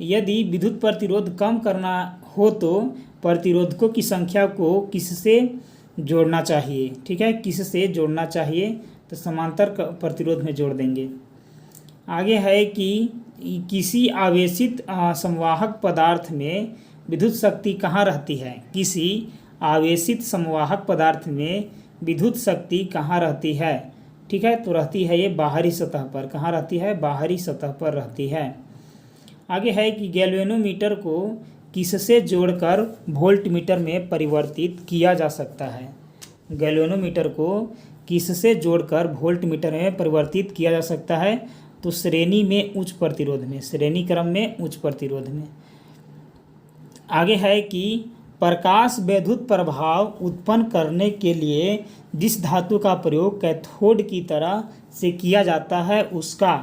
यदि विद्युत प्रतिरोध कम करना हो तो प्रतिरोधकों की संख्या को किससे जोड़ना चाहिए? ठीक है, किससे जोड़ना चाहिए? तो समांतर प्रतिरोध में जोड़ देंगे। आगे है कि किसी आवेशित संवाहक पदार्थ में विद्युत शक्ति कहाँ रहती है? किसी आवेशित संवाहक पदार्थ में विद्युत शक्ति कहाँ रहती है? ठीक है, तो रहती है ये बाहरी सतह पर। कहाँ रहती है? बाहरी सतह पर रहती है। आगे है कि गैल्वेनोमीटर को किससे जोड़कर वोल्टमीटर में परिवर्तित किया जा सकता है? गैल्वेनोमीटर को किससे जोड़कर वोल्ट मीटर में परिवर्तित किया जा सकता है? तो श्रेणी में उच्च प्रतिरोध में, श्रेणी क्रम में उच्च प्रतिरोध में। आगे है कि प्रकाश वैद्युत प्रभाव उत्पन्न करने के लिए जिस धातु का प्रयोग कैथोड की तरह से किया जाता है उसका,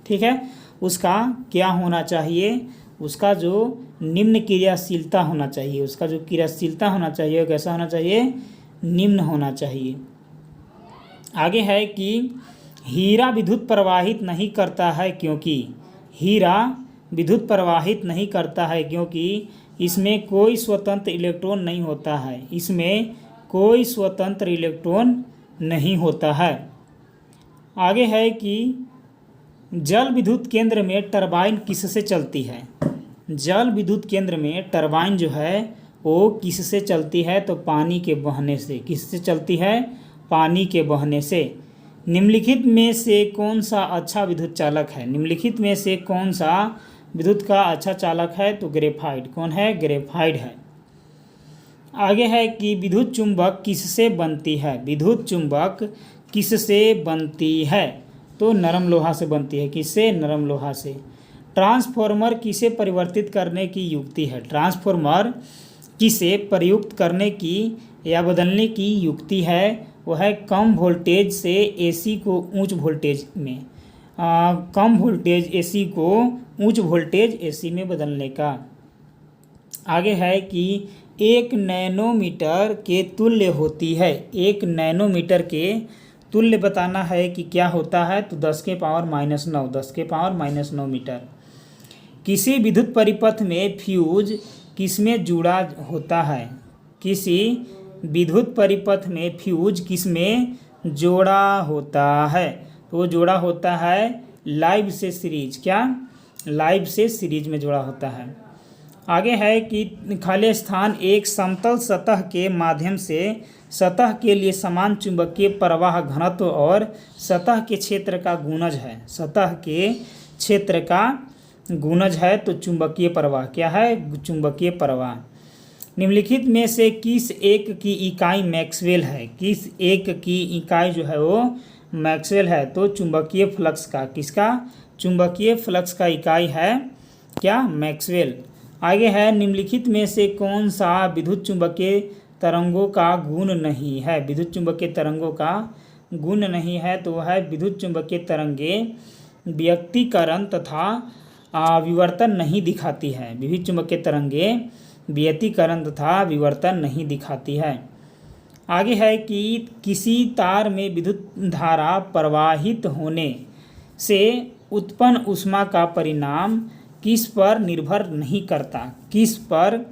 ठीक है, उसका क्या होना चाहिए? उसका जो निम्न क्रियाशीलता होना चाहिए, उसका जो क्रियाशीलता होना चाहिए कैसा होना चाहिए? निम्न होना चाहिए। आगे है कि हीरा विद्युत प्रवाहित नहीं करता है क्योंकि, हीरा विद्युत प्रवाहित नहीं करता है क्योंकि इसमें कोई स्वतंत्र इलेक्ट्रॉन नहीं होता है, इसमें कोई स्वतंत्र इलेक्ट्रॉन नहीं होता है। आगे है कि जल विद्युत केंद्र में टरबाइन किससे चलती है? जल विद्युत केंद्र में टरबाइन जो है वो किससे चलती है? तो पानी के बहने से। किससे चलती है? पानी के बहने से। निम्नलिखित में से कौन सा अच्छा विद्युत चालक है? निम्नलिखित में से कौन सा विद्युत का अच्छा चालक है? तो ग्रेफाइट। कौन है? ग्रेफाइट है। आगे है कि विद्युत चुंबक किससे बनती है? विद्युत चुंबक किससे बनती है? तो नरम लोहा से बनती है। किससे? नरम लोहा से। ट्रांसफॉर्मर किसे परिवर्तित करने की युक्ति है? ट्रांसफॉर्मर किसे प्रयुक्त करने की या बदलने की युक्ति है? वह है कम वोल्टेज से एसी को उच्च वोल्टेज में, कम वोल्टेज एसी को उच्च वोल्टेज एसी में बदलने का। आगे है कि 1 नैनोमीटर के तुल्य होती है। 1 नैनोमीटर के तुल्य बताना है कि क्या होता है? तो 10 के पावर -9, 10 के पावर -9 मीटर। किसी विद्युत परिपथ में फ्यूज किसमें जुड़ा होता है? किसी विद्युत परिपथ में फ्यूज किसमें जोड़ा होता है? तो वो जोड़ा होता है लाइव से सीरीज। क्या? लाइव से सीरीज में जोड़ा होता है। आगे है कि खाली स्थान एक समतल सतह के माध्यम से सतह के लिए समान चुंबकीय प्रवाह घनत्व और सतह के क्षेत्र का गुणज है। सतह के क्षेत्र का गुणज है तो चुंबकीय प्रवाह क्या है? चुंबकीय प्रवाह। निम्नलिखित में से किस एक की इकाई मैक्सवेल है? किस एक की इकाई जो है वो मैक्सवेल है? तो चुंबकीय फ्लक्स का। किसका? चुंबकीय फ्लक्स का इकाई है क्या? मैक्सवेल। आगे है निम्नलिखित में से कौन सा विद्युत चुंबकीय तरंगों का गुण नहीं है? विद्युत चुंबकीय तरंगों का गुण नहीं है तो वह है विद्युत चुंबकीय तरंगे व्यतिकरण तथा विवर्तन नहीं दिखाती है। विद्युत चुंबकीय तरंगे व्यतिकरण तथा विवर्तन नहीं दिखाती है। आगे है कि किसी तार में विद्युत धारा प्रवाहित होने से उत्पन्न ऊष्मा का परिणाम किस पर निर्भर नहीं करता? किस पर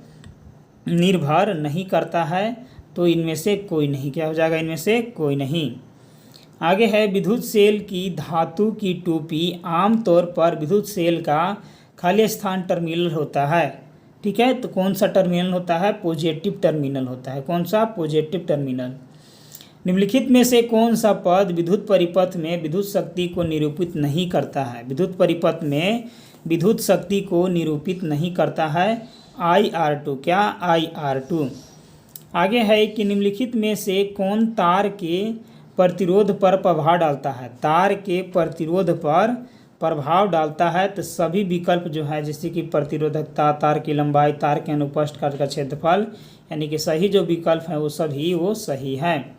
निर्भर नहीं करता है? तो इनमें से कोई नहीं। क्या हो जाएगा? इनमें से कोई नहीं। आगे है विद्युत सेल की धातु की टोपी आमतौर पर विद्युत सेल का खाली स्थान टर्मिनल होता है। ठीक है, तो कौन सा टर्मिनल होता है? पॉजिटिव टर्मिनल होता है। कौन सा? Positive terminal. निम्नलिखित में से कौन सा पद विद्युत परिपथ में विद्युत शक्ति को निरूपित नहीं करता है? विद्युत परिपथ में विद्युत शक्ति को निरूपित नहीं करता है। IR2। क्या? IR2। आगे है कि निम्नलिखित में से कौन तार के प्रतिरोध पर प्रभाव डालता है? तार के प्रतिरोध पर प्रभाव डालता है तो सभी विकल्प जो है जैसे कि प्रतिरोधकता, तार की लंबाई, तार के अनुप्रस्थ काट का क्षेत्रफल, यानी कि सही जो विकल्प है वो सही है।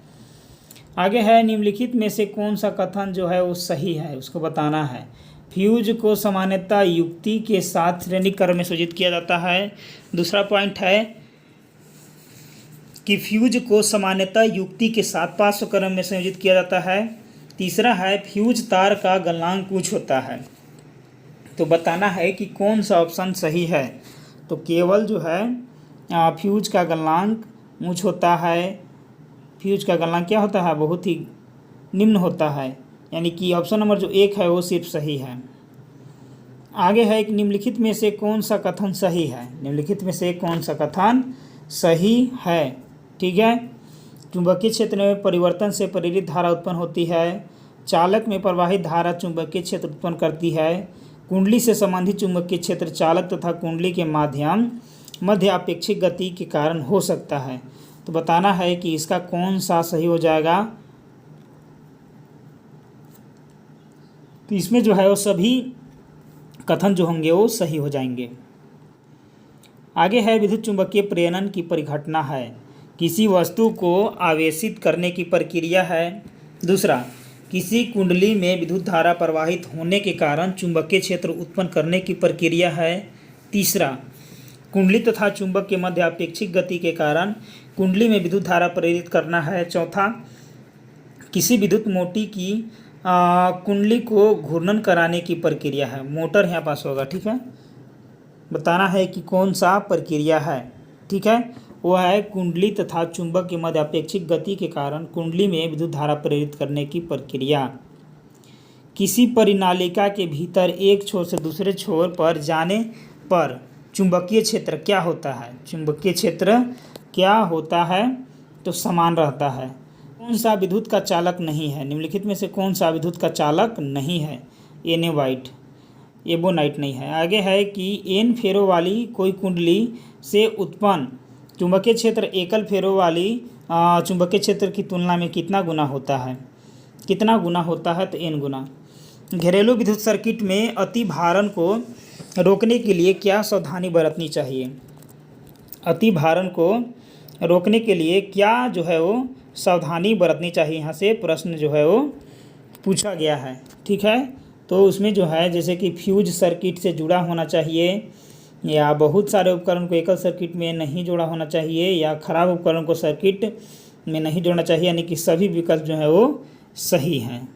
आगे है निम्नलिखित में से कौन सा कथन जो है वो सही है उसको बताना है। फ्यूज को सामान्यतः युक्ति के साथ श्रेणी क्रम में सूचित किया जाता है। दूसरा पॉइंट है कि फ्यूज को सामान्यतः युक्ति के साथ पार्श्व क्रम में संयोजित किया जाता है। तीसरा है फ्यूज तार का गलनांक उच्च होता है। तो बताना है कि कौन सा ऑप्शन सही है। तो केवल जो है फ्यूज का गलनांक उच्च होता है। फ्यूज का गलनांक क्या होता है? बहुत ही निम्न होता है, यानी कि ऑप्शन नंबर जो 1 है वो सिर्फ सही है। आगे है कि निम्नलिखित में से कौन सा कथन सही है? निम्नलिखित में से कौन सा कथन सही है? ठीक है, चुंबकीय क्षेत्र में परिवर्तन से प्रेरित धारा उत्पन्न होती है। चालक में प्रवाहित धारा चुंबकीय क्षेत्र उत्पन्न करती है। कुंडली से संबंधित चुंबकीय क्षेत्र चालक तथा कुंडली के मध्य आपेक्षिक गति के कारण हो सकता है। तो बताना है कि इसका कौन सा सही हो जाएगा। तो इसमें जो है वो सभी कथन जो होंगे वो सही हो जाएंगे। आगे है विद्युत चुंबकीय प्रेरण की परिघटना है, किसी वस्तु को आवेशित करने की प्रक्रिया है। दूसरा, किसी कुंडली में विद्युत धारा प्रवाहित होने के कारण चुंबकीय क्षेत्र उत्पन्न करने की प्रक्रिया है। तीसरा, कुंडली तथा चुंबक के मध्य अपेक्षिक गति के कारण कुंडली में विद्युत धारा प्रेरित करना है। चौथा, किसी विद्युत मोटी की कुंडली को घूर्णन कराने की प्रक्रिया है। मोटर यहाँ पास होगा, ठीक है। बताना है कि कौन सा प्रक्रिया है, ठीक है। वह है कुंडली तथा चुंबक के मध्य अपेक्षिक गति के कारण कुंडली में विद्युत धारा प्रेरित करने की प्रक्रिया। किसी परिनालिका के भीतर एक छोर से दूसरे छोर पर जाने पर चुंबकीय क्षेत्र क्या होता है? चुंबकीय क्षेत्र क्या होता है? तो समान रहता है। कौन सा विद्युत का चालक नहीं है? निम्नलिखित में से कौन सा विद्युत का चालक नहीं है? एबोनाइट नहीं है। आगे है कि एन फेरों वाली कोई कुंडली से उत्पन्न चुंबकीय क्षेत्र एकल फेरों वाली चुंबकीय क्षेत्र की तुलना में कितना गुना होता है? कितना गुना होता है? तो n गुना। घरेलू विद्युत सर्किट में अति भारण को रोकने के लिए क्या सावधानी बरतनी चाहिए? अति भारण को रोकने के लिए क्या जो है वो सावधानी बरतनी चाहिए? यहाँ से प्रश्न जो है वो पूछा गया है, ठीक है। तो उसमें जो है जैसे कि फ्यूज सर्किट से जुड़ा होना चाहिए, या बहुत सारे उपकरण को एकल सर्किट में नहीं जोड़ा होना चाहिए, या खराब उपकरण को सर्किट में नहीं जोड़ना चाहिए, यानी कि सभी विकल्प जो है वो सही हैं।